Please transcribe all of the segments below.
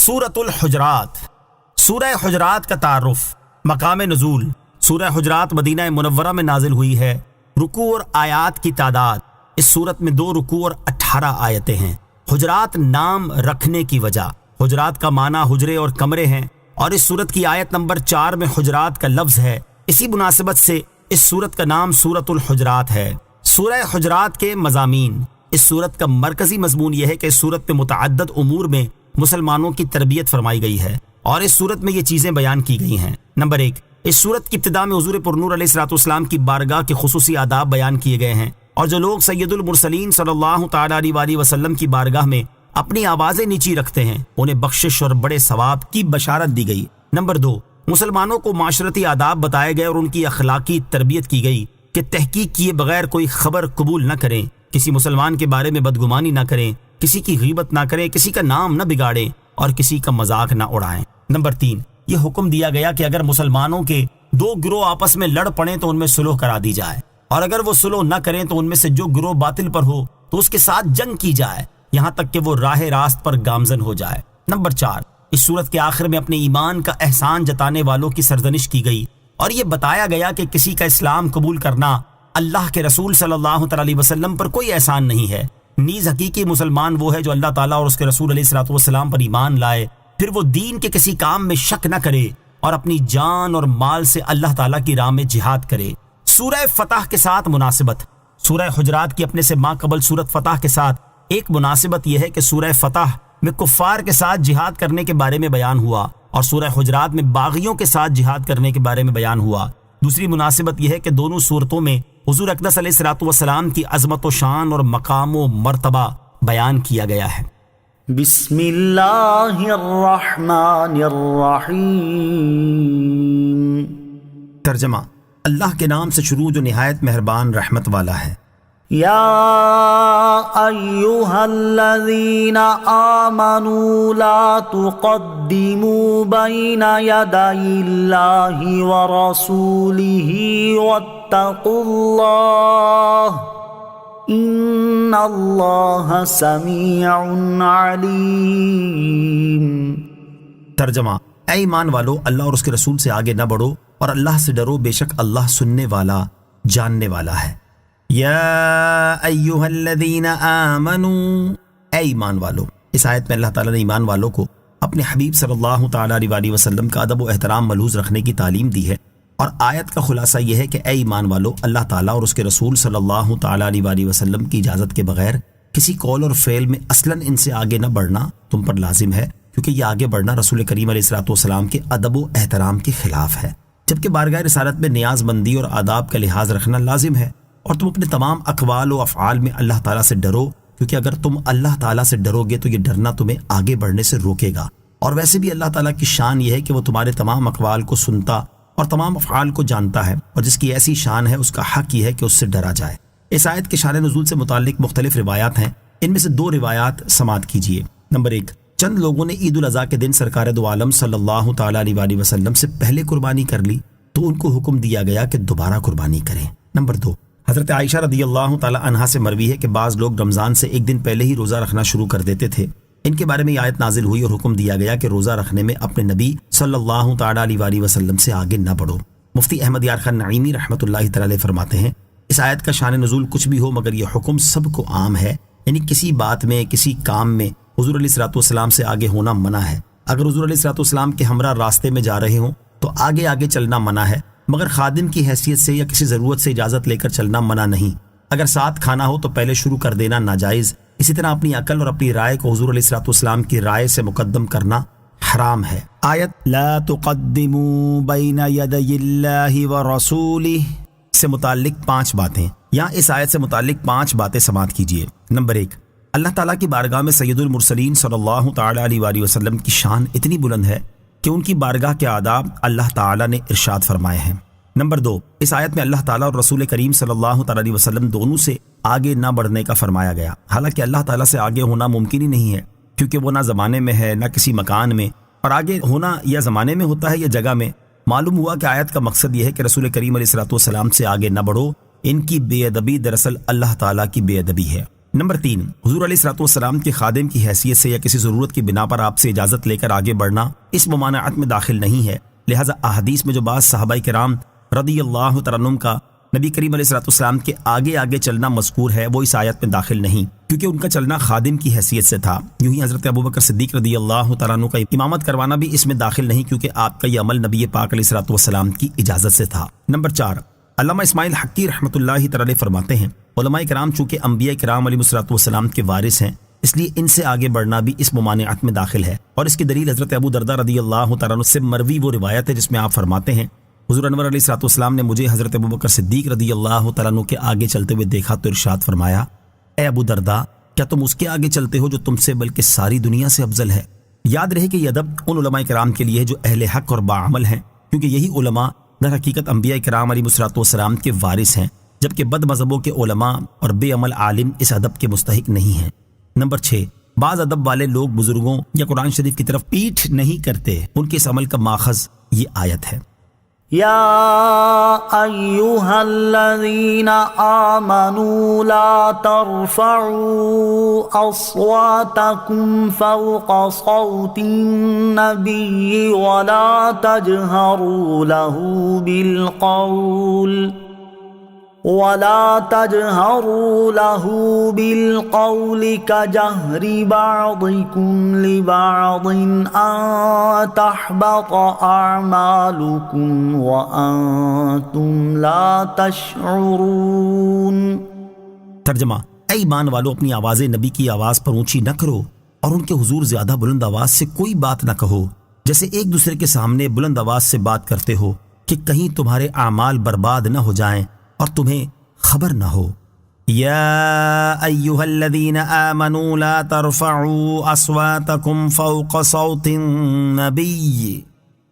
سورۃ الحجرات۔ سورہ حجرات کا تعارف۔ مقام نزول۔ سورہ حجرات مدینہ منورہ میں نازل ہوئی ہے۔ رکوع اور آیات کی تعداد، اس سورت میں 2 رکوع اور 18 آیتیں ہیں۔ حجرات نام رکھنے کی وجہ، حجرات کا معنی حجرے اور کمرے ہیں، اور اس سورت کی آیت نمبر 4 میں حجرات کا لفظ ہے۔ اسی مناسبت سے اس سورت کا نام سورۃ الحجرات ہے۔ سورہ حجرات کے مضامین۔ اس سورت کا مرکزی مضمون یہ ہے کہ اس سورت میں متعدد امور میں مسلمانوں کی تربیت فرمائی گئی ہے، اور اس سورت میں یہ چیزیں بیان کی گئی ہیں۔ نمبر 1، اس سورت کی ابتدا میں حضور پرنور علیہ الصلوۃ والسلام کی بارگاہ کے خصوصی آداب بیان کیے گئے ہیں، اور جو لوگ سید المرسلین صلی اللہ تعالیٰ علیہ وسلم کی بارگاہ میں اپنی آوازیں نیچی رکھتے ہیں انہیں بخشش اور بڑے ثواب کی بشارت دی گئی۔ نمبر 2، مسلمانوں کو معاشرتی آداب بتائے گئے اور ان کی اخلاقی تربیت کی گئی کہ تحقیق کیے بغیر کوئی خبر قبول نہ کریں، کسی مسلمان کے بارے میں بدگمانی نہ کریں، کسی کی غیبت نہ کریں، کسی کا نام نہ بگاڑیں اور کسی کا مذاق نہ اڑائیں۔ نمبر 3، یہ حکم دیا گیا کہ اگر مسلمانوں کے 2 گروہ آپس میں لڑ پڑیں تو ان میں صلح کرا دی جائے، اور اگر وہ صلح نہ کریں تو ان میں سے جو گروہ باطل پر ہو تو اس کے ساتھ جنگ کی جائے یہاں تک کہ وہ راہ راست پر گامزن ہو جائے۔ نمبر 4، اس سورت کے آخر میں اپنے ایمان کا احسان جتانے والوں کی سرزنش کی گئی، اور یہ بتایا گیا کہ کسی کا اسلام قبول کرنا اللہ کے رسول صلی اللہ علیہ وسلم پر کوئی احسان نہیں ہے، نیز حقیقی مسلمان وہ ہے جو اللہ تعالیٰ اور اس کے رسول علیہ الصلوۃ والسلام پر ایمان لائے، پھر وہ دین کے کسی کام میں شک نہ کرے اور اپنی جان اور مال سے اللہ تعالیٰ کی راہ میں جہاد کرے۔ سورہ فتح کے ساتھ مناسبت۔ سورہ حجرات کی اپنے سے ماقبل سورت فتح کے ساتھ ایک مناسبت یہ ہے کہ سورہ فتح میں کفار کے ساتھ جہاد کرنے کے بارے میں بیان ہوا، اور سورہ حجرات میں باغیوں کے ساتھ جہاد کرنے کے بارے میں بیان ہوا۔ دوسری مناسبت یہ ہے کہ دونوں صورتوں میں حضور اقدس علیہ الصلوۃ والسلام کی عظمت و شان اور مقام و مرتبہ بیان کیا گیا ہے۔ بسم اللہ الرحمن الرحیم۔ ترجمہ، اللہ کے نام سے شروع جو نہایت مہربان رحمت والا ہے۔ یا ایہا الذین آمنوا لا تقدموا بین یدی اللہ ورسولہ واتقوا اللہ ان اللہ سمیع علیم۔ ترجمہ، اے ایمان والو، اللہ اور اس کے رسول سے آگے نہ بڑھو اور اللہ سے ڈرو، بے شک اللہ سننے والا جاننے والا ہے۔ یا ایہا الذین آمنوا، اے ایمان والو۔ اس آیت میں اللہ تعالیٰ نے ایمان والوں کو اپنے حبیب صلی اللہ تعالیٰ علیہ وسلم کا ادب و احترام ملحوظ رکھنے کی تعلیم دی ہے، اور آیت کا خلاصہ یہ ہے کہ اے ایمان والو، اللہ تعالیٰ اور اس کے رسول صلی اللہ تعالیٰ علیہ وسلم کی اجازت کے بغیر کسی قول اور فعل میں اصلاً ان سے آگے نہ بڑھنا تم پر لازم ہے، کیونکہ یہ آگے بڑھنا رسول کریم علیہ الصلوۃ والسلام کے ادب و احترام کے خلاف ہے، جبکہ بارگاہ رسالت میں نیاز مندی اور آداب کا لحاظ رکھنا لازم ہے، اور تم اپنے تمام اقوال و افعال میں اللہ تعالیٰ سے ڈرو، کیونکہ اگر تم اللہ تعالیٰ سے ڈرو گے تو یہ ڈرنا تمہیں آگے بڑھنے سے روکے گا، اور ویسے بھی اللہ تعالیٰ کی شان یہ ہے کہ وہ تمہارے تمام اقوال کو سنتا اور تمام افعال کو جانتا ہے، اور جس کی ایسی شان ہے اس کا حق یہ ہے کہ اس سے ڈرا جائے۔ اس آیت کے شان نزول سے متعلق مختلف روایات ہیں، ان میں سے 2 روایات سماعت کیجیے۔ نمبر 1، چند لوگوں نے عید الاضحیٰ کے دن سرکار دو عالم صلی اللہ تعالیٰ علیہ وسلم سے پہلے قربانی کر لی تو ان کو حکم دیا گیا کہ دوبارہ قربانی کریں۔ نمبر 2، حضرت عائشہ رضی اللہ تعالیٰ عنہا سے مروی ہے کہ بعض لوگ رمضان سے 1 دن پہلے ہی روزہ رکھنا شروع کر دیتے تھے، ان کے بارے میں یہ آیت نازل ہوئی اور حکم دیا گیا کہ روزہ رکھنے میں اپنے نبی صلی اللہ تعالیٰ علیہ وسلم سے آگے نہ بڑھو۔ مفتی احمد یار خان نعیمی رحمۃ اللہ تعالی فرماتے ہیں، اس آیت کا شان نزول کچھ بھی ہو مگر یہ حکم سب کو عام ہے، یعنی کسی بات میں کسی کام میں حضور علیہ الصلوۃ والسلام سے آگے ہونا منع ہے۔ اگر حضور علیہ الصلوۃ والسلام کے ہمراہ راستے میں جا رہے ہوں تو آگے آگے چلنا منع ہے، مگر خادم کی حیثیت سے یا کسی ضرورت سے اجازت لے کر چلنا منع نہیں۔ اگر ساتھ کھانا ہو تو پہلے شروع کر دینا ناجائز۔ اسی طرح اپنی عقل اور اپنی رائے کو حضور علیہ الصلوۃ والسلام کی رائے سے مقدم کرنا حرام ہے۔ آیت لا تقدموا بین یدی اللہ ورسولہ سے متعلق 5 باتیں، یہاں اس آیت سے متعلق 5 باتیں سماعت کیجیے۔ نمبر 1، اللہ تعالیٰ کی بارگاہ میں سید المرسلین صلی اللہ تعالیٰ علیہ وسلم کی شان اتنی بلند ہے کہ ان کی بارگاہ کے آداب اللہ تعالیٰ نے ارشاد فرمائے ہیں۔ نمبر 2، اس آیت میں اللہ تعالیٰ اور رسول کریم صلی اللہ تعالیٰ علیہ وسلم دونوں سے آگے نہ بڑھنے کا فرمایا گیا، حالانکہ اللہ تعالیٰ سے آگے ہونا ممکن ہی نہیں ہے، کیونکہ وہ نہ زمانے میں ہے نہ کسی مکان میں، اور آگے ہونا یا زمانے میں ہوتا ہے یا جگہ میں۔ معلوم ہوا کہ آیت کا مقصد یہ ہے کہ رسول کریم علیہ الصلوۃ والسلام سے آگے نہ بڑھو، ان کی بے ادبی دراصل اللہ تعالیٰ کی بے ادبی ہے۔ نمبر 3، حضور علیہ الصلوۃ والسلام کے خادم کی حیثیت سے یا کسی ضرورت کی بنا پر آپ سے اجازت لے کر آگے بڑھنا اس ممانعت میں داخل نہیں ہے، لہٰذا احادیث میں جو بعض صحابہ کرام رضی اللہ تعالیٰ عنہم کا نبی کریم علیہ الصلوۃ والسلام کے آگے آگے چلنا مذکور ہے، وہ اس آیت میں داخل نہیں، کیونکہ ان کا چلنا خادم کی حیثیت سے تھا۔ یوں ہی حضرت ابوبکر صدیق رضی اللہ تعالیٰ عنہ کا امامت کروانا بھی اس میں داخل نہیں، کیونکہ آپ کا یہ عمل نبی پاک علیہ الصلوۃ والسلام کی اجازت سے تھا۔ نمبر 4، علامہ اسماعیل حقی رحمۃ اللہ تعالی فرماتے ہیں، علماء کرام چونکہ انبیاء کرام علیہ الصلوۃ والسلام کے وارث ہیں، اس لیے ان سے آگے بڑھنا بھی اس ممانعت میں داخل ہے، اور اس کی دلیل حضرت ابو درداء رضی اللہ تعالیٰ عنہ سے مروی وہ روایت ہے جس میں آپ فرماتے ہیں، حضور انور علیہ الصلوۃ والسلام نے مجھے حضرت ابوبکر صدیق رضی اللہ تعالیٰ عنہ کے آگے چلتے ہوئے دیکھا تو ارشاد فرمایا، اے ابو درداء، کیا تم اس کے آگے چلتے ہو جو تم سے بلکہ ساری دنیا سے افضل ہے؟ یاد رہے کہ یہ ادب ان علماء کرام کے لیے ہے جو اہل حق اور باعمل ہیں، کیونکہ یہی علماء در حقیقت انبیاء کرام علیہ الصلوۃ والسلام کے وارث ہیں، جبکہ بد مذہبوں کے علماء اور بے عمل عالم اس ادب کے مستحق نہیں ہیں۔ نمبر 6، بعض ادب والے لوگ بزرگوں یا قرآن شریف کی طرف پیٹھ نہیں کرتے، ان کے اس عمل کا ماخذ یہ آیت ہے۔ یا ایہا الذین آمنوا لا ترفعوا اصواتکم فوق صوت النبی ولا تجہروا له بالقول كجهر بعضكم لبعض أن تحبط أعمالكم وأنتم لا تشعرون۔ ترجمہ، اے ایمان والو، اپنی آوازیں نبی کی آواز پر اونچی نہ کرو اور ان کے حضور زیادہ بلند آواز سے کوئی بات نہ کہو، جیسے ایک دوسرے کے سامنے بلند آواز سے بات کرتے ہو کہ کہیں تمہارے اعمال برباد نہ ہو جائیں اور تمہیں خبر نہ ہو۔ یا ایہا الذین آمنوا لا ترفعوا اصواتکم فوق صوت النبی،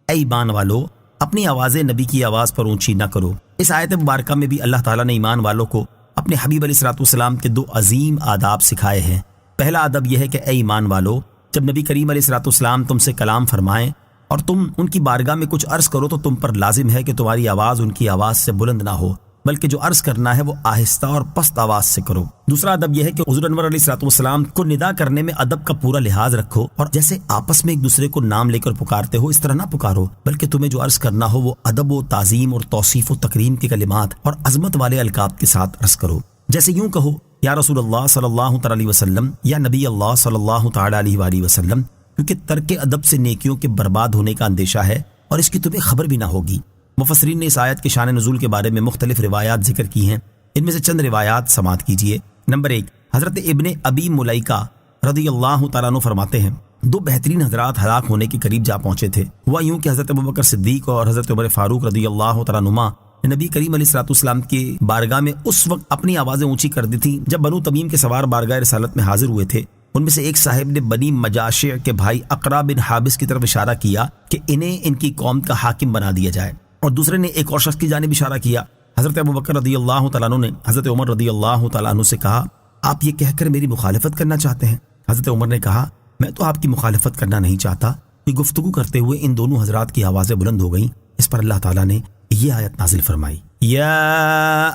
اے ایمان والو، اپنی آوازیں نبی کی آواز پر اونچی نہ کرو۔ اس آیت مبارکہ میں بھی اللہ تعالیٰ نے ایمان والوں کو اپنے حبیب علیہ الصلوۃ والسلام کے 2 عظیم آداب سکھائے ہیں۔ پہلا ادب یہ ہے کہ اے ایمان والو، جب نبی کریم علیہ الصلوۃ والسلام تم سے کلام فرمائیں اور تم ان کی بارگاہ میں کچھ عرض کرو تو تم پر لازم ہے کہ تمہاری آواز ان کی آواز سے بلند نہ ہو، بلکہ جو عرض کرنا ہے وہ آہستہ اور پست آواز سے کرو۔ دوسرا ادب یہ ہے کہ حضور انور علیہ الصلوۃ والسلام کو ندا کرنے میں ادب کا پورا لحاظ رکھو، اور جیسے آپس میں ایک دوسرے کو نام لے کر پکارتے ہو اس طرح نہ پکارو، بلکہ تمہیں جو عرض کرنا ہو وہ ادب و تعظیم اور توصیف و تکریم کے کلمات اور عظمت والے القاب کے ساتھ عرض کرو، جیسے یوں کہو، یا رسول اللہ صلی اللہ تعالی علیہ وسلم، یا نبی اللہ صلی اللہ تعالی علیہ وآلہ وسلم، کیونکہ ترک ادب سے نیکیوں کے برباد ہونے کا اندیشہ ہے اور اس کی تمہیں خبر بھی نہ ہوگی۔ مفسرین نے اس آیت کے شان نزول کے بارے میں مختلف روایات ذکر کی ہیں، ان میں سے چند روایات سماعت کیجیے۔ نمبر 1، حضرت ابن ابی ملیکہ رضی اللہ تعالیٰ عنہ فرماتے ہیں، 2 بہترین حضرات ہلاک ہونے کے قریب جا پہنچے تھے۔ ہوا یوں کہ حضرت ابوبکر صدیق اور حضرت عمر فاروق رضی اللہ تعالیٰ عنہما نے نبی کریم علیہ الصلوۃ والسلام کی بارگاہ میں اس وقت اپنی آوازیں اونچی کر دی تھیں جب بنو تمیم کے سوار بارگاہ رسالت میں حاضر ہوئے تھے۔ ان میں سے ایک صاحب نے بنی مجاشع کے بھائی اقرا بن حابس کی طرف اشارہ کیا کہ انہیں ان کی قوم کا حاکم بنا دیا جائے، اور دوسرے نے ایک اور شخص کی جانب اشارہ کیا۔ حضرت ابوبکر رضی اللہ تعالیٰ عنہ نے حضرت عمر رضی اللہ تعالیٰ عنہ سے کہا، آپ یہ کہہ کر میری مخالفت کرنا چاہتے ہیں؟ حضرت عمر نے کہا، میں تو آپ کی مخالفت کرنا نہیں چاہتا۔ یہ گفتگو کرتے ہوئے ان دونوں حضرات کی آوازیں بلند ہو گئیں۔ اس پر اللہ تعالیٰ نے یہ آیت نازل فرمائی، یا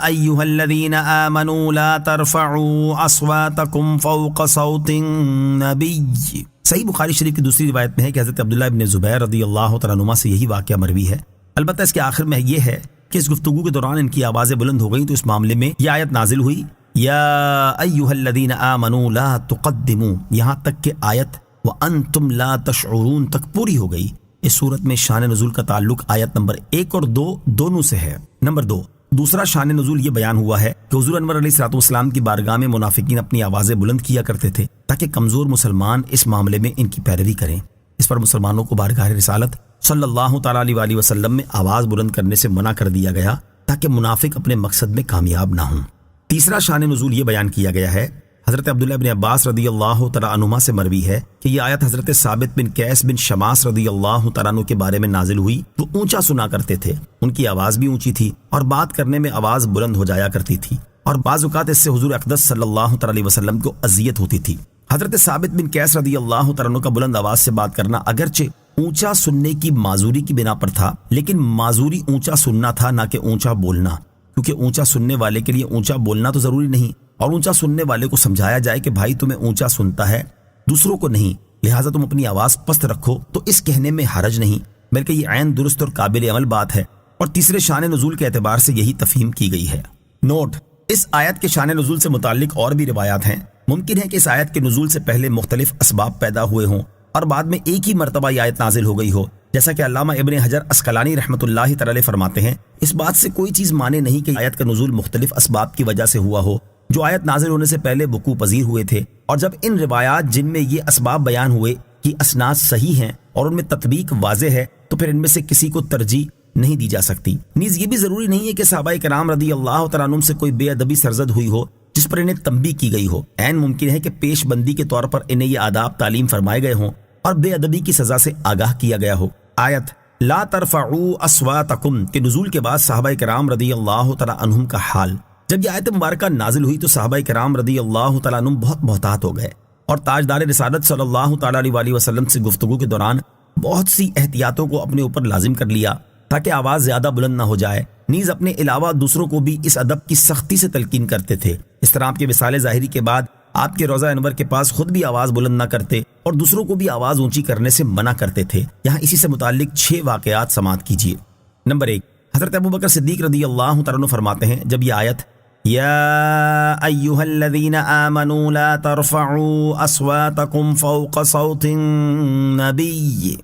ایہا الذین آمنوا لا ترفعوا اصواتکم فوق صوت النبی۔ صحیح بخاری شریف کی دوسری روایت میں ہے کہ حضرت عبداللہ ابن زبیر رضی اللہ تعالیٰ عنہما سے یہی واقعہ مروی ہے۔ البتہ اس کے آخر میں یہ ہے کہ اس گفتگو کے دوران ان کی آوازیں بلند ہو گئیں تو اس معاملے میں یہ آیت نازل ہوئی، یا ایہا الذین آمنوا لا تقدموا، یہاں تک کہ آیت وانتم لا تشعرون تک پوری ہو گئی۔ اس صورت میں شان نزول کا تعلق آیت نمبر 1 اور 2 دونوں سے ہے۔ نمبر 2، دوسرا شان نزول یہ بیان ہوا ہے کہ حضور انور علیہ الصلوۃ والسلام کی بارگاہ میں منافقین اپنی آوازیں بلند کیا کرتے تھے تاکہ کمزور مسلمان اس معاملے میں ان کی پیروی کریں۔ اس پر مسلمانوں کو بارگاہ رسالت صلی اللہ تعالیٰ علیہ وآلہ وسلم میں آواز بلند کرنے سے منع کر دیا گیا تاکہ منافق اپنے مقصد میں کامیاب نہ ہوں۔ تیسرا شان نزول یہ بیان کیا گیا ہے، حضرت عبداللہ بن عباس رضی اللہ تعالیٰ عنہما سے مروی ہے کہ یہ آیت حضرت ثابت بن قیس بن شماس رضی اللہ تعالیٰ عنہ کے بارے میں نازل ہوئی۔ وہ اونچا سنا کرتے تھے، ان کی آواز بھی اونچی تھی اور بات کرنے میں آواز بلند ہو جایا کرتی تھی، اور بعض اوقات اس سے حضور اقدس صلی اللہ تعالیٰ علیہ وسلم کو اذیت ہوتی تھی۔ حضرت ثابت بن قیس رضی اللہ تعالیٰ عنہ کا بلند آواز سے بات کرنا اگرچہ اونچا سننے کی معذوری کی بنا پر تھا، لیکن معذوری اونچا سننا تھا نہ کہ اونچا بولنا، کیونکہ اونچا سننے والے کے لیے اونچا بولنا تو ضروری نہیں، اور اونچا سننے والے کو سمجھایا جائے کہ بھائی تمہیں اونچا سنتا ہے دوسروں کو نہیں، لہٰذا تم اپنی آواز پست رکھو، تو اس کہنے میں حرج نہیں، بلکہ یہ عین درست اور قابل عمل بات ہے، اور تیسرے شان نزول کے اعتبار سے یہی تفہیم کی گئی ہے۔ نوٹ: اس آیت کے شان نزول سے متعلق اور بھی روایات ہیں۔ ممکن ہے کہ اس آیت کے نزول سے پہلے مختلف اسباب پیدا ہوئے ہوں اور بعد میں ایک ہی مرتبہ یہ آیت نازل ہو گئی ہو، جیسا کہ علامہ ابن حجر عسقلانی رحمۃ اللہ تعالی فرماتے ہیں، اس بات سے کوئی چیز مانے نہیں کہ آیت کا نزول مختلف اسباب کی وجہ سے ہوا ہو جو آیت نازل ہونے سے پہلے وقوع پذیر ہوئے تھے، اور جب ان روایات جن میں یہ اسباب بیان ہوئے کی اسناد صحیح ہیں اور ان میں تطبیق واضح ہے تو پھر ان میں سے کسی کو ترجیح نہیں دی جا سکتی۔ نیز یہ بھی ضروری نہیں ہے کہ صحابہ کرام رضی اللہ تعالیٰ عنہم سے کوئی بے ادبی سرزد ہوئی ہو جس پر انہیں تنبیہ کی گئی ہو، عین ممکن ہے کہ پیش بندی کے طور پر انہیں یہ آداب تعلیم فرمائے گئے ہوں اور بے ادبی کی سزا سے آگاہ کیا گیا ہو۔ آیت لا ترفعوا اصواتکم کے نزول کے بعد صحابہ کرام رضی اللہ تعالیٰ عنہم کا حال، جب یہ آیت مبارکہ نازل ہوئی تو صحابہ کرام رضی اللہ تعالیٰ عنہم بہت محتاط ہو گئے اور تاجدار رسالت صلی اللہ تعالیٰ علیہ وسلم سے گفتگو کے دوران بہت سی احتیاطوں کو اپنے اوپر لازم کر لیا تاکہ آواز زیادہ بلند نہ ہو جائے۔ نیز اپنے علاوہ دوسروں کو بھی اس ادب کی سختی سے تلقین کرتے تھے۔ اس طرح آپ کے وصال ظاہری کے بعد آپ کے روضہ انور کے پاس خود بھی آواز بلند نہ کرتے اور دوسروں کو بھی آواز اونچی کرنے سے منع کرتے تھے۔ یہاں اسی سے متعلق 6 واقعات سماعت کیجیے۔ نمبر 1، حضرت ابوبکر صدیق رضی اللہ تعالیٰ عنہ فرماتے ہیں، جب یہ آیت یا ایھا الذین آمنوا لا ترفعوا اصواتکم فوق صوت النبی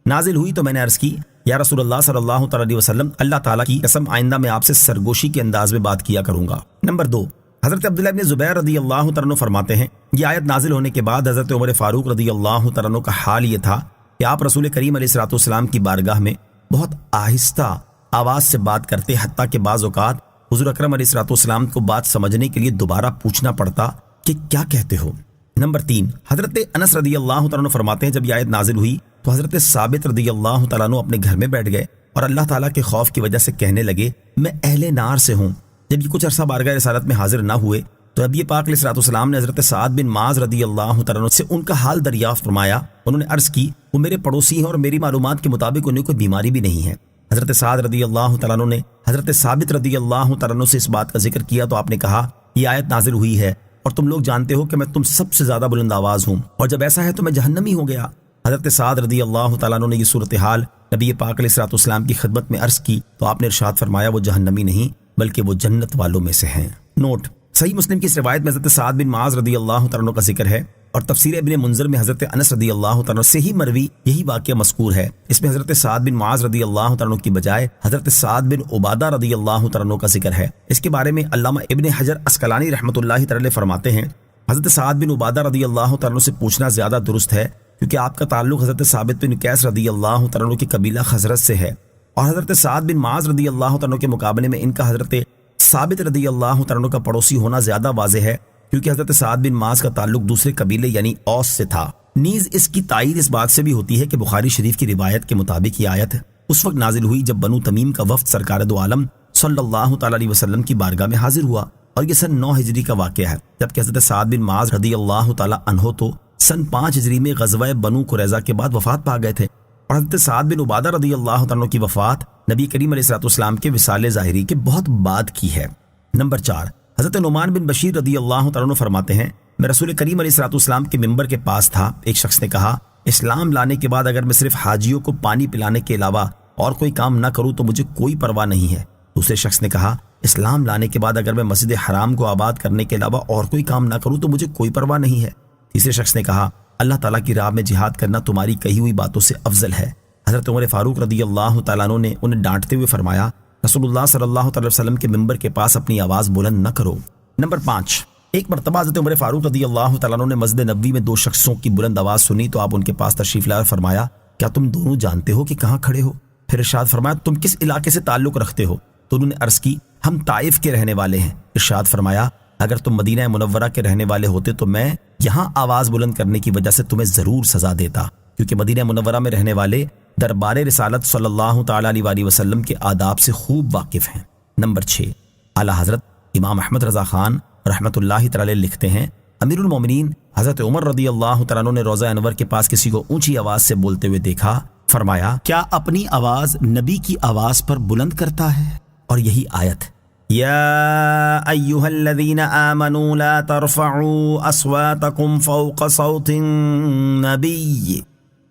نازل ہوئی تو میں نے عرض کی، یا رسول اللہ صلی اللہ تعالیٰ علیہ وسلم، اللہ تعالیٰ کی قسم آئندہ میں آپ سے سرگوشی کے انداز میں بات کیا کروں گا۔ نمبر 2، حضرت عبداللہ بن زبیر رضی اللہ تعالیٰ عنہ فرماتے ہیں، یہ آیت نازل ہونے کے بعد حضرت عمر فاروق رضی اللہ تعالیٰ عنہ کا حال یہ تھا کہ آپ رسول کریم علیہ الصلوۃ والسلام کی بارگاہ میں بہت آہستہ آواز سے بات کرتے، حتیٰ کہ بعض اوقات حضور اکرم علیہ الصلوۃ والسلام کو بات سمجھنے کے لیے دوبارہ پوچھنا پڑتا کہ کیا کہتے ہو۔ نمبر 3، حضرت انس رضی اللہ تعالیٰ عنہ فرماتے ہیں، جب یہ آیت نازل ہوئی تو حضرت ثابت رضی اللہ تعالیٰ عنہ اپنے گھر میں بیٹھ گئے اور اللہ تعالیٰ کے خوف کی وجہ سے کہنے لگے، میں اہل نار سے ہوں۔ جب یہ کچھ عرصہ بارگاہ رسالت میں حاضر نہ ہوئے تو نبی پاک علیہ الصلوۃ والسلام نے حضرت سعد بن معاذ رضی اللہ تعالیٰ عنہ سے ان کا حال دریافت فرمایا۔ انہوں نے عرض کی، وہ میرے پڑوسی ہیں اور میری معلومات کے مطابق انہیں کوئی بیماری بھی نہیں ہے۔ حضرت سعد رضی اللہ تعالیٰ عنہ نے حضرت ثابت رضی اللہ تعالیٰ عنہ سے اس بات کا ذکر کیا تو آپ نے کہا، یہ آیت نازل ہوئی ہے اور تم لوگ جانتے ہو کہ میں تم سب سے زیادہ بلند آواز ہوں، اور جب ایسا ہے تو میں جہنمی ہو گیا۔ حضرت سعد رضی اللہ تعالیٰ عنہ نے یہ صورتحال نبی پاک علیہ الصلوۃ والسلام کی خدمت میں عرض کی تو آپ نے ارشاد فرمایا، وہ جہنمی نہیں بلکہ وہ جنت والوں میں سے ہیں۔ نوٹ: صحیح مسلم کی اس روایت میں حضرت سعد بن معاذ رضی اللہ تعالیٰ عنہ کا ذکر ہے اور تفسیر ابن منذر میں حضرت انس رضی اللہ تعالیٰ عنہ سے ہی مروی یہی واقعہ مذکور ہے۔ اس میں حضرت سعد بن معاذ رضی اللہ تعالیٰ عنہ کی بجائے حضرت سعد بن عبادہ رضی اللہ تعالیٰ عنہ کا ذکر ہے۔ اس کے بارے میں علامہ ابن حجر عسقلانی رحمۃ اللہ تعالی فرماتے ہیں، حضرت سعد بن عبادہ رضی اللہ تعالیٰ عنہ سے پوچھنا زیادہ درست ہے کیونکہ آپ کا تعلق حضرت ثابت بن قیس رضی اللہ تعالیٰ عنہ کے قبیلہ خزرج سے ہے، اور حضرت سعد بن معاذ رضی اللہ تعالیٰ عنہ کے مقابلے میں ان کا حضرت ثابت رضی اللہ تعالیٰ عنہ کا پڑوسی ہونا زیادہ واضح ہے کیونکہ حضرت سعد بن معاذ کا تعلق دوسرے قبیلے یعنی اوس سے تھا۔ نیز اس کی تائید اس بات سے بھی ہوتی ہے کہ بخاری شریف کی روایت کے مطابق یہ آیت اس وقت نازل ہوئی جب بنو تمیم کا وفد سرکار دو عالم صلی اللہ تعالیٰ علیہ وسلم کی بارگاہ میں حاضر ہوا، اور یہ سن 9 ہجری کا واقعہ ہے، جبکہ حضرت سعد بن معاذ رضی اللہ تعالیٰ عنہ تو سن 5 ہجری میں غزوہ بنو قریظہ کے بعد وفات پا گئے تھے، اور حضرت سعد بن عبادہ رضی اللہ تعالیٰ کی وفات نبی کریم علیہ الصلوۃ والسلام کے وصال ظاہری کے بہت بعد کی ہے۔ نمبر 4، حضرت نعمان بن بشیر رضی اللہ تعالیٰ عنہ فرماتے ہیں، میں رسول کریم علیہ الصلوۃ والسلام کے منبر کے پاس تھا، ایک شخص نے کہا، اسلام لانے کے بعد اگر میں صرف حاجیوں کو پانی پلانے کے علاوہ اور کوئی کام نہ کروں تو مجھے کوئی پرواہ نہیں ہے۔ دوسرے شخص نے کہا، اسلام لانے کے بعد اگر میں مسجد حرام کو آباد کرنے کے علاوہ اور کوئی کام نہ کروں تو مجھے کوئی پرواہ نہیں ہے۔ تیسرے شخص نے کہا، اللہ تعالیٰ کی راہ میں جہاد کرنا تمہاری کہی ہوئی باتوں سے افضل ہے۔ حضرت عمر فاروق رضی اللہ تعالیٰ عنہ نے انہیں ڈانٹتے ہوئے فرمایا، رسول اللہ صلی اللہ تعالی وسلم کے منبر کے پاس اپنی آواز بلند نہ کرو۔ نمبر 5، ایک مرتبہ حضرت عمر فاروق رضی اللہ تعالیٰ عنہ نے مسجد نبوی میں 2 شخصوں کی بلند آواز سنی تو آپ ان کے پاس تشریف لائے اور فرمایا، کیا تم دونوں جانتے ہو کہ کہاں کھڑے ہو؟ پھر ارشاد فرمایا، تم کس علاقے سے تعلق رکھتے ہو؟ تو انہوں نے عرض کی، ہم طائف کے رہنے والے ہیں۔ ارشاد فرمایا، اگر تم مدینہ منورہ کے رہنے والے ہوتے تو میں یہاں آواز بلند کرنے کی وجہ سے تمہیں ضرور سزا دیتا، کیونکہ مدینہ منورہ میں رہنے والے دربار رسالت صلی اللہ تعالیٰ علیہ وسلم کے آداب سے خوب واقف ہیں۔ نمبر 6، اعلیٰ حضرت امام احمد رضا خان رحمۃ اللہ تعالی لکھتے ہیں، امیر المومنین حضرت عمر رضی اللہ تعالیٰ عنہ نے روضہ انور کے پاس کسی کو اونچی آواز سے بولتے ہوئے دیکھا، فرمایا، کیا اپنی آواز نبی کی آواز پر بلند کرتا ہے؟ اور یہی آیت یا ایھا الذین آمنوا لا ترفعوا اصواتکم فوق صوت النبی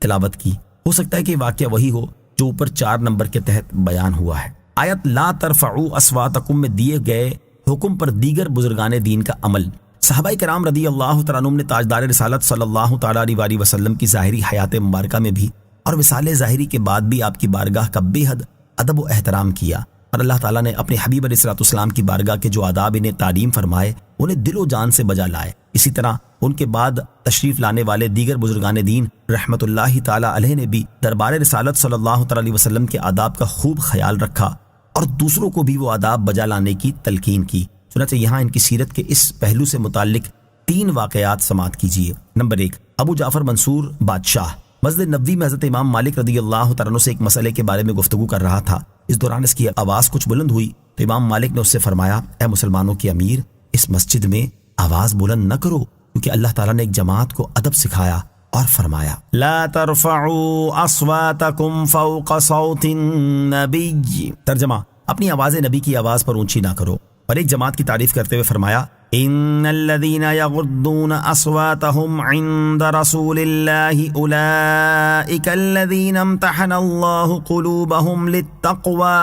تلاوت کی۔ ہو سکتا ہے کہ واقعہ وہی ہو جو اوپر 4 نمبر کے تحت بیان ہوا ہے۔ آیت لا ترفعوا اصواتکم میں دیے گئے حکم پر دیگر بزرگان دین کا عمل۔ صحابہ کرام رضی اللہ تعالیٰ عنہم نے تاجدار رسالت صلی اللہ تعالیٰ علیہ وسلم کی ظاہری حیات مبارکہ میں بھی اور وصال ظاہری کے بعد بھی آپ کی بارگاہ کا بے حد ادب و احترام کیا، اور اللہ تعالیٰ نے اپنے حبیب علیہ السلام کی بارگاہ کے جو آداب انہیں تعلیم فرمائے انہیں دل و جان سے بجا لائے۔ اسی طرح ان کے بعد تشریف لانے والے دیگر بزرگان دین رحمت اللہ تعالیٰ علیہ نے بھی دربار رسالت صلی اللہ تعالیٰ علیہ وسلم کے آداب کا خوب خیال رکھا اور دوسروں کو بھی وہ آداب بجا لانے کی تلقین کی۔ چنانچہ یہاں ان کی سیرت کے اس پہلو سے متعلق 3 واقعات سماعت کیجیے۔ نمبر 1، ابو جعفر منصور بادشاہ مسجد نبوی میں حضرت امام مالک رضی اللہ تعالیٰ عنہ سے ایک مسئلے کے بارے میں گفتگو کر رہا تھا۔ اس دوران اس کی آواز کچھ بلند ہوئی تو امام مالک نے اس سے فرمایا، اے مسلمانوں کے امیر، اس مسجد میں آواز بلند نہ کرو، کیونکہ اللہ تعالیٰ نے ایک جماعت کو ادب سکھایا اور فرمایا لا ترفعوا اصواتکم فوق صوت النبی۔ ترجمہ، اپنی آواز نبی کی آواز پر اونچی نہ کرو۔ اور ایک جماعت کی تعریف کرتے ہوئے فرمایا ان الذين يغضون اصواتهم عند رسول الله اولئك الذين امتحن الله قلوبهم للتقوى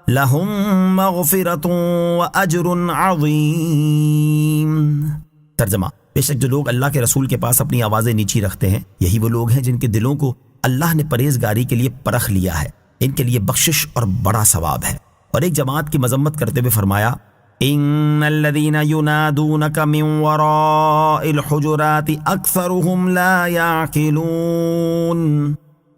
لهم مغفرة واجر عظيم۔ ترجمہ، بے شک جو لوگ اللہ کے رسول کے پاس اپنی آوازیں نیچی رکھتے ہیں یہی وہ لوگ ہیں جن کے دلوں کو اللہ نے پرہیزگاری کے لیے پرکھ لیا ہے، ان کے لیے بخشش اور بڑا ثواب ہے۔ اور ایک جماعت کی مذمت کرتے ہوئے فرمایا ان الذين ينادونك من وراء الحجرات اکثرهم لا يعقلون۔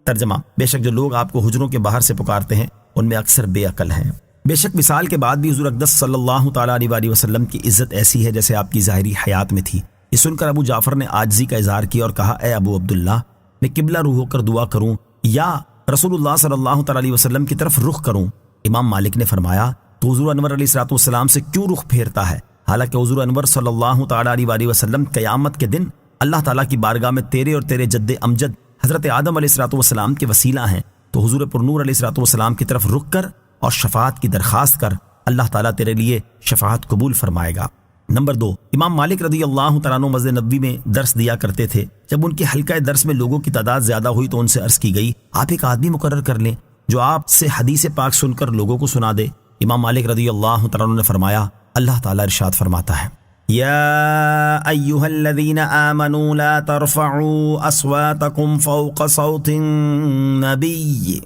ترجمہ، بے شک جو لوگ آپ کو حجروں کے باہر سے پکارتے ہیں ان میں اکثر بے عقل ہیں۔ بے شک وصال کے بعد بھی حضور اقدس صلی اللہ تعالیٰ علیہ وسلم کی عزت ایسی ہے جیسے آپ کی ظاہری حیات میں تھی۔ یہ سن کر ابو جعفر نے عاجزی کا اظہار کیا اور کہا، اے ابو عبداللہ، میں قبلہ روح ہو کر دعا کروں یا رسول اللہ صلی اللہ تعالیٰ علیہ وسلم کی طرف رخ کروں؟ امام مالک نے فرمایا، تو حضور انور علیہ السلام سے کیوں رخ پھیرتا ہے؟ حالانکہ حضور انور صلی اللہ تعالیٰ علیہ وسلم قیامت کے دن اللہ تعالیٰ کی بارگاہ میں تیرے اور تیرے جد امجد حضرت آدم علیہ السلام کے وسیلہ ہیں، تو حضور پرنور علیہ السلام کی طرف رخ کر اور شفاعت کی درخواست کر، اللہ تعالیٰ تیرے لیے شفاعت قبول فرمائے گا۔ نمبر 2، امام مالک رضی اللہ تعالیٰ عنہ مسجد نبوی میں درس دیا کرتے تھے۔ جب ان کے حلقہ درس میں لوگوں کی تعداد زیادہ ہوئی تو ان سے عرض کی گئی، آپ ایک آدمی مقرر کر لیں جو آپ سے حدیث پاک سن کر لوگوں کو سنا دے۔ امام مالک رضی اللہ تعالیٰ عنہ نے فرمایا، اللہ تعالیٰ ارشاد فرماتا ہے یا ایھا الذین آمنوا لا ترفعوا اصواتکم فوق صوت النبی۔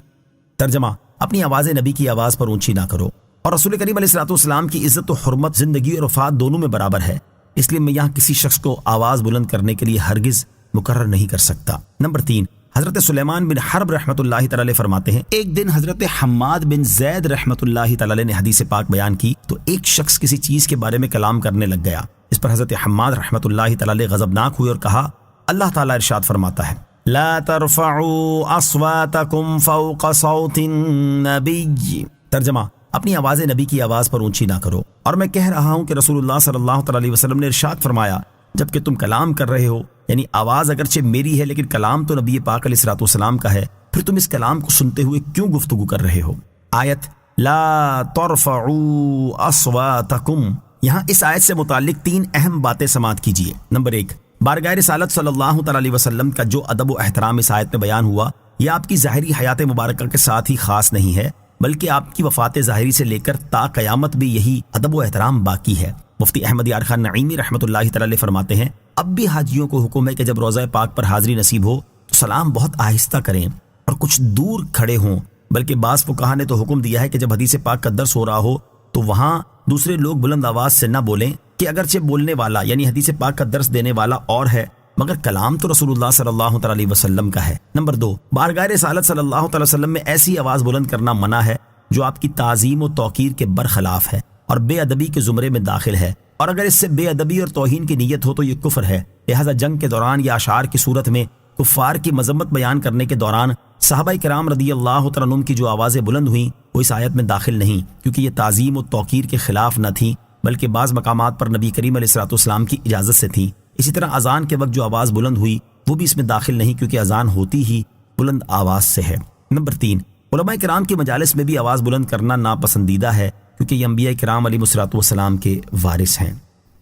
ترجمہ، اپنی آواز نبی کی آواز پر اونچی نہ کرو۔ اور رسول کریم علیہ السلام کی عزت و حرمت زندگی اور وفات دونوں میں برابر ہے، اس لیے میں یہاں کسی شخص کو آواز بلند کرنے کے لیے ہرگز مقرر نہیں کر سکتا۔ نمبر 3، حضرت سلیمان بن حرب رحمۃ اللہ تعالی فرماتے ہیں، ایک دن حضرت حماد بن زید رحمۃ اللہ تعالی نے حدیث پاک بیان کی تو ایک شخص کسی چیز کے بارے میں کلام کرنے لگ گیا۔ اس پر حضرت حماد رحمۃ اللہ تعالی غضبناک ہوئے اور کہا، اللہ تعالیٰ ارشاد فرماتا ہے لا ترفعوا اصواتکم فوق صوت النبی۔ ترجمہ، اپنی آواز نبی کی آواز پر اونچی نہ کرو۔ اور میں کہہ رہا ہوں کہ رسول اللہ صلی اللہ علیہ وسلم نے ارشاد فرمایا، جبکہ تم کلام کر رہے ہو، یعنی آواز اگرچہ میری ہے لیکن کلام تو نبی پاک علیہ السلام کا ہے، پھر تم اس کلام کو سنتے ہوئے کیوں گفتگو کر رہے ہو؟ آیت لا ترفعوا اصواتکم، یہاں اس آیت سے متعلق 3 اہم باتیں سماعت کیجیے۔ نمبر 1، بارگاہ رسالت صلی اللہ تعالی علیہ وسلم کا جو ادب و احترام اس آیت میں بیان ہوا یہ آپ کی ظاہری حیات مبارکہ کے ساتھ ہی خاص نہیں ہے، بلکہ آپ کی وفات ظاہری سے لے کر تا قیامت بھی یہی ادب و احترام باقی ہے۔ مفتی احمد یار خان نعیمی رحمۃ اللہ تعالی فرماتے ہیں، اب بھی حاجیوں کو حکم ہے کہ جب روضہ پاک پر حاضری نصیب ہو تو سلام بہت آہستہ کریں اور کچھ دور کھڑے ہوں، بلکہ بعض فقہا نے تو حکم دیا ہے کہ جب حدیث پاک کا درس ہو رہا ہو تو وہاں دوسرے لوگ بلند آواز سے نہ بولیں، کہ اگرچہ بولنے والا یعنی حدیث پاک کا درس دینے والا اور ہے مگر کلام تو رسول اللہ صلی اللہ تعالی علیہ وسلم کا ہے۔ نمبر 2، بارگاہ رسالت صلی اللہ تعالی وسلم میں ایسی آواز بلند کرنا منع ہے جو آپ کی تعظیم و توقیر کے برخلاف ہے اور بے ادبی کے زمرے میں داخل ہے، اور اگر اس سے بے ادبی اور توہین کی نیت ہو تو یہ کفر ہے۔ لہذا جنگ کے دوران یا اشعار کی صورت میں کفار کی مذمت بیان کرنے کے دوران صحابہ کرام رضی اللہ تعالیٰ عنہم کی جو آوازیں بلند ہوئیں وہ اس آیت میں داخل نہیں، کیونکہ یہ تعظیم و توقیر کے خلاف نہ تھیں بلکہ بعض مقامات پر نبی کریم علیہ السلام کی اجازت سے تھیں۔ اسی طرح اذان کے وقت جو آواز بلند ہوئی وہ بھی اس میں داخل نہیں، کیونکہ اذان ہوتی ہی بلند آواز سے ہے۔ نمبر 3، علماء کرام کی مجالس میں بھی آواز بلند کرنا ناپسندیدہ ہے، کیونکہ یہ انبیاء کرام علیہ الصلوۃ والسلام کے وارث ہیں۔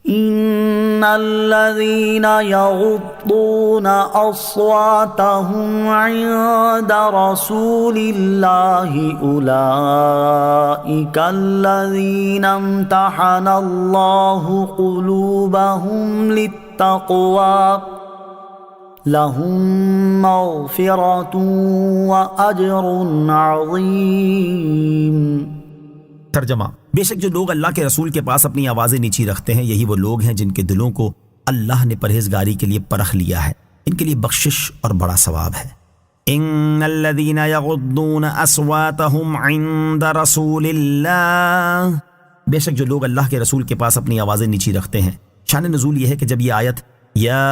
ان الذين يغضون اصواتهم عند رسول الله اولئك الذين امتحن الله قلوبهم للتقوى لهم مغفرة واجر عظيم۔ ترجمہ: بے شک جو لوگ اللہ کے رسول کے پاس اپنی آوازیں نیچی رکھتے ہیں یہی وہ لوگ ہیں جن کے دلوں کو اللہ نے پرہیزگاری کے لیے پرکھ لیا ہے، ان کے لیے بخشش اور بڑا ثواب ہے۔ ان الذين يغضون اصواتهم عند رسول اللہ، بے شک جو لوگ اللہ کے رسول کے پاس اپنی آوازیں نیچی رکھتے ہیں۔ شان نزول یہ ہے کہ جب یہ آیت یا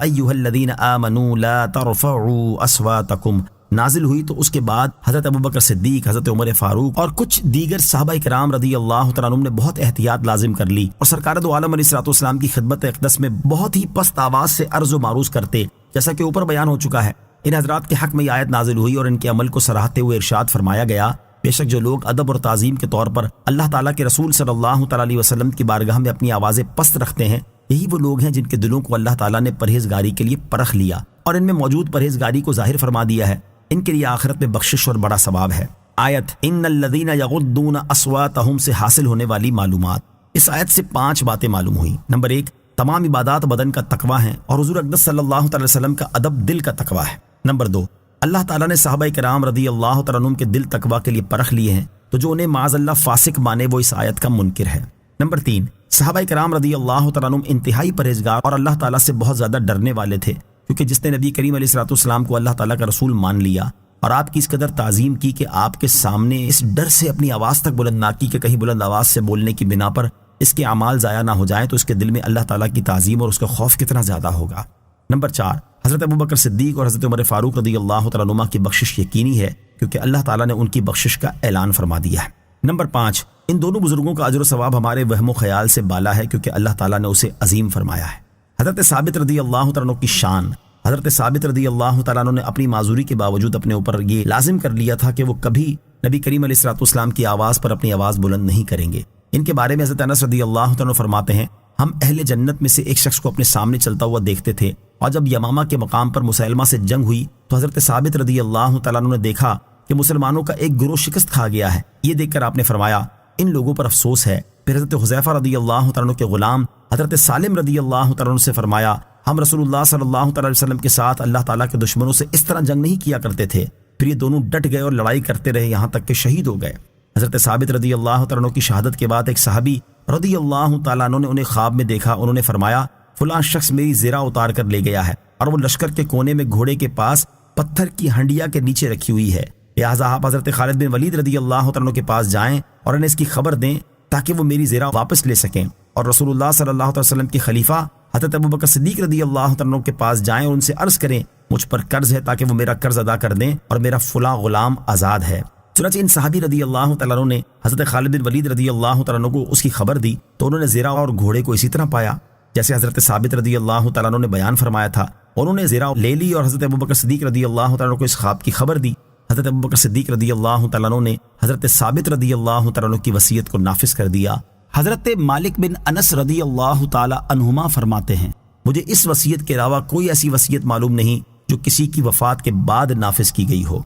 ایھا الذین آمنوا لا ترفعوا اصواتکم نازل ہوئی تو اس کے بعد حضرت ابوبکر صدیق، حضرت عمر فاروق اور کچھ دیگر صحابہ کرام رضی اللہ تعالیٰ عنہم نے بہت احتیاط لازم کر لی اور سرکار دو عالم علیہ الصلوۃ والسلام کی خدمت اقدس میں بہت ہی پست آواز سے عرض و معروض کرتے، جیسا کہ اوپر بیان ہو چکا ہے۔ ان حضرات کے حق میں یہ آیت نازل ہوئی اور ان کے عمل کو سراہتے ہوئے ارشاد فرمایا گیا، بے شک جو لوگ ادب اور تعظیم کے طور پر اللہ تعالیٰ کے رسول صلی اللہ تعالیٰ علیہ وسلم کی بارگاہ میں اپنی آوازیں پست رکھتے ہیں یہی وہ لوگ ہیں جن کے دلوں کو اللہ تعالیٰ نے پرہیزگاری کے لیے پرکھ لیا اور ان میں موجود پرہیزگاری کو ظاہر فرما دیا ہے، ان کے لیے آخرت میں بخشش اور بڑا ثواب ہے۔ آیت ان الذین یغضون اصواتهم سے حاصل ہونے والی معلومات۔ اس آیت سے 5 باتیں معلوم ہوئیں۔ نمبر 1، تمام عبادات بدن کا تقویٰ ہیں اور حضور اقدس صلی اللہ تعالی وسلم کا ادب دل کا تقویٰ ہے۔ نمبر 2، اللہ تعالیٰ نے صحابہ کرام رضی اللہ تعالیٰ عنہم کے دل تقویٰ کے لیے پرکھ لیے ہیں تو جو انہیں معاذ اللہ فاسق مانے وہ اس آیت کا منکر ہے۔ نمبر 3، صحابہ کرام رضی اللہ تعالیٰ عنہم انتہائی پرہیزگار اور اللہ تعالیٰ سے بہت زیادہ ڈرنے والے تھے، کیونکہ جس نے نبی کریم علیہ الصلوۃ والسلام کو اللہ تعالیٰ کا رسول مان لیا اور آپ کی اس قدر تعظیم کی کہ آپ کے سامنے اس ڈر سے اپنی آواز تک بلند نہ کی کہ کہیں بلند آواز سے بولنے کی بنا پر اس کے اعمال ضائع نہ ہو جائیں، تو اس کے دل میں اللہ تعالیٰ کی تعظیم اور اس کا خوف کتنا زیادہ ہوگا۔ نمبر 4، حضرت ابوبکر صدیق اور حضرت عمر فاروق رضی اللہ تعالیٰ عنہما کی بخشش یقینی ہے کیونکہ اللہ تعالیٰ نے ان کی بخشش کا اعلان فرما دیا ہے۔ نمبر 5، ان دونوں بزرگوں کا اجر و ثواب ہمارے وہم و خیال سے بالا ہے کیونکہ اللہ تعالیٰ نے اسے عظیم فرمایا ہے۔ حضرت ثابت رضی اللہ تعالیٰ عنہ کی شان۔ حضرت ثابت رضی اللہ تعالیٰ عنہ نے اپنی معذوری کے باوجود اپنے اوپر یہ لازم کر لیا تھا کہ وہ کبھی نبی کریم علیہ الصلوۃ والسلام کی آواز پر اپنی آواز بلند نہیں کریں گے۔ ان کے بارے میں حضرت انس رضی اللہ تعالیٰ عنہ فرماتے ہیں، ہم اہل جنت میں سے ایک شخص کو اپنے سامنے چلتا ہوا دیکھتے تھے اور جب یمامہ کے مقام پر مسیلمہ سے جنگ ہوئی تو حضرت ثابت رضی اللہ تعالیٰ عنہ نے دیکھا کہ مسلمانوں کا ایک گروہ شکست کھا گیا ہے۔ یہ دیکھ کر آپ نے فرمایا ان لوگوں پر افسوس ہے۔ پھر حضرت حذیفہ رضی اللہ تعالیٰ عنہ کے غلام حضرت سالم رضی اللہ تعالیٰ عنہ سے فرمایا، ہم رسول اللہ صلی اللہ تعالیٰ علیہ وسلم کے ساتھ اللہ تعالیٰ کے دشمنوں سے اس طرح جنگ نہیں کیا کرتے تھے۔ پھر یہ دونوں ڈٹ گئے اور لڑائی کرتے رہے یہاں تک کہ شہید ہو گئے۔ حضرت ثابت رضی اللہ تعالیٰ عنہ کی شہادت کے بعد ایک صحابی رضی اللہ تعالیٰ عنہ نے انہیں خواب میں دیکھا، انہوں نے فرمایا فلاں شخص میری زرہ اتار کر لے گیا ہے اور وہ لشکر کے کونے میں گھوڑے کے پاس پتھر کی ہنڈیا کے نیچے رکھی ہوئی ہے، لہٰذا آپ حضرت خالد بن ولید رضی اللہ تعالیٰ عنہ کے پاس جائیں اور انہیں اس کی خبر دیں تاکہ وہ میری زرہ واپس لے سکیں، اور رسول اللہ صلی اللہ علیہ وسلم کے خلیفہ حضرت ابوبکر صدیق رضی اللہ تعالیٰ عنہ کے پاس جائیں اور ان سے عرض کریں مجھ پر قرض ہے تاکہ وہ میرا قرض ادا کر دیں اور میرا فلاں غلام آزاد ہے۔ چنانچہ ان صحابی رضی اللہ تعالیٰ عنہ نے حضرت خالد بن ولید رضی اللہ تعالیٰ عنہ کو اس کی خبر دی تو انہوں نے زرہ اور گھوڑے کو اسی طرح پایا جیسے حضرت ثابت رضی اللہ تعالیٰ عنہ نے بیان فرمایا تھا، انہوں نے زرہ لے لی اور حضرت ابوبکر صدیق رضی اللہ تعالیٰ عنہ کو اس خواب کی خبر دی۔ حضرت ابوبکر صدیق رضی اللہ تعالیٰ عنہ نے حضرت ثابت رضی اللہ تعالیٰ عنہ کی وصیت کو نافذ کر دیا۔ حضرت مالک بن انس رضی اللہ تعالیٰ عنہما فرماتے ہیں، مجھے اس وصیت کے علاوہ کوئی ایسی وصیت معلوم نہیں جو کسی کی وفات کے بعد نافذ کی گئی ہو۔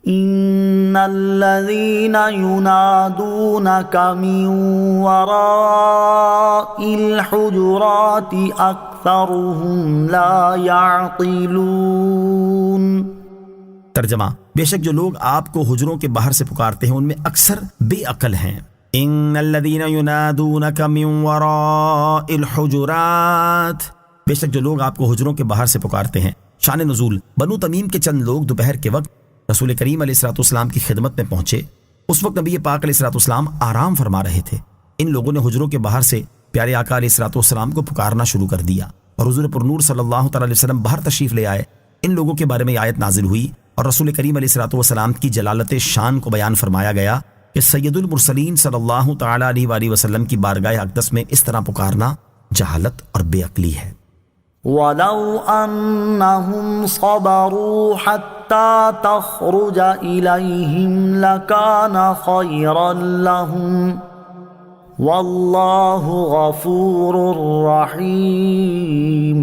ان الذين ينادونك من وراء الحجرات اكثرهم لا يعقلون۔ ترجمہ، بے شک جو لوگ آپ کو حجروں کے باہر سے پکارتے ہیں ان میں اکثر بے عقل ہیں۔ ان الذين ينادونك من وراء الحجرات، بے شک جو لوگ آپ کو حجروں کے باہر سے پکارتے ہیں۔ شان نزول، بنو تمیم کے چند لوگ دوپہر کے وقت رسول کریم علیہ الصلوۃ والسلام کی خدمت میں پہنچے۔ اس وقت نبی پاک علیہ الصلوۃ والسلام آرام فرما رہے تھے۔ ان لوگوں نے حجروں کے باہر سے پیارے آقا علیہ الصلوۃ والسلام کو پکارنا شروع کر دیا اور حضور پر نور صلی اللہ تعالی علیہ وسلم باہر تشریف لے آئے۔ ان لوگوں کے بارے میں آیت نازل ہوئی اور رسول کریم علیہ الصلوۃ والسلام کی جلالت شان کو بیان فرمایا گیا کہ سید المرسلین صلی اللہ تعالی علیہ وآلہ وسلم کی بارگاہ اقدس میں اس طرح پکارنا جہالت اور بے عقلی ہے۔ وَلَوْ أَنَّهُمْ صَبَرُوا حَتَّى تَخْرُجَ إِلَيْهِمْ لَكَانَ خَيْرًا لَهُمْ واللہ غفور رحیم۔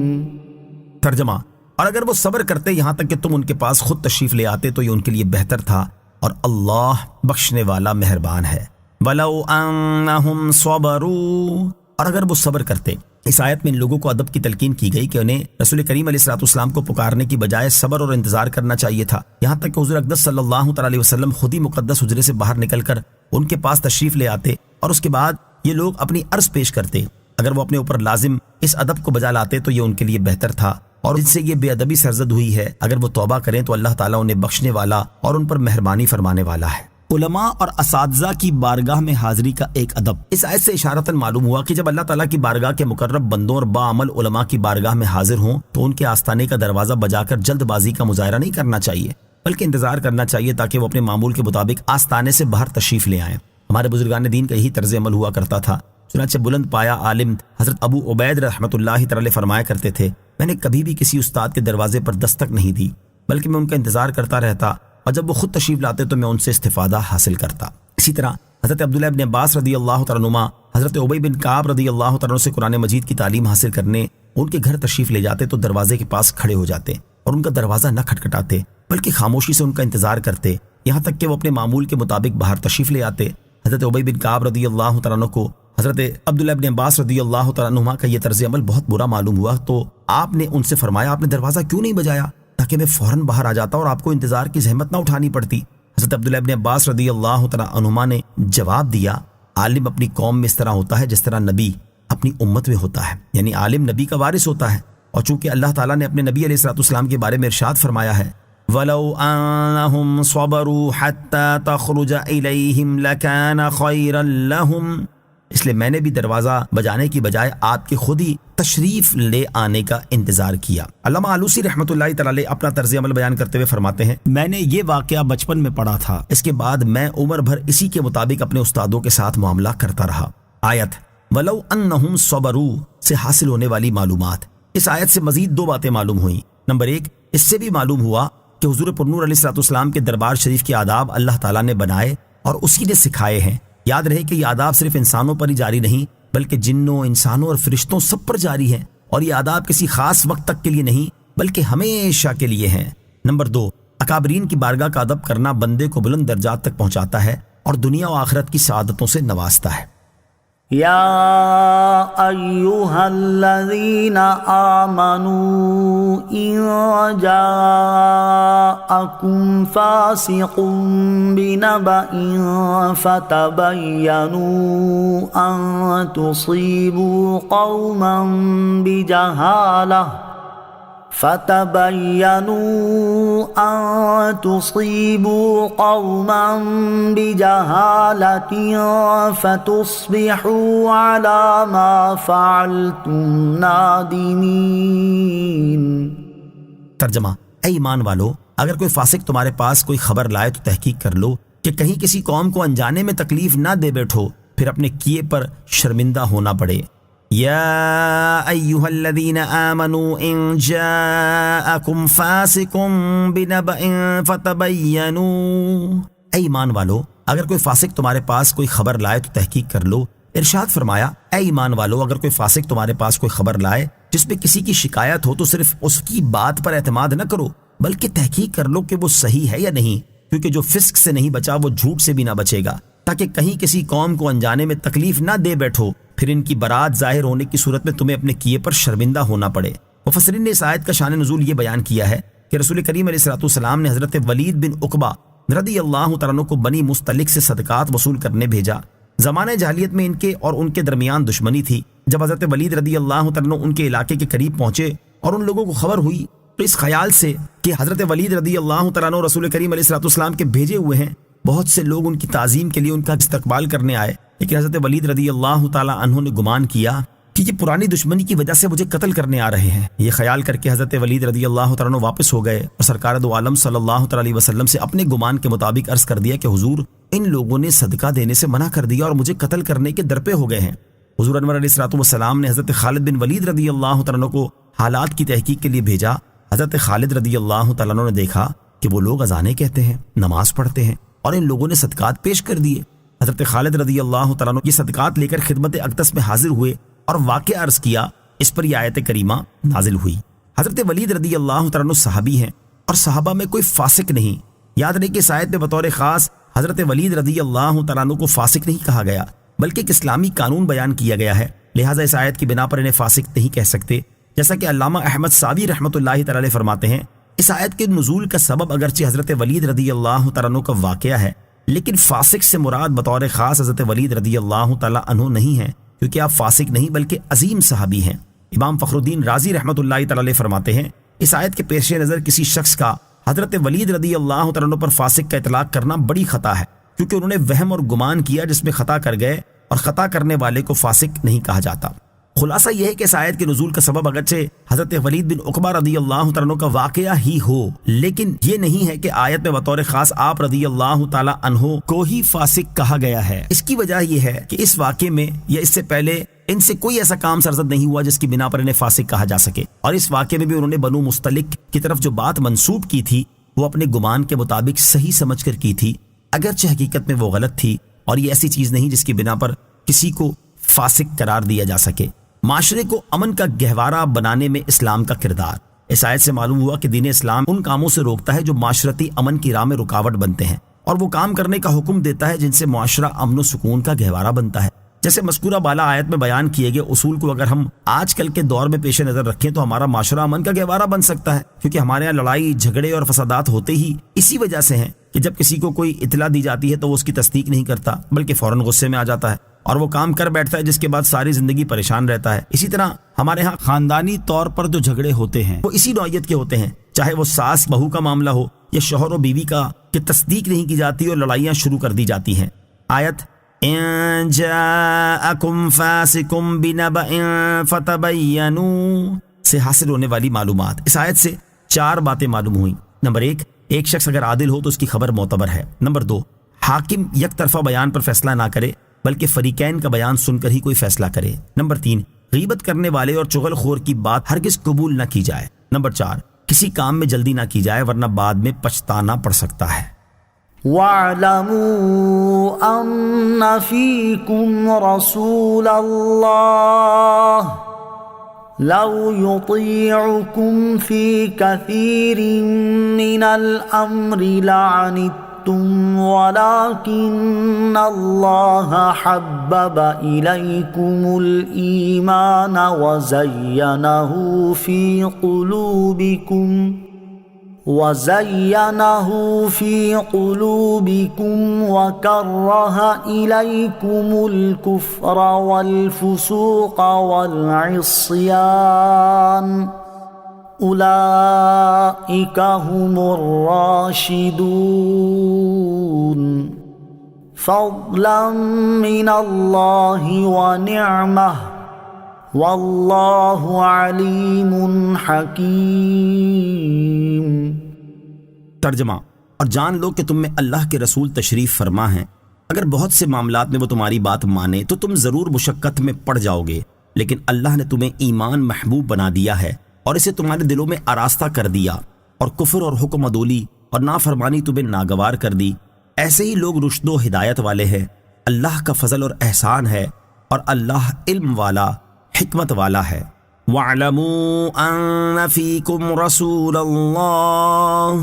ترجمہ، اور اگر وہ صبر کرتے یہاں تک کہ تم ان کے پاس خود تشریف لے آتے تو یہ ان کے لیے بہتر تھا، اور اللہ بخشنے والا مہربان ہے۔ وَلَوْ أَنَّهُمْ صَبَرُوا، اور اگر وہ صبر کرتے۔ اس آیت میں ان لوگوں کو ادب کی تلقین کی گئی کہ انہیں رسول کریم علیہ الصلوۃ والسلام کو پکارنے کی بجائے صبر اور انتظار کرنا چاہیے تھا، یہاں تک کہ حضور اقدس صلی اللہ تعالی علیہ وسلم خود ہی مقدس حجرے سے باہر نکل کر ان کے پاس تشریف لے آتے اور اس کے بعد یہ لوگ اپنی عرض پیش کرتے۔ اگر وہ اپنے اوپر لازم اس ادب کو بجا لاتے تو یہ ان کے لیے بہتر تھا، اور جن سے یہ بے ادبی سرزد ہوئی ہے اگر وہ توبہ کریں تو اللہ تعالیٰ انہیں بخشنے والا اور ان پر مہربانی فرمانے والا ہے۔ علماء اور اساتذہ کی بارگاہ میں حاضری کا ایک ادب۔ اس آیت سے اشارتاً معلوم ہوا کہ جب اللہ تعالیٰ کی بارگاہ کے مقرب بندوں اور باعمل علماء کی بارگاہ میں حاضر ہوں تو ان کے آستانے کا دروازہ بجا کر جلد بازی کا مظاہرہ نہیں کرنا چاہیے، بلکہ انتظار کرنا چاہیے تاکہ وہ اپنے معمول کے مطابق آستانے سے باہر تشریف لے آئیں۔ ہمارے بزرگان دین کا یہی طرز عمل ہوا کرتا تھا۔ چنانچہ بلند پایا عالم حضرت ابو عبید رحمۃ اللہ تعالی فرمایا کرتے تھے، میں نے کبھی بھی کسی استاد کے دروازے پر دستک نہیں دی، بلکہ میں ان کا انتظار کرتا رہتا، اور جب وہ خود تشریف لاتے تو میں ان سے استفادہ حاصل کرتا۔ اسی طرح حضرت عبداللہ ابن عباس رضی اللہ تعالیٰ عنہما حضرت ابی بن کعب رضی اللہ تعالیٰ عنہ سے قرآن مجید کی تعلیم حاصل کرنے ان کے گھر تشریف لے جاتے تو دروازے کے پاس کھڑے ہو جاتے اور ان کا دروازہ نہ کھٹکھٹاتے بلکہ خاموشی سے ان کا انتظار کرتے، یہاں تک کہ وہ اپنے معمول کے مطابق باہر تشریف لے آتے۔ حضرت ابی بن کعب رضی اللہ تعالیٰ عنہ کو حضرت عبداللہ ابن عباس رضی اللہ تعالیٰ عنہما کا یہ طرز عمل بہت برا معلوم ہوا تو آپ نے ان سے فرمایا، آپ نے دروازہ کیوں نہیں بجایا تاکہ میں فوراً باہر آ جاتا اور آپ کو انتظار کی زحمت نہ اٹھانی پڑتی۔ حضرت عبداللہ ابن عباس رضی اللہ تعالیٰ عنہما نے جواب دیا، عالم اپنی قوم میں اس طرح ہوتا ہے جس طرح نبی اپنی امت میں ہوتا ہے، یعنی عالم نبی کا وارث ہوتا ہے، اور چونکہ اللہ تعالیٰ نے اپنے نبی علیہ الصلوۃ والسلام کے بارے میں ارشاد فرمایا ہے وَلَوْ أَنَّهُمْ صَبَرُوا حَتَّى تَخْرُجَ إِلَيْهِمْ لَكَانَ خَيْرًا لَهُمْ، اس لیے میں نے بھی دروازہ بجانے کی بجائے آپ کے خود ہی تشریف لے آنے کا انتظار کیا۔ علامہ آلوسی رحمۃ اللہ تعالی علیہ اپنا طرز عمل بیان کرتے ہوئے فرماتے ہیں، میں نے یہ واقعہ بچپن میں پڑھا تھا، اس کے بعد میں عمر بھر اسی کے مطابق اپنے استادوں کے ساتھ معاملہ کرتا رہا۔ آیت وَلَوْ أَنَّهُمْ صَبَرُوا سے حاصل ہونے والی معلومات۔ اس آیت سے مزید دو باتیں معلوم ہوئیں۔ نمبر ایک، اس سے بھی معلوم ہوا کہ حضور پرنور علیہ الصلوۃ والسلام کے دربار شریف کے آداب اللہ تعالیٰ نے بنائے اور اسی نے سکھائے ہیں۔ یاد رہے کہ یہ آداب صرف انسانوں پر ہی جاری نہیں بلکہ جنوں، انسانوں اور فرشتوں سب پر جاری ہیں، اور یہ آداب کسی خاص وقت تک کے لیے نہیں بلکہ ہمیشہ کے لیے ہیں۔ نمبر دو، اکابرین کی بارگاہ کا ادب کرنا بندے کو بلند درجات تک پہنچاتا ہے اور دنیا و آخرت کی سعادتوں سے نوازتا ہے۔ یا ایہا الذین آمنوا ان جاءکم فاسق بنبأ فتبینوا ان تصیبوا قوما بجہالہ فتصبحوا على ما فعلتم نادمین۔ ترجمہ، اے ایمان والو، اگر کوئی فاسق تمہارے پاس کوئی خبر لائے تو تحقیق کر لو کہ کہیں کسی قوم کو انجانے میں تکلیف نہ دے بیٹھو پھر اپنے کیے پر شرمندہ ہونا پڑے۔ یا ایہا الذین آمنوا ان جاءکم فاسق بنبأ فتبینوا، اے ایمان والو، اگر کوئی فاسق تمہارے پاس کوئی خبر لائے تو تحقیق کر لو۔ ارشاد فرمایا، اے ایمان والو، اگر کوئی فاسق تمہارے پاس کوئی خبر لائے جس میں کسی کی شکایت ہو تو صرف اس کی بات پر اعتماد نہ کرو بلکہ تحقیق کر لو کہ وہ صحیح ہے یا نہیں، کیونکہ جو فسق سے نہیں بچا وہ جھوٹ سے بھی نہ بچے گا، تاکہ کہیں کسی قوم کو انجانے میں تکلیف نہ دے بیٹھو پھر ان کی برات ظاہر ہونے کی صورت میں تمہیں اپنے کیے پر شرمندہ ہونا پڑے۔ مفسرین نے اس آیت کا شان نزول یہ بیان کیا ہے کہ رسول کریم علیہ الصلوۃ والسلام نے حضرت ولید بن عقبہ رضی اللہ تعالیٰ عنہ کو بنی مستلق سے صدقات وصول کرنے بھیجا۔ زمانہ جاہلیت میں ان کے اور ان کے درمیان دشمنی تھی۔ جب حضرت ولید رضی اللہ تعالیٰ عنہ ان کے علاقے کے قریب پہنچے اور ان لوگوں کو خبر ہوئی تو اس خیال سے کہ حضرت ولید رضی اللہ تعالیٰ عنہ رسول کریم علیہ الصلوۃ والسلام کے بھیجے ہوئے ہیں، بہت سے لوگ ان کی تعظیم کے لیے ان کا استقبال کرنے آئے، لیکن حضرت ولید رضی اللہ تعالیٰ عنہ نے گمان کیا کہ یہ پرانی دشمنی کی وجہ سے مجھے قتل کرنے آ رہے ہیں۔ یہ خیال کر کے حضرت ولید رضی اللہ تعالیٰ عنہ واپس ہو گئے اور سرکار دو عالم صلی اللہ تعالیٰ علیہ وسلم سے اپنے گمان کے مطابق عرض کر دیا کہ حضور، ان لوگوں نے صدقہ دینے سے منع کر دیا اور مجھے قتل کرنے کے درپے ہو گئے ہیں۔ حضور انور علیہ الصلوۃ والسلام نے حضرت خالد بن ولید رضی اللہ تعالیٰ عنہ کو حالات کی تحقیق کے لیے بھیجا۔ حضرت خالد رضی اللہ تعالیٰ عنہ نے دیکھا کہ وہ لوگ اذانیں کہتے ہیں، نماز پڑھتے ہیں اور ان لوگوں نے صدقات پیش کر دیے۔ حضرت خالد رضی اللہ تعالیٰ عنہ یہ صدقات لے کر خدمت اقدس میں حاضر ہوئے اور واقعہ عرض کیا، اس پر یہ آیت کریمہ نازل ہوئی۔ حضرت ولید رضی اللہ تعالیٰ عنہ صحابی ہیں اور صحابہ میں کوئی فاسق نہیں۔ یاد رہے کہ اس آیت میں بطور خاص حضرت ولید رضی اللہ تعالیٰ عنہ کو فاسق نہیں کہا گیا، بلکہ ایک اسلامی قانون بیان کیا گیا ہے، لہٰذا اس آیت کی بنا پر انہیں فاسق نہیں کہہ سکتے۔ جیسا کہ علامہ احمد ساوی رحمۃ اللہ تعالی علیہ فرماتے ہیں، اس آیت کے نزول کا سبب اگرچہ حضرت ولید رضی اللہ تعالیٰ عنہ کا واقعہ ہے، لیکن فاسق سے مراد بطور خاص حضرت ولید رضی اللہ تعالیٰ عنہ نہیں ہے، کیونکہ آپ فاسق نہیں بلکہ عظیم صحابی ہیں۔ امام فخر الدین رازی رحمۃ اللہ تعالی علیہ فرماتے ہیں، اس آیت کے پیش نظر کسی شخص کا حضرت ولید رضی اللہ تعالیٰ عنہ پر فاسق کا اطلاق کرنا بڑی خطا ہے، کیونکہ انہوں نے وہم اور گمان کیا جس میں خطا کر گئے، اور خطا کرنے والے کو فاسق نہیں کہا جاتا۔ خلاصہ یہ ہے کہ اس آیت کے نزول کا سبب اگرچہ حضرت ولید بن عقبہ رضی اللہ تعالیٰ عنہ کا واقعہ ہی ہو، لیکن یہ نہیں ہے کہ آیت میں بطور خاص آپ رضی اللہ تعالیٰ عنہ کو ہی فاسق کہا گیا ہے۔ اس کی وجہ یہ ہے کہ اس واقعے میں یا اس سے پہلے ان سے کوئی ایسا کام سرزد نہیں ہوا جس کی بنا پر انہیں فاسق کہا جا سکے، اور اس واقعے میں بھی انہوں نے بنو مستلق کی طرف جو بات منسوب کی تھی وہ اپنے گمان کے مطابق صحیح سمجھ کر کی تھی، اگرچہ حقیقت میں وہ غلط تھی، اور یہ ایسی چیز نہیں جس کی بنا پر کسی کو فاسق قرار دیا جا سکے۔ معاشرے کو امن کا گہوارہ بنانے میں اسلام کا کردار۔ اس آیت سے معلوم ہوا کہ دین اسلام ان کاموں سے روکتا ہے جو معاشرتی امن کی راہ میں رکاوٹ بنتے ہیں، اور وہ کام کرنے کا حکم دیتا ہے جن سے معاشرہ امن و سکون کا گہوارہ بنتا ہے۔ جیسے مذکورہ بالا آیت میں بیان کیے گئے اصول کو اگر ہم آج کل کے دور میں پیش نظر رکھیں تو ہمارا معاشرہ امن کا گہوارہ بن سکتا ہے، کیونکہ ہمارے یہاں لڑائی جھگڑے اور فسادات ہوتے ہی اسی وجہ سے ہیں کہ جب کسی کو کوئی اطلاع دی جاتی ہے تو وہ اس کی تصدیق نہیں کرتا، بلکہ فوراً غصے میں آ جاتا ہے اور وہ کام کر بیٹھتا ہے جس کے بعد ساری زندگی پریشان رہتا ہے۔ اسی طرح ہمارے ہاں خاندانی طور پر جو جھگڑے ہوتے ہیں وہ اسی نوعیت کے ہوتے ہیں، چاہے وہ ساس بہو کا معاملہ ہو یا شوہر و بیوی کا، کہ تصدیق نہیں کی جاتی اور لڑائیاں شروع کر دی جاتی ہیں۔ آیت ان جاءکم فاسق بنبأ فتبینوا سے حاصل ہونے والی معلومات۔ اس آیت سے 4 باتیں معلوم ہوئیں۔ نمبر 1، ایک شخص اگر عادل ہو تو اس کی خبر معتبر ہے۔ نمبر 2، حاکم یک طرفہ بیان پر فیصلہ نہ کرے بلکہ فریقین کا بیان سن کر ہی کوئی فیصلہ کرے۔ نمبر 3، غیبت کرنے والے اور چغل خور کی بات ہرگز قبول نہ کی جائے۔ نمبر 4، کسی کام میں جلدی نہ کی جائے ورنہ بعد میں پچھتانا پڑ سکتا ہے۔ وَاعْلَمُوا أَنَّ فِيكُمْ رَسُولَ اللَّهِ لَوْ يُطِيعُكُمْ فِي كَثِيرٍ مِّنَ الْأَمْرِ لَعَنِتُّمْ وَلَكِنَّ اللَّهَ حَبَّبَ إِلَيْكُمُ الْإِيمَانَ وَزَيَّنَهُ في قلوبكم وكره إليكم الكفر والفسوق والعصيان أولئك هم الراشدون فضلا من الله ونعمة واللہ علیم حکیم۔ ترجمہ، اور جان لو کہ تم میں اللہ کے رسول تشریف فرما ہیں، اگر بہت سے معاملات میں وہ تمہاری بات مانے تو تم ضرور مشقت میں پڑ جاؤ گے، لیکن اللہ نے تمہیں ایمان محبوب بنا دیا ہے اور اسے تمہارے دلوں میں آراستہ کر دیا، اور کفر اور حکم عدولی اور نافرمانی تمہیں ناگوار کر دی۔ ایسے ہی لوگ رشد و ہدایت والے ہیں۔ اللہ کا فضل اور احسان ہے، اور اللہ علم والا حکمت والا ہے۔ وَاعْلَمُوا أَنَّ فِيكُمْ رَسُولَ اللَّهِ،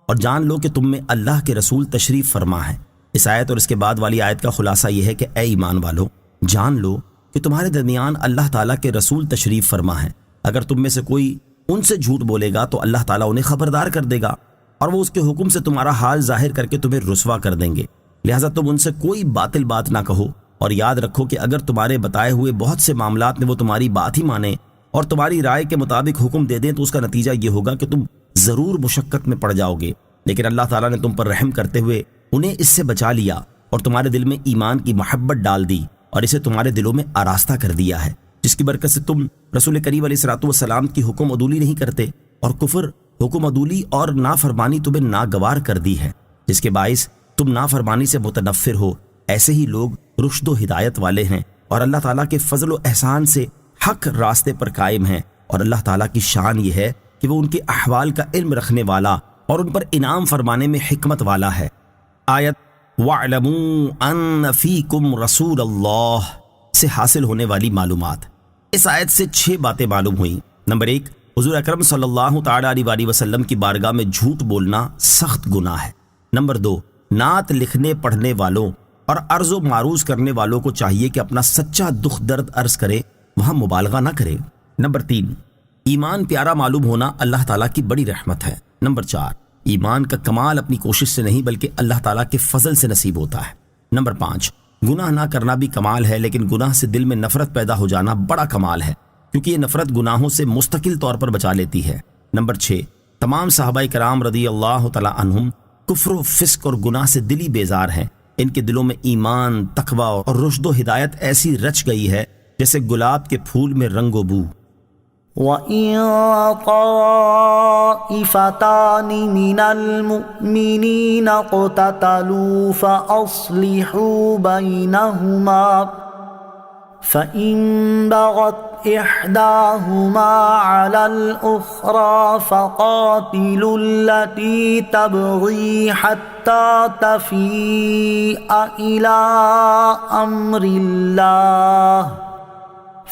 اور جان لو کہ تم میں اللہ کے رسول تشریف فرما ہے۔ اس آیت اور اس کے بعد والی آیت کا خلاصہ یہ ہے کہ اے ایمان والو، جان لو کہ تمہارے درمیان اللہ تعالیٰ کے رسول تشریف فرما ہے۔ اگر تم میں سے کوئی ان سے جھوٹ بولے گا تو اللہ تعالیٰ انہیں خبردار کر دے گا، اور وہ اس کے حکم سے تمہارا حال ظاہر کر کے تمہیں رسوا کر دیں گے۔ لہٰذا تم ان سے کوئی باطل بات نہ کہو، اور یاد رکھو کہ اگر تمہارے بتائے ہوئے بہت سے معاملات میں وہ تمہاری بات ہی مانیں اور تمہاری رائے کے مطابق حکم دے دیں تو اس کا نتیجہ یہ ہوگا کہ تم ضرور مشقت میں پڑ جاؤ گے، لیکن اللہ تعالیٰ نے تم پر رحم کرتے ہوئے انہیں اس سے بچا لیا اور تمہارے دل میں ایمان کی محبت ڈال دی اور اسے تمہارے دلوں میں آراستہ کر دیا ہے، جس کی برکت سے تم رسول کریم علیہ الصلوۃ والسلام کی حکم عدولی نہیں کرتے، اور کفر، حکم عدولی اور نافرمانی تمہیں ناگوار کر دی ہے، جس کے باعث تم نافرمانی سے متنفر ہو۔ ایسے ہی لوگ رشد و ہدایت والے ہیں اور اللہ تعالیٰ کے فضل و احسان سے حق راستے پر قائم ہیں، اور اللہ تعالیٰ کی شان یہ ہے کہ وہ ان کے احوال کا علم رکھنے والا اور ان پر انعام فرمانے میں حکمت والا ہے۔ آیت وَاعْلَمُوا أَنَّ فِيكُمْ رَسُولَ اللَّهِ سے حاصل ہونے والی معلومات۔ اس آیت سے 6 باتیں معلوم ہوئیں۔ نمبر 1، حضور اکرم صلی اللہ تعالی علیہ وسلم کی بارگاہ میں جھوٹ بولنا سخت گناہ ہے۔ نمبر 2، نعت لکھنے پڑھنے والوں اور عرض و معروض کرنے والوں کو چاہیے کہ اپنا سچا دکھ درد عرض کرے، وہاں مبالغہ نہ کرے۔ نمبر 3، ایمان پیارا معلوم ہونا اللہ تعالیٰ کی بڑی رحمت ہے۔ نمبر 4، ایمان کا کمال اپنی کوشش سے نہیں بلکہ اللہ تعالیٰ کے فضل سے نصیب ہوتا ہے۔ نمبر 5، گناہ نہ کرنا بھی کمال ہے، لیکن گناہ سے دل میں نفرت پیدا ہو جانا بڑا کمال ہے، کیونکہ یہ نفرت گناہوں سے مستقل طور پر بچا لیتی ہے۔ نمبر 6، تمام صحابہ کرام رضی اللہ تعالی عنہم کفر و فسق اور گناہ سے دلی بیزار ہیں، ان کے دلوں میں ایمان، تقوی اور رشد و ہدایت ایسی رچ گئی ہے جیسے گلاب کے پھول میں رنگ و بو۔ وَإِن طَائِفَتَانِ مِنَ الْمُؤْمِنِينَ اقْتَتَلُوا فَأَصْلِحُوا بَيْنَهُمَا فَإِن بَغَتْ إِحْدَاهُمَا عَلَى الْأُخْرَى فَقَاتِلُوا الَّتِي تَبْغِي حَتَّى تَفِيءَ إِلَى أَمْرِ اللَّهِ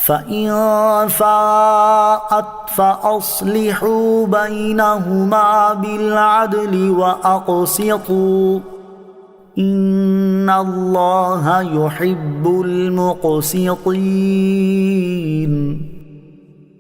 فَإِن فَاءَتْ فَأَصْلِحُوا بَيْنَهُمَا بِالْعَدْلِ وَأَقْسِطُوا إِنَّ اللَّهَ يُحِبُّ الْمُقْسِطِينَ۔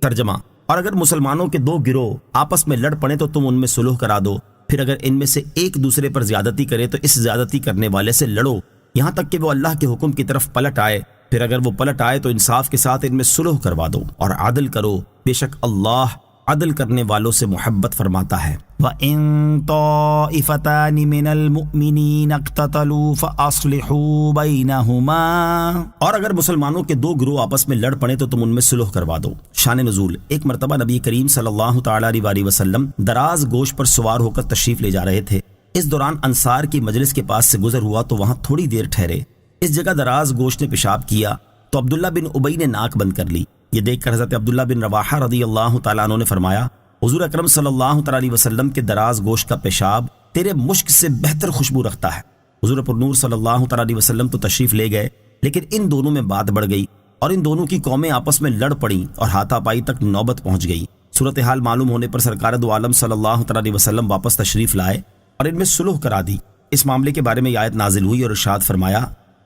ترجمہ، اور اگر مسلمانوں کے 2 گروہ آپس میں لڑ پڑیں تو تم ان میں صلح کرا دو، پھر اگر ان میں سے ایک دوسرے پر زیادتی کرے تو اس زیادتی کرنے والے سے لڑو یہاں تک کہ وہ اللہ کے حکم کی طرف پلٹ آئے، پھر اگر وہ پلٹ آئے تو انصاف کے ساتھ ان میں صلح کروا دو اور عدل کرو، بے شک اللہ عدل کرنے والوں سے محبت فرماتا ہے۔ وَإِن طَائِفَتَانِ مِنَ الْمُؤْمِنِينَ اقْتَتَلُوا فَأَصْلِحُوا بَيْنَهُمَا، اور اگر مسلمانوں کے 2 گروہ آپس میں لڑ پڑیں تو تم ان میں صلح کروا دو۔ شان نزول، ایک مرتبہ نبی کریم صلی اللہ تعالی علیہ وسلم دراز گوش پر سوار ہو کر تشریف لے جا رہے تھے۔ اس دوران انصار کی مجلس کے پاس سے گزر ہوا تو وہاں تھوڑی دیر ٹھہرے۔ اس جگہ دراز گوش نے پیشاب کیا تو عبداللہ بن ابی نے ناک بند کر لی۔ یہ دیکھ کر حضرت عبداللہ بن رواحہ رضی اللہ تعالیٰ عنہ نے فرمایا، حضور اکرم صلی اللہ تعالیٰ علیہ وسلم کے دراز گوش کا پیشاب تیرے مشک سے بہتر خوشبو رکھتا ہے۔ حضور پر نور صلی اللہ تعالیٰ علیہ وسلم تو تشریف لے گئے، لیکن ان دونوں میں بات بڑھ گئی اور ان دونوں کی قومیں آپس میں لڑ پڑیں اور ہاتھا پائی تک نوبت پہنچ گئی۔ صورتحال معلوم ہونے پر سرکار دو عالم صلی اللہ تعالیٰ علیہ وسلم واپس تشریف لائے اور ان میں صلح کرا دی۔ اس معاملے کے بارے میں یہ آیت نازل ہوئی اور ارشاد فرمایا،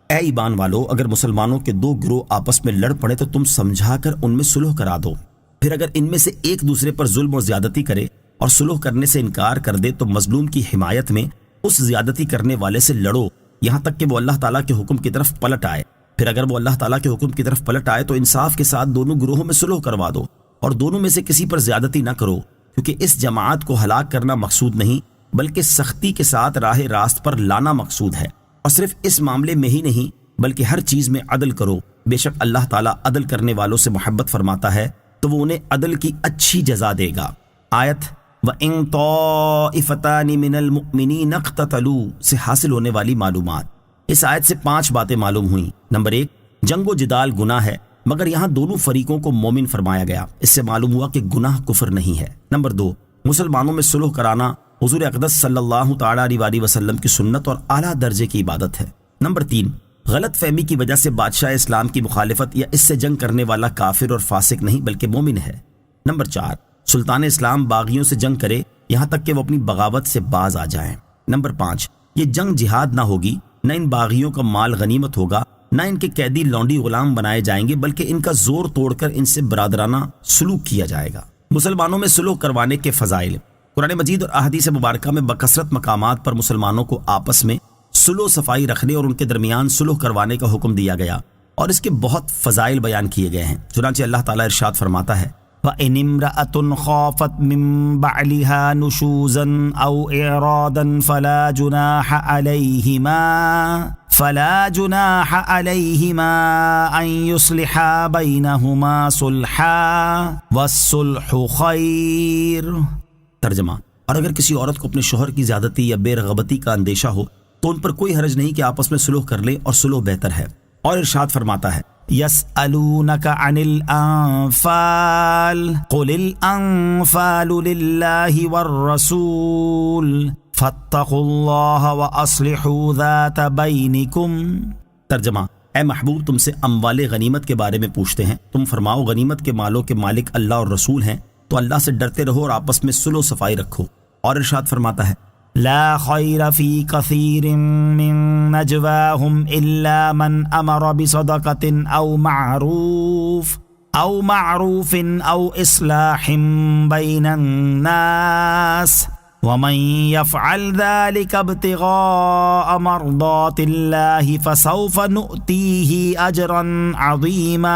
اے ایمان والو، اگر مسلمانوں کے 2 گروہ آپس میں لڑ پڑے تو تم سمجھا کر ان میں صلح کرا دو، پھر اگر ان میں سے ایک دوسرے پر ظلم اور زیادتی کرے اور صلح کرنے سے انکار کر دے تو مظلوم کی حمایت میں اس زیادتی کرنے والے سے لڑو یہاں تک کہ وہ اللہ تعالیٰ کے حکم کی طرف پلٹ آئے، پھر اگر وہ اللہ تعالیٰ کے حکم کی طرف پلٹ آئے تو انصاف کے ساتھ دونوں گروہوں میں صلح کروا دو اور دونوں میں سے کسی پر زیادتی نہ کرو، کیونکہ اس جماعت کو ہلاک کرنا مقصود نہیں بلکہ سختی کے ساتھ راہ راست پر لانا مقصود ہے، اور صرف اس معاملے میں ہی نہیں بلکہ ہر چیز میں عدل کرو، بے شک اللہ تعالیٰ عدل کرنے والوں سے محبت فرماتا ہے تو وہ انہیں عدل کی اچھی جزا دے گا۔ آیت وَإِن طَائِفَتَانِ مِنَ الْمُؤْمِنِينَ اقْتَتَلُوا سے حاصل ہونے والی معلومات۔ اس آیت سے 5 باتیں معلوم ہوئیں۔ نمبر 1، جنگ و جدال گناہ ہے مگر یہاں دونوں فریقوں کو مومن فرمایا گیا، اس سے معلوم ہوا کہ گناہ کفر نہیں ہے۔ نمبر 2، مسلمانوں میں صلح کرانا حضور اقدس صلی اللہ تعالیٰ علیہ وسلم کی سنت اور اعلیٰ درجے کی عبادت ہے۔ نمبر 3، غلط فہمی کی وجہ سے بادشاہ اسلام کی مخالفت یا اس سے جنگ کرنے والا کافر اور فاسق نہیں بلکہ مومن ہے۔ نمبر 4، سلطان اسلام باغیوں سے جنگ کرے یہاں تک کہ وہ اپنی بغاوت سے باز آ جائیں۔ نمبر 5، یہ جنگ جہاد نہ ہوگی، نہ ان باغیوں کا مال غنیمت ہوگا، نہ ان کے قیدی لونڈی غلام بنائے جائیں گے بلکہ ان کا زور توڑ کر ان سے برادرانہ سلوک کیا جائے گا۔ مسلمانوں میں سلوک کروانے کے فضائل۔ قرآن مجید اور احادیث مبارکہ میں بکثرت مقامات پر مسلمانوں کو آپس میں صلح و صفائی رکھنے اور ان کے درمیان صلح کروانے کا حکم دیا گیا اور اس کے بہت فضائل بیان کیے گئے ہیں۔ چنانچہ اللہ تعالیٰ ارشاد فرماتا ہے، وَإِنِ امْرَأَةٌ خَافَتْ مِن بَعْلِهَا نُشُوزًا أَوْ إِعْرَاضًا فَلَا جُنَاحَ عَلَيْهِمَا أَن يُصْلِحَا بَيْنَهُمَا صُلْحًا وَالصُّلْحُ خَيْرٌ۔ ترجمہ، اور اگر کسی عورت کو اپنے شوہر کی زیادتی یا بے رغبتی کا اندیشہ ہو تو ان پر کوئی حرج نہیں کہ آپس میں صلح کر لیں اور صلح بہتر ہے۔ اور ارشاد فرماتا ہے، يَسْأَلُونَكَ عَنِ الْأَنفَالِ قُلِ الْأَنفَالُ لِلَّهِ وَالرَّسُولِ فاتقوا اللہ واصلحوا ذات بینکم۔ ترجمہ: اے محبوب، تم سے اموال غنیمت کے بارے میں پوچھتے ہیں، تم فرماؤ غنیمت کے مالوں کے مالک اللہ اور رسول ہیں، تو اللہ سے ڈرتے رہو اور آپس میں صلح و صفائی رکھو۔ اور ارشاد فرماتا ہے: لا خیر فی کثیر من نجواہم الا من امر بصدقۃ او معروف او اصلاح بین الناس ومن يفعل ذلك ابتغاء مرضات اللہ فسوف نؤتیہ اجرا عظیما۔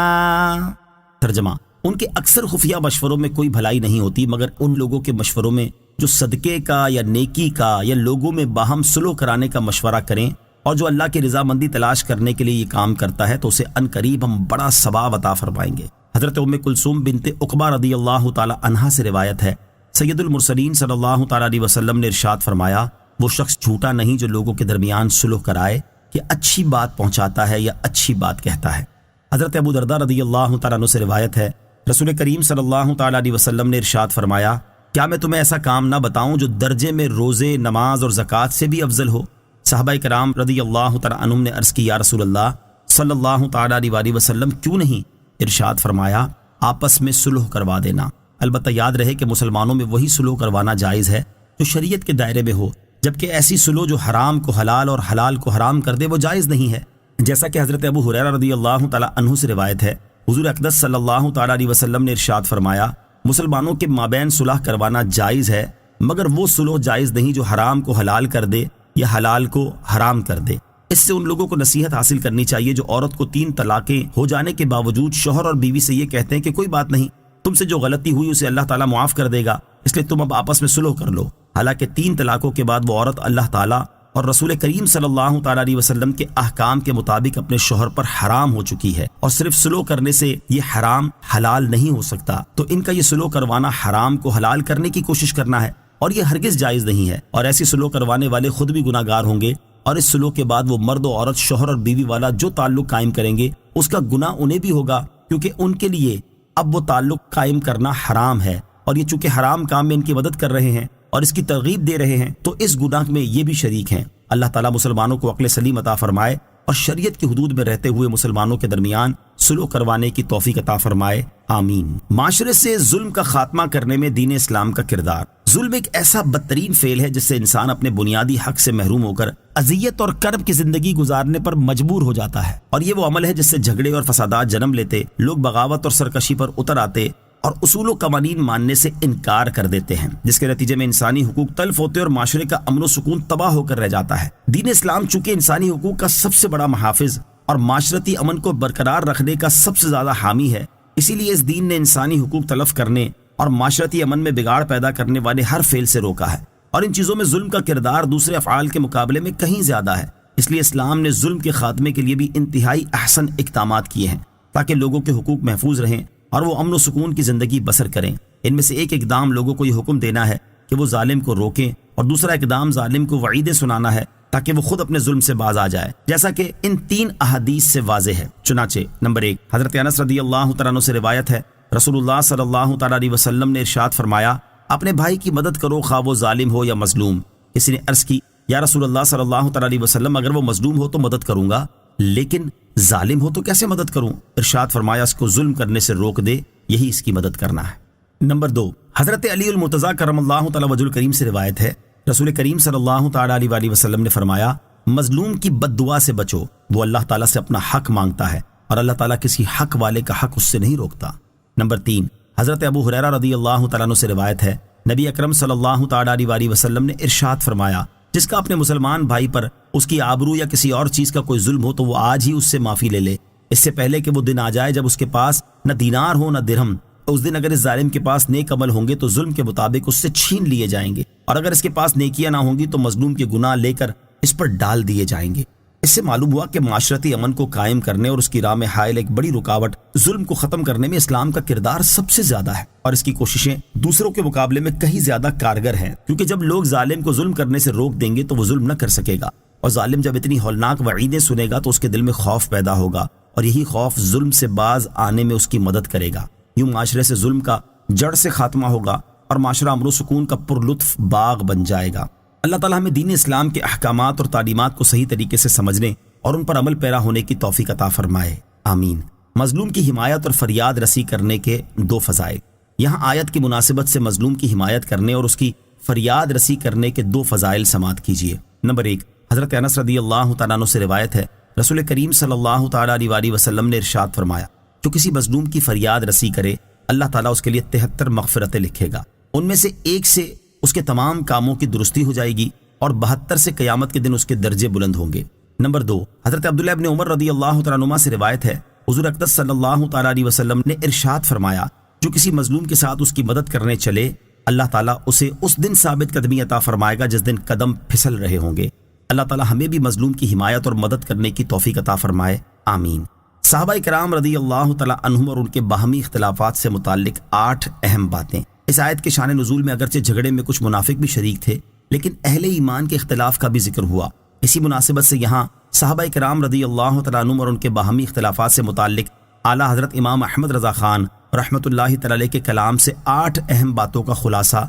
ترجمہ: ان کے اکثر خفیہ مشوروں میں کوئی بھلائی نہیں ہوتی مگر ان لوگوں کے مشوروں میں جو صدقے کا یا نیکی کا یا لوگوں میں باہم صلح کرانے کا مشورہ کریں، اور جو اللہ کی رضامندی تلاش کرنے کے لیے یہ کام کرتا ہے تو اسے عنقریب ہم بڑا ثواب عطا فرمائیں گے۔ حضرت ام کلثوم بنت عقبہ رضی اللہ تعالی عنہا سے روایت ہے، سید المرسلین صلی اللہ تعالی علیہ وسلم نے ارشاد فرمایا، وہ شخص جھوٹا نہیں جو لوگوں کے درمیان صلح کرائے کہ اچھی بات پہنچاتا ہے یا اچھی بات کہتا ہے۔ حضرت ابو درداء رضی اللہ تعالیٰ عنہ سے روایت ہے، رسول کریم صلی اللہ تعالی علیہ وسلم نے ارشاد فرمایا، کیا میں تمہیں ایسا کام نہ بتاؤں جو درجے میں روزے، نماز اور زکوٰۃ سے بھی افضل ہو؟ صحابہ کرام رضی اللہ تعالی عنہم نے عرض کی، یا رسول اللہ صلی اللہ تعالی علیہ وسلم کیوں نہیں؟ ارشاد فرمایا، آپس میں صلح کروا دینا۔ البتہ یاد رہے کہ مسلمانوں میں وہی صلح کروانا جائز ہے جو شریعت کے دائرے میں ہو، جبکہ ایسی صلح جو حرام کو حلال اور حلال کو حرام کر دے وہ جائز نہیں ہے، جیسا کہ حضرت ابو ہریرہ رضی اللہ تعالی عنہ سے روایت ہے، حضور اقدس صلی اللہ تعالی علیہ وسلم نے ارشاد فرمایا، مسلمانوں کے مابین صلح کروانا جائز ہے مگر وہ صلح جائز نہیں جو حرام کو حلال کر دے یا حلال کو حرام کر دے۔ اس سے ان لوگوں کو نصیحت حاصل کرنی چاہیے جو عورت کو 3 طلاقیں ہو جانے کے باوجود شوہر اور بیوی سے یہ کہتے ہیں کہ کوئی بات نہیں، تم سے جو غلطی ہوئی اسے اللہ تعالیٰ معاف کر دے گا، اس لیے تم اب آپس میں صلح کر لو۔ حالانکہ 3 طلاقوں کے بعد وہ عورت اللہ تعالیٰ اور رسول کریم صلی اللہ تعالیٰ علیہ وسلم کے احکام کے مطابق اپنے شوہر پر حرام ہو چکی ہے، اور صرف صلح کرنے سے یہ حرام حلال نہیں ہو سکتا۔ تو ان کا یہ صلح کروانا حرام کو حلال کرنے کی کوشش کرنا ہے، اور یہ ہرگز جائز نہیں ہے، اور ایسی صلح کروانے والے خود بھی گناہ گار ہوں گے، اور اس صلح کے بعد وہ مرد و عورت شوہر اور بیوی والا جو تعلق قائم کریں گے اس کا گناہ انہیں بھی ہوگا، کیونکہ ان کے لیے اب وہ تعلق قائم کرنا حرام ہے، اور یہ چونکہ حرام کام میں ان کی مدد کر رہے ہیں اور اس کی ترغیب دے رہے ہیں تو اس گناہ میں یہ بھی شریک ہیں۔ اللہ تعالیٰ مسلمانوں کو عقل سلیم عطا فرمائے اور شریعت کی حدود میں رہتے ہوئے مسلمانوں کے درمیان صلح کروانے کی توفیق عطا فرمائے، آمین۔ معاشرے سے ظلم کا خاتمہ کرنے میں دین اسلام کا کردار۔ ظلم ایک ایسا بدترین فعل ہے جس سے انسان اپنے بنیادی حق سے محروم ہو کر اذیت اور کرب کی زندگی گزارنے پر مجبور ہو جاتا ہے، اور یہ وہ عمل ہے جس سے جھگڑے اور فسادات جنم لیتے، لوگ بغاوت اور سرکشی پر اتر آتے اور اصول و قوانین ماننے سے انکار کر دیتے ہیں، جس کے نتیجے میں انسانی حقوق تلف ہوتے اور معاشرے کا امن و سکون تباہ ہو کر رہ جاتا ہے۔ دین اسلام چونکہ انسانی حقوق کا سب سے بڑا محافظ اور معاشرتی امن کو برقرار رکھنے کا سب سے زیادہ حامی ہے، اسی لیے اس دین نے انسانی حقوق تلف کرنے اور معاشرتی امن میں بگاڑ پیدا کرنے والے ہر فعل سے روکا ہے، اور ان چیزوں میں ظلم کا کردار دوسرے افعال کے مقابلے میں کہیں زیادہ ہے۔ اس لیے اسلام نے ظلم کے خاتمے کے لیے بھی انتہائی احسن اقدامات کیے ہیں تاکہ لوگوں کے حقوق محفوظ رہیں اور وہ امن و سکون کی زندگی بسر کریں۔ ان میں سے ایک اقدام لوگوں کو یہ حکم دینا ہے کہ وہ ظالم کو روکیں، اور دوسرا اقدام ظالم کو وعیدیں سنانا ہے تاکہ وہ خود اپنے ظلم سے باز آ جائے، جیسا کہ ان 3 احادیث سے واضح ہے۔ چنانچہ نمبر 1، حضرت انس رضی اللہ تعالیٰ عنہ سے روایت ہے، رسول اللہ صلی اللہ تعالیٰ علیہ وسلم نے ارشاد فرمایا، اپنے بھائی کی مدد کرو خواہ وہ ظالم ہو یا مظلوم۔ کسی نے عرض کی، یا رسول اللہ صلی اللہ تعالیٰ علیہ وسلم اگر وہ مظلوم ہو تو مدد کروں گا، لیکن ظالم ہو تو کیسے مدد کروں؟ ارشاد فرمایا، اس کو ظلم کرنے سے روک دے، یہی اس کی مدد کرنا ہے۔ نمبر 2، حضرت علی المرتضیٰ کرم اللہ تعالیٰ وجہ الکریم سے روایت ہے، رسول کریم صلی اللہ تعالیٰ علیہ وسلم نے فرمایا، مظلوم کی بد دعا سے بچو، وہ اللہ تعالیٰ سے اپنا حق مانگتا ہے اور اللہ تعالیٰ کسی حق والے کا حق اس سے نہیں روکتا۔ نمبر 3، حضرت ابو ہریرہ رضی اللہ تعالیٰ عنہ سے روایت ہے، نبی اکرم صلی اللہ تعالیٰ علیہ وسلم نے ارشاد فرمایا، جس کا اپنے مسلمان بھائی پر اس کی آبرو یا کسی اور چیز کا کوئی ظلم ہو تو وہ آج ہی اس سے معافی لے لے، اس سے پہلے کہ وہ دن آ جائے جب اس کے پاس نہ دینار ہو نہ درہم۔ اس دن اگر اس ظالم کے پاس نیک عمل ہوں گے تو ظلم کے مطابق اس سے چھین لیے جائیں گے، اور اگر اس کے پاس نیکیاں نہ ہوں گی تو مظلوم کے گناہ لے کر اس پر ڈال دیے جائیں گے۔ اس سے معلوم ہوا کہ معاشرتی امن کو قائم کرنے اور اس کی راہ میں حائل ایک بڑی رکاوٹ ظلم کو ختم کرنے میں اسلام کا کردار سب سے زیادہ ہے، اور اس کی کوششیں دوسروں کے مقابلے میں کہیں زیادہ کارگر ہیں، کیونکہ جب لوگ ظالم کو ظلم کرنے سے روک دیں گے تو وہ ظلم نہ کر سکے گا، اور ظالم جب اتنی ہولناک وعیدیں سنے گا تو اس کے دل میں خوف پیدا ہوگا، اور یہی خوف ظلم سے باز آنے میں اس کی مدد کرے گا۔ یوں معاشرے سے ظلم کا جڑ سے خاتمہ ہوگا اور معاشرہ امن و سکون کا پرلطف باغ بن جائے گا۔ اللہ تعالیٰ ہمیں دین اسلام کے احکامات اور تعلیمات کو صحیح طریقے سے سمجھنے اور ان پر عمل پیرا ہونے کی توفیق عطا فرمائے، آمین۔ مظلوم کی حمایت اور فریاد رسی کرنے کے دو فضائل۔ یہاں آیت کی مناسبت سے مظلوم کی حمایت کرنے اور اس کی فریاد رسی کرنے کے دو فضائل سماعت کیجیے۔ نمبر 1، حضرت انس رضی اللہ تعالیٰ عنہ سے روایت ہے، رسول کریم صلی اللہ تعالیٰ علیہ وآلہ وسلم نے ارشاد فرمایا، جو کسی مظلوم کی فریاد رسی کرے اللہ تعالیٰ اس کے لیے 73 مغفرتیں لکھے گا، ان میں سے ایک سے اس کے تمام کاموں کی درستی ہو جائے گی اور 72 سے قیامت کے دن اس کے درجے بلند ہوں گے۔ نمبر 2، حضرت عبداللہ ابن عمر رضی اللہ تعالیٰ عنہما سے روایت ہے، حضور اقدس صلی اللہ تعالیٰ علیہ وسلم نے ارشاد فرمایا، جو کسی مظلوم کے ساتھ اس کی مدد کرنے چلے اللہ تعالیٰ اسے اس دن ثابت قدمی عطا فرمائے گا جس دن قدم پھسل رہے ہوں گے۔ اللہ تعالیٰ ہمیں بھی مظلوم کی حمایت اور مدد کرنے کی توفیق عطا فرمائے، آمین۔ صحابہ کرام رضی اللہ تعالیٰ عنہم اور ان کے باہمی اختلافات سے متعلق 8 اہم باتیں۔ اس آیت کے شان نزول میں اگرچہ جھگڑے میں کچھ منافق بھی شریک تھے، لیکن اہل ایمان کے اختلاف کا بھی ذکر ہوا۔ اسی مناسبت سے یہاں صحابہ کرام رضی اللہ تعالیٰ عنہم اور ان کے باہمی اختلافات سے متعلق اعلیٰ حضرت امام احمد رضا خان رحمۃ اللہ تعالی علیہ کے کلام سے 8 اہم باتوں کا خلاصہ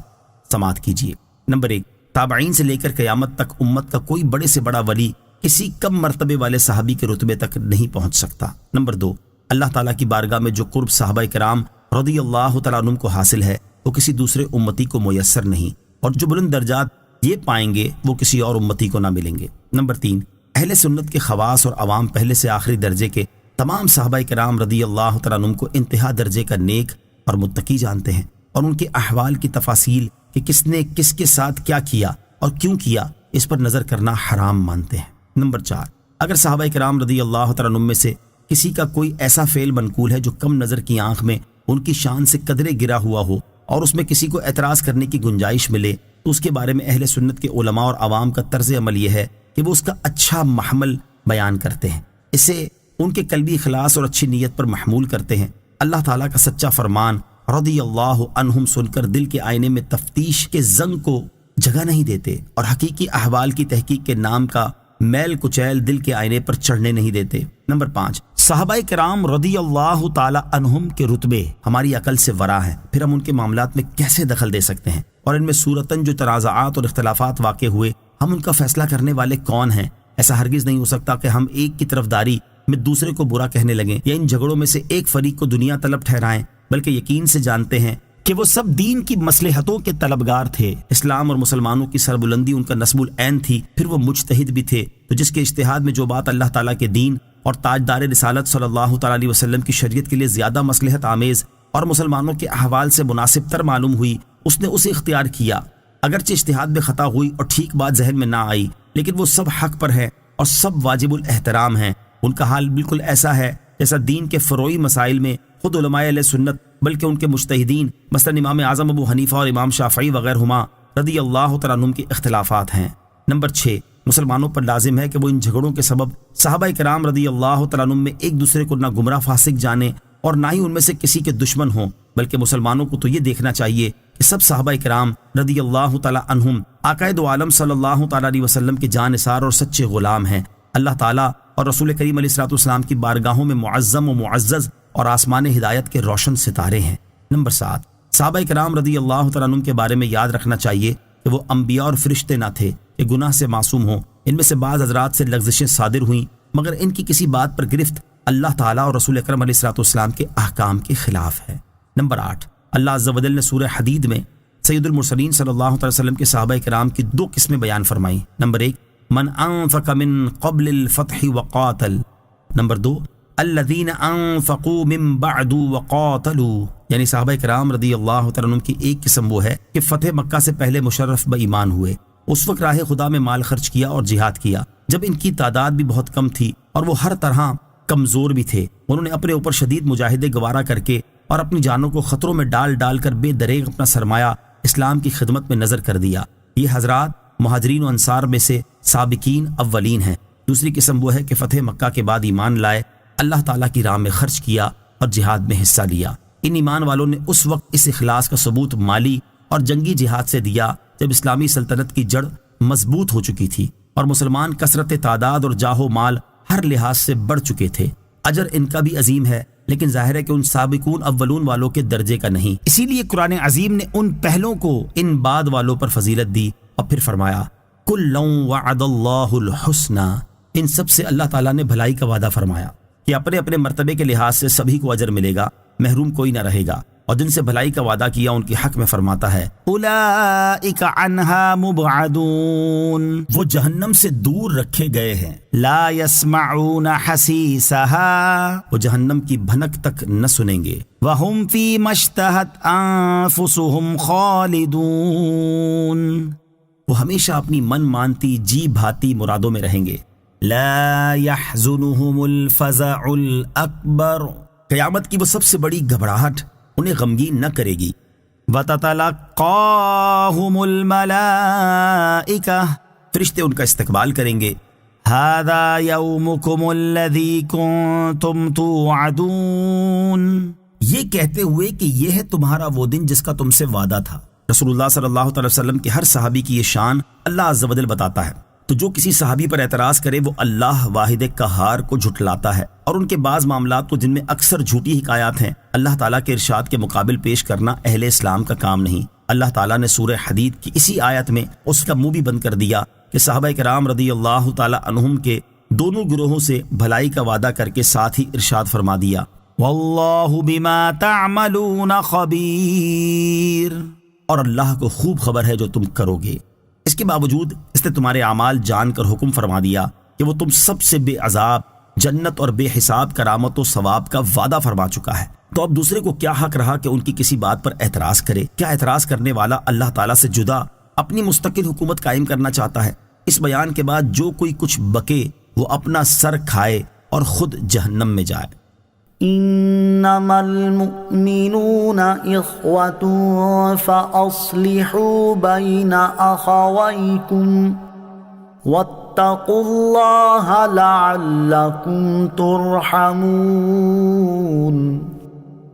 سماعت کیجیے۔ نمبر 1، تابعین سے لے کر قیامت تک امت کا کوئی بڑے سے بڑا ولی کسی کم مرتبے والے صحابی کے رتبے تک نہیں پہنچ سکتا۔ نمبر 2، اللہ تعالیٰ کی بارگاہ میں جو قرب صحابہ کرام رضی اللہ تعالیٰ عنہم کو حاصل ہے وہ کسی دوسرے امتی کو میسر نہیں، اور جو بلند درجات یہ پائیں گے وہ کسی اور امتی کو نہ ملیں گے۔ نمبر 3، اہل سنت کے خواص اور عوام پہلے سے آخری درجے کے تمام صحابہ کرام رضی اللہ تعالیٰ عنہم کو انتہا درجے کا نیک اور متقی جانتے ہیں، اور ان کے احوال کی تفاصیل کہ کس نے کس کے ساتھ کیا کیا اور کیوں کیا اس پر نظر کرنا حرام مانتے ہیں۔ نمبر 4، اگر صحابہ کرام رضی اللہ تعالیٰ عنہم میں سے کسی کا کوئی ایسا فعل منقول ہے جو کم نظر کی آنکھ میں ان کی شان سے قدرے گرا ہوا ہو اور اس میں کسی کو اعتراض کرنے کی گنجائش ملے تو اس کے بارے میں اہل سنت کے علماء اور عوام کا طرز عمل یہ ہے کہ وہ اس کا اچھا محمل بیان کرتے ہیں، اسے ان کے قلبی اخلاص اور اچھی نیت پر محمول کرتے ہیں۔ اللہ تعالیٰ کا سچا فرمان رضی اللہ عنہم سن کر دل کے آئینے میں تفتیش کے زنگ کو جگہ نہیں دیتے اور حقیقی احوال کی تحقیق کے نام کا میل کچیل دل کے آئینے پر چڑھنے نہیں دیتے۔ نمبر 5، صحابہ کرام رضی اللہ تعالی عنہم کے رتبے ہماری عقل سے ورا ہیں، پھر ہم ان کے معاملات میں کیسے دخل دے سکتے ہیں؟ اور ان میں صورتاً جو تنازعات اور اختلافات واقع ہوئے ہم ان کا فیصلہ کرنے والے کون ہیں؟ ایسا ہرگز نہیں ہو سکتا کہ ہم ایک کی طرفداری میں دوسرے کو برا کہنے لگیں یا ان جھگڑوں میں سے ایک فریق کو دنیا طلب ٹھہرائیں، بلکہ یقین سے جانتے ہیں کہ وہ سب دین کی مصلحتوں کے طلبگار تھے۔ اسلام اور مسلمانوں کی سربلندی ان کا نصب العین تھی، پھر وہ مجتہد بھی تھے، تو جس کے اجتہاد میں جو بات اللہ تعالیٰ کے دین اور تاجدار رسالت صلی اللہ تعالیٰ علیہ وسلم کی شریعت کے لیے زیادہ مصلحت آمیز اور مسلمانوں کے احوال سے مناسب تر معلوم ہوئی اس نے اسے اختیار کیا۔ اگرچہ اجتہاد میں خطا ہوئی اور ٹھیک بات ذہن میں نہ آئی، لیکن وہ سب حق پر ہیں اور سب واجب الاحترام ہیں۔ ان کا حال بالکل ایسا ہے جیسا دین کے فروعی مسائل میں خود علماء اہل سنت بلکہ ان کے مجتہدین مثلا امام اعظم ابو حنیفہ اور امام شافعی وغیرہما رضی اللہ تعالیٰ عنہم کے اختلافات ہیں۔ نمبر 6، مسلمانوں پر لازم ہے کہ وہ ان جھگڑوں کے سبب صحابہ کرام رضی اللہ تعالیٰ عنہم میں ایک دوسرے کو نہ گمراہ فاسق جانیں اور نہ ہی ان میں سے کسی کے دشمن ہوں، بلکہ مسلمانوں کو تو یہ دیکھنا چاہیے کہ سب صحابہ کرام رضی اللہ تعالیٰ عنہم آقائے دو عالم صلی اللہ تعالیٰ علیہ وسلم کے جان نثار اور سچے غلام ہیں۔ اللہ تعالیٰ اور رسول کریم علیہ الصلوۃ والسلام کی بارگاہوں میں معظم و معزز اور آسمان ہدایت کے روشن ستارے ہیں۔ نمبر 7، صحابہ کرام رضی اللہ تعالیٰ عنہم کے بارے میں یاد رکھنا چاہیے کہ وہ انبیاء اور فرشتے نہ تھے کہ گناہ سے معصوم ہوں۔ ان میں سے بعض حضرات سے لغزشیں صادر ہوئیں، مگر ان کی کسی بات پر گرفت اللہ تعالیٰ اور رسول اکرم علیہ الصلوۃ والسلام کے احکام کے خلاف ہے۔ نمبر 8، اللہ عز و جل نے سورہ حدید میں سید المرسلین صلی اللہ علیہ وسلم کے صحابہ کرام کی 2 قسمیں بیان فرمائیں۔ نمبر 1، من انفق من قبل الفتح وقاتل۔ نمبر 2، الذین انفقوا من بعد وقاتلوا، یعنی صحابہ کرام رضی اللہ تعالیٰ عنہم کی ایک قسم وہ ہے کہ فتح مکہ سے پہلے مشرف بہ ایمان ہوئے، اس وقت راہ خدا میں مال خرچ کیا اور جہاد کیا جب ان کی تعداد بھی بہت کم تھی اور وہ ہر طرح کمزور بھی تھے۔ انہوں نے اپنے اوپر شدید مجاہدے گوارا کر کے اور اپنی جانوں کو خطروں میں ڈال ڈال کر بے دریغ اپنا سرمایہ اسلام کی خدمت میں نظر کر دیا۔ یہ حضرات مہاجرین و انصار میں سے سابقین اولین ہیں۔ دوسری قسم وہ ہے کہ فتح مکہ کے بعد ایمان لائے، اللہ تعالیٰ کی راہ میں خرچ کیا اور جہاد میں حصہ لیا۔ ان ایمان والوں نے اس وقت اس اخلاص کا ثبوت مالی اور جنگی جہاد سے دیا جب اسلامی سلطنت کی جڑ مضبوط ہو چکی تھی اور مسلمان کثرت تعداد اور جاہ و مال ہر لحاظ سے بڑھ چکے تھے۔ اجر ان کا بھی عظیم ہے، لیکن ظاہر ہے کہ ان سابقون اولون والوں کے درجے کا نہیں۔ اسی لیے قرآن عظیم نے ان پہلوں کو ان بعد والوں پر فضیلت دی اور پھر فرمایا کلا وعد اللہ الحسنى، ان سب سے اللہ تعالیٰ نے بھلائی کا وعدہ فرمایا کہ اپنے اپنے مرتبے کے لحاظ سے سبھی کو اجر ملے گا، محروم کوئی نہ رہے گا، اور جن سے بھلائی کا وعدہ کیا ان کے حق میں فرماتا ہے اولئک عنہا مبعدون، وہ جہنم سے دور رکھے گئے ہیں، لا یسمعون حسیسہا، وہ جہنم کی بھنک تک نہ سنیں گے، وہم فی ما اشتہت انفسہم خالدون، وہ ہمیشہ اپنی من مانتی جی بھاتی مرادوں میں رہیں گے، لا يحزنهم الفزع الاکبر، قیامت کی وہ سب سے بڑی گھبراہٹ انہیں غمگین نہ کرے گی، وَتَتَلَقَّاهُمُ الْمَلَائِكَةُ، فرشتے ان کا استقبال کریں گے، هَذَا يَوْمُكُمُ الَّذِي كُنتُمْ تُوعَدُونَ، یہ کہتے ہوئے کہ یہ ہے تمہارا وہ دن جس کا تم سے وعدہ تھا۔ رسول اللہ صلی اللہ علیہ وسلم کے ہر صحابی کی یہ شان اللہ عز و جل بتاتا ہے، تو جو کسی صحابی پر اعتراض کرے وہ اللہ واحد قہار کو جھٹلاتا ہے، اور ان کے بعض معاملات کو جن میں اکثر جھوٹی حکایات ہیں اللہ تعالیٰ کے ارشاد کے مقابل پیش کرنا اہل اسلام کا کام نہیں۔ اللہ تعالیٰ نے سورہ حدید کی اسی آیت میں اس کا منہ بھی بند کر دیا کہ صحابہ کرام رضی اللہ تعالیٰ عنہم کے دونوں گروہوں سے بھلائی کا وعدہ کر کے ساتھ ہی ارشاد فرما دیا واللہ بما تعملون خبیر، اور اللہ کو خوب خبر ہے جو تم کرو گے۔ اس کے باوجود اس نے تمہارے اعمال جان کر حکم فرما دیا کہ وہ تم سب سے بے عذاب جنت اور بے حساب کرامت و ثواب کا وعدہ فرما چکا ہے، تو اب دوسرے کو کیا حق رہا کہ ان کی کسی بات پر اعتراض کرے؟ کیا اعتراض کرنے والا اللہ تعالیٰ سے جدا اپنی مستقل حکومت قائم کرنا چاہتا ہے؟ اس بیان کے بعد جو کوئی کچھ بکے وہ اپنا سر کھائے اور خود جہنم میں جائے۔ انما المؤمنون اخوة فاصلحوا بين اخويكم واتقوا الله لعلكم ترحمون۔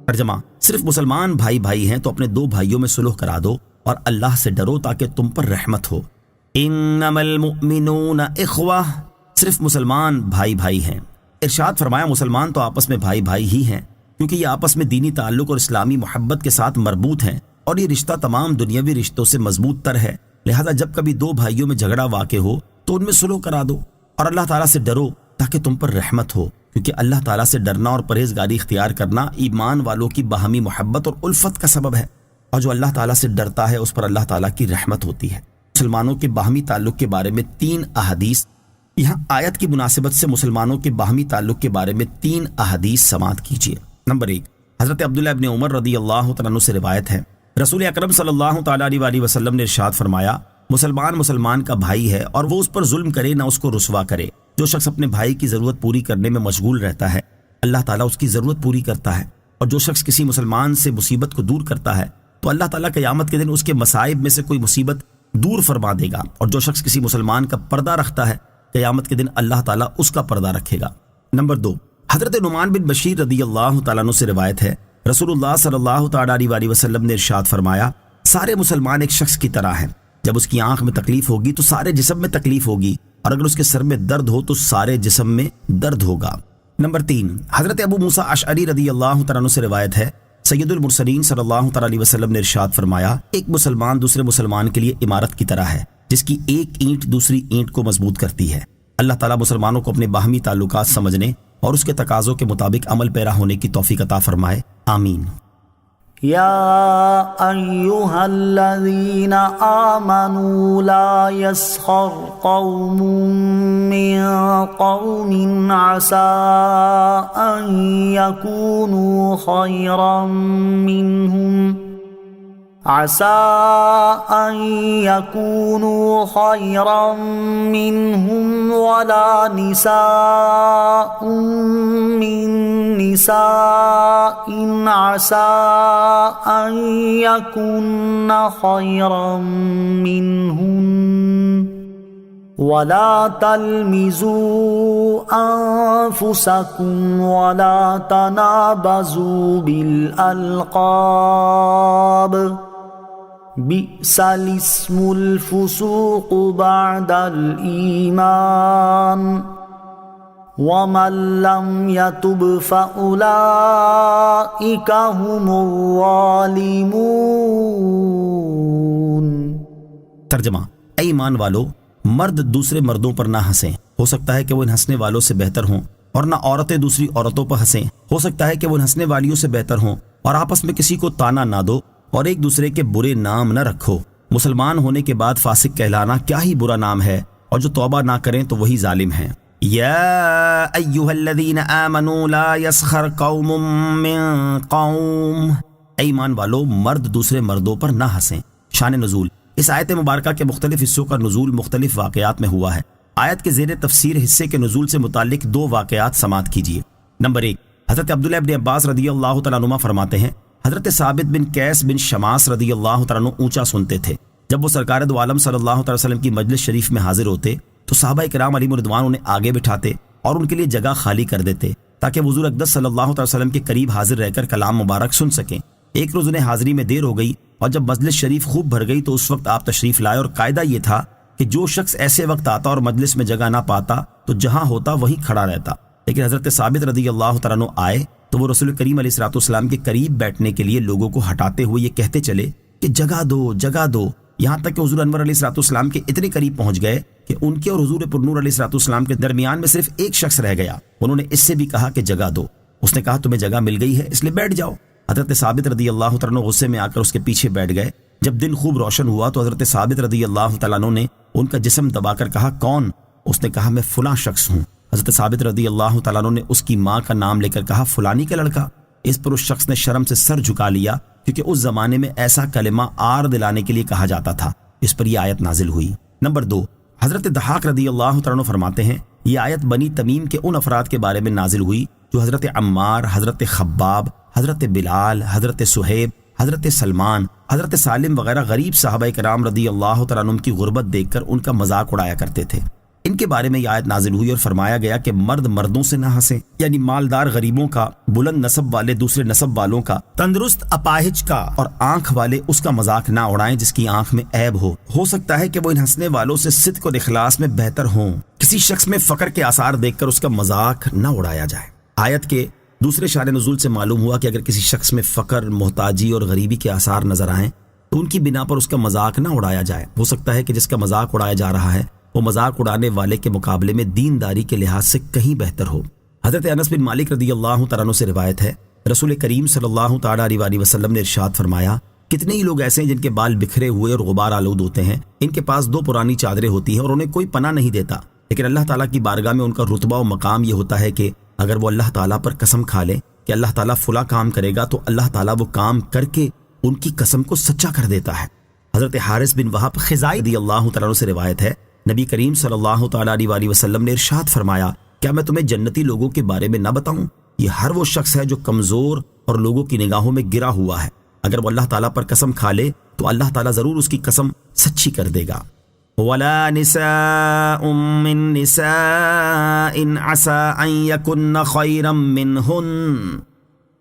ترجمہ، صرف مسلمان بھائی بھائی ہیں تو اپنے دو بھائیوں میں صلح کرا دو اور اللہ سے ڈرو تاکہ تم پر رحمت ہو۔ انما المؤمنون اخوہ، صرف مسلمان بھائی بھائی ہیں۔ ارشاد فرمایا مسلمان تو آپس میں بھائی بھائی ہی ہیں، کیونکہ یہ آپس میں دینی تعلق اور اسلامی محبت کے ساتھ مربوط ہیں، اور یہ رشتہ تمام دنیاوی رشتوں سے مضبوط تر ہے، لہذا جب کبھی دو بھائیوں میں جھگڑا واقع ہو تو ان میں صلح کرا دو اور اللہ تعالیٰ سے ڈرو تاکہ تم پر رحمت ہو، کیونکہ اللہ تعالیٰ سے ڈرنا اور پرہیزگاری اختیار کرنا ایمان والوں کی باہمی محبت اور الفت کا سبب ہے، اور جو اللہ تعالیٰ سے ڈرتا ہے اس پر اللہ تعالیٰ کی رحمت ہوتی ہے۔ مسلمانوں کے باہمی تعلق کے بارے میں 3 احادیث، یہاں آیت کی مناسبت سے مسلمانوں کے باہمی تعلق کے بارے میں 3 احادیث سماعت کیجیے۔ نمبر 1، حضرت عبداللہ ابن عمر رضی اللہ تعالیٰ عنہ سے روایت ہے، رسول اکرم صلی اللہ تعالیٰ علیہ وسلم نے ارشاد فرمایا مسلمان مسلمان کا بھائی ہے اور وہ اس پر ظلم کرے نہ اس کو رسوا کرے۔ جو شخص اپنے بھائی کی ضرورت پوری کرنے میں مشغول رہتا ہے اللہ تعالیٰ اس کی ضرورت پوری کرتا ہے، اور جو شخص کسی مسلمان سے مصیبت کو دور کرتا ہے تو اللہ تعالیٰ قیامت کے دن اس کے مصائب میں سے کوئی مصیبت دور فرما دے گا، اور جو شخص کسی مسلمان کا پردہ رکھتا ہے قیامت کے دن اللہ تعالیٰ اس کا پردہ رکھے گا۔ نمبر 2، حضرت نعمان بن بشیر رضی اللہ تعالیٰ عنہ سے روایت ہے، رسول اللہ صلی اللہ تعالیٰ علیہ وسلم نے ارشاد فرمایا سارے مسلمان ایک شخص کی طرح ہیں، جب اس کی آنکھ میں تکلیف ہوگی تو سارے جسم میں تکلیف ہوگی، اور اگر اس کے سر میں درد ہو تو سارے جسم میں درد ہوگا۔ نمبر 3، حضرت ابو موسیٰ اشعری رضی اللہ تعالیٰ عنہ سے روایت ہے، سید المرسلین صلی اللہ تعالیٰ علیہ وسلم نے ارشاد فرمایا ایک مسلمان دوسرے مسلمان کے لیے عمارت کی طرح ہے جس کی ایک اینٹ دوسری اینٹ کو مضبوط کرتی ہے۔ اللہ تعالیٰ مسلمانوں کو اپنے باہمی تعلقات سمجھنے اور اس کے تقاضوں کے مطابق عمل پیرا ہونے کی توفیق عطا فرمائے، آمین۔ يا أيها الذين آمنوا لا يسخر قوم من قوم عسى أن يكونوا خيرا منهم ولا نساء من نساء عسى أن يكن خيرا منهن ولا تلمزوا أنفسكم ولا تنابزوا بالألقاب بئس الاسم الفسوق بعد الإيمان ومن لم يتب فأولئك هم الظالمون۔ ترجمہ، اے ایمان والو، مرد دوسرے مردوں پر نہ ہنسیں، ہو سکتا ہے کہ وہ ان ہنسنے والوں سے بہتر ہوں، اور نہ عورتیں دوسری عورتوں پر ہنسیں، ہو سکتا ہے کہ وہ ان ہنسنے والیوں سے بہتر ہوں، اور آپس میں کسی کو تانا نہ دو اور ایک دوسرے کے برے نام نہ رکھو۔ مسلمان ہونے کے بعد فاسق کہلانا کیا ہی برا نام ہے، اور جو توبہ نہ کریں تو وہی ظالم ہیں۔ یا ایھا الذین آمنوا لا یسخر قوم من قوم، اے ایمان والو مرد دوسرے مردوں پر نہ ہنسیں۔ شان نزول، اس آیت مبارکہ کے مختلف حصوں کا نزول مختلف واقعات میں ہوا ہے۔ آیت کے زیر تفسیر حصے کے نزول سے متعلق دو واقعات سماعت کیجیے۔ نمبر 1، حضرت عبداللہ ابن عباس رضی اللہ تعالیٰ عنہما فرماتے ہیں، حضرت ثابت بن قیس بن شماس رضی اللہ تعالیٰ عنہ اونچا سنتے تھے، جب وہ سرکار دو عالم صلی اللہ تعالی وسلم کی مجلس شریف میں حاضر ہوتے تو صحابہ کرام علیہم رضوان انہیں آگے بٹھاتے اور ان کے لیے جگہ خالی کر دیتے تاکہ حضور اقدس صلی اللہ تعالی وسلم کے قریب حاضر رہ کر کلام مبارک سن سکیں۔ ایک روز انہیں حاضری میں دیر ہو گئی اور جب مجلس شریف خوب بھر گئی تو اس وقت آپ تشریف لائے، اور قاعدہ یہ تھا کہ جو شخص ایسے وقت آتا اور مجلس میں جگہ نہ پاتا تو جہاں ہوتا وہیں کھڑا رہتا، لیکن حضرت ثابت رضی اللہ تعالیٰ عنہ آئے تو وہ رسول کریم علیہ الصلوۃ والسلام کے قریب بیٹھنے کے لیے لوگوں کو ہٹاتے ہوئے یہ کہتے چلے کہ جگہ دو جگہ دو، یہاں تک کہ حضور انور علیہ الصلوۃ والسلام کے اتنے قریب پہنچ گئے کہ ان کے اور حضور پرنور علیہ الصلوۃ والسلام کے درمیان میں صرف ایک شخص رہ گیا۔ انہوں نے اس سے بھی کہا کہ جگہ دو، اس نے کہا تمہیں جگہ مل گئی ہے اس لیے بیٹھ جاؤ۔ حضرت ثابت رضی اللہ تعالیٰ عنہ غصے میں آ کر اس کے پیچھے بیٹھ گئے۔ جب دن خوب روشن ہوا تو حضرت ثابت رضی اللہ تعالیٰ عنہ نے ان کا جسم دبا کر کہا کون؟ اس نے کہا میں فلاں شخص ہوں۔ حضرت ثابت رضی اللہ تعالیٰ عنہ نے اس کی ماں کا نام لے کر کہا فلانی کا لڑکا۔ اس پر اس شخص نے شرم سے سر جھکا لیا، کیونکہ اس زمانے میں ایسا کلمہ آر دلانے کے لیے کہا جاتا تھا۔ اس پر یہ آیت نازل ہوئی۔ نمبر 2، حضرت ضحاک رضی اللہ تعالیٰ عنہ فرماتے ہیں یہ آیت بنی تمیم کے ان افراد کے بارے میں نازل ہوئی جو حضرت عمار، حضرت خباب، حضرت بلال، حضرت صہیب، حضرت سلمان، حضرت سالم وغیرہ غریب صحابہ کرام رضی اللہ تعالیٰ عنہ کی غربت دیکھ کر ان کا مذاق اڑایا کرتے تھے۔ ان کے بارے میں یہ آیت نازل ہوئی اور فرمایا گیا کہ مرد مردوں سے نہ ہنسیں، یعنی مالدار غریبوں کا، بلند نسب والے دوسرے نسب والوں کا، تندرست اپاہج کا، اور آنکھ والے اس کا مذاق نہ اڑائیں جس کی آنکھ میں عیب ہو سکتا ہے کہ وہ ان ہنسنے والوں سے صدق اور اخلاص میں بہتر ہوں۔ کسی شخص میں فقر کے آثار دیکھ کر اس کا مذاق نہ اڑایا جائے۔ آیت کے دوسرے شان نزول سے معلوم ہوا کہ اگر کسی شخص میں فقر، محتاجی اور غریبی کے آثار نظر آئیں تو ان کی بنا پر اس کا مذاق نہ اڑایا جائے۔ ہو سکتا ہے کہ جس کا مذاق اڑایا جا رہا ہے وہ مذاق اڑانے والے کے مقابلے میں دینداری کے لحاظ سے کہیں بہتر ہو۔ حضرت انس بن مالک رضی اللہ تعالیٰ عنہ سے روایت ہے، رسول کریم صلی اللہ تعالیٰ علیہ وسلم نے ارشاد فرمایا، کتنے ہی لوگ ایسے ہیں جن کے بال بکھرے ہوئے اور غبار آلود ہوتے ہیں، ان کے پاس 2 پرانی چادریں ہوتی ہیں اور انہیں کوئی پناہ نہیں دیتا، لیکن اللہ تعالیٰ کی بارگاہ میں ان کا رتبہ و مقام یہ ہوتا ہے کہ اگر وہ اللہ تعالیٰ پر قسم کھا لیں کہ اللہ تعالیٰ فلاں کام کرے گا تو اللہ تعالیٰ وہ کام کر کے ان کی قسم کو سچا کر دیتا ہے۔ حضرت حارث بن وہب خزائی رضی اللہ تعالیٰ عنہ سے روایت ہے، نبی کریم صلی اللہ تعالیٰ علیہ وسلم نے ارشاد فرمایا، کیا میں تمہیں جنتی لوگوں کے بارے میں نہ بتاؤں؟ یہ ہر وہ شخص ہے جو کمزور اور لوگوں کی نگاہوں میں گرا ہوا ہے، اگر وہ اللہ تعالیٰ پر قسم کھا لے تو اللہ تعالیٰ ضرور اس کی قسم سچی کر دے گا۔ وَلَا نِسَاءٌ مِّن نِسَاءٍ عَسَىٰ أَن يَكُنَّ خَيْرًا مِّنْهُنَّ،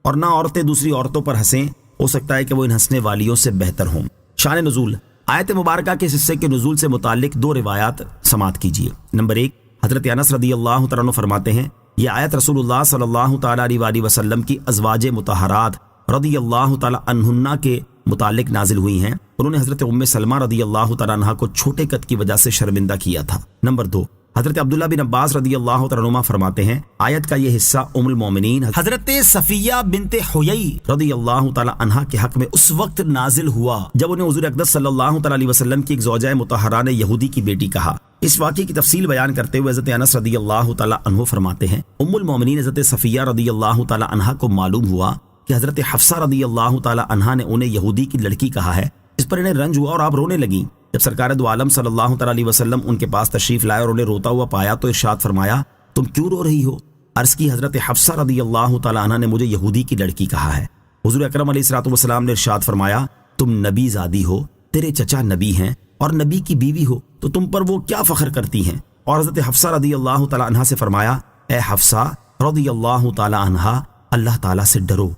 اور نہ عورتیں دوسری عورتوں پر ہنسیں، ہو سکتا ہے کہ وہ ان ہنسنے والیوں سے بہتر ہوں۔ شان نزول، آیت مبارکہ کے اس حصے کے نزول سے متعلق 2 روایات سماعت کیجیے۔ نمبر 1، حضرت انس رضی اللہ تعالیٰ عنہ فرماتے ہیں یہ آیت رسول اللہ صلی اللہ تعالیٰ علیہ وسلم کی ازواج مطہرات رضی اللہ تعالیٰ عنہن کے متعلق نازل ہوئی ہیں۔ انہوں نے حضرت ام سلمہ رضی اللہ تعالیٰ عنہ کو چھوٹے قد کی وجہ سے شرمندہ کیا تھا۔ نمبر 2، حضرت عبداللہ بن عباس رضی اللہ تعالیٰ عنہ فرماتے ہیں آیت کا یہ حصہ ام المومنین حضرت صفیہ بنت حیی رضی اللہ تعالیٰ عنہ کے حق میں اس وقت نازل ہوا جب انہیں حضور اقدس صلی اللہ تعالیٰ علیہ وسلم کی ایک زوجہ مطہرہ نے یہودی کی بیٹی کہا۔ اس واقعے کی تفصیل بیان کرتے ہوئے حضرت انس رضی اللہ تعالیٰ عنہ فرماتے ہیں ام المومنین حضرت صفیہ رضی اللہ تعالیٰ عنہ کو معلوم ہوا کہ حضرت حفصہ رضی اللہ تعالیٰ عنہ نے انہیں یہودی کی لڑکی کہا ہے۔ اس پر انہیں رنج ہوا اور آپ رونے لگیں۔ جب سرکار دو عالم صلی اللہ تعالیٰ علیہ وسلم ان کے پاس تشریف لائے اور انہیں روتا ہوا پایا تو ارشاد فرمایا تم کیوں رو رہی ہو؟ عرض کی حضرت حفصہ رضی اللہ تعالیٰ عنہ نے مجھے یہودی کی لڑکی کہا ہے۔ حضور اکرم علیہ الصلوۃ والسلام نے ارشاد فرمایا تم نبی زادی ہو، تیرے چچا نبی ہیں اور نبی کی بیوی ہو تو تم پر وہ کیا فخر کرتی ہیں؟ اور حضرت حفصہ رضی اللہ تعالیٰ عنہ سے فرمایا اے حفصہ رضی اللہ تعالیٰ عنہ اللہ تعالیٰ سے ڈرو۔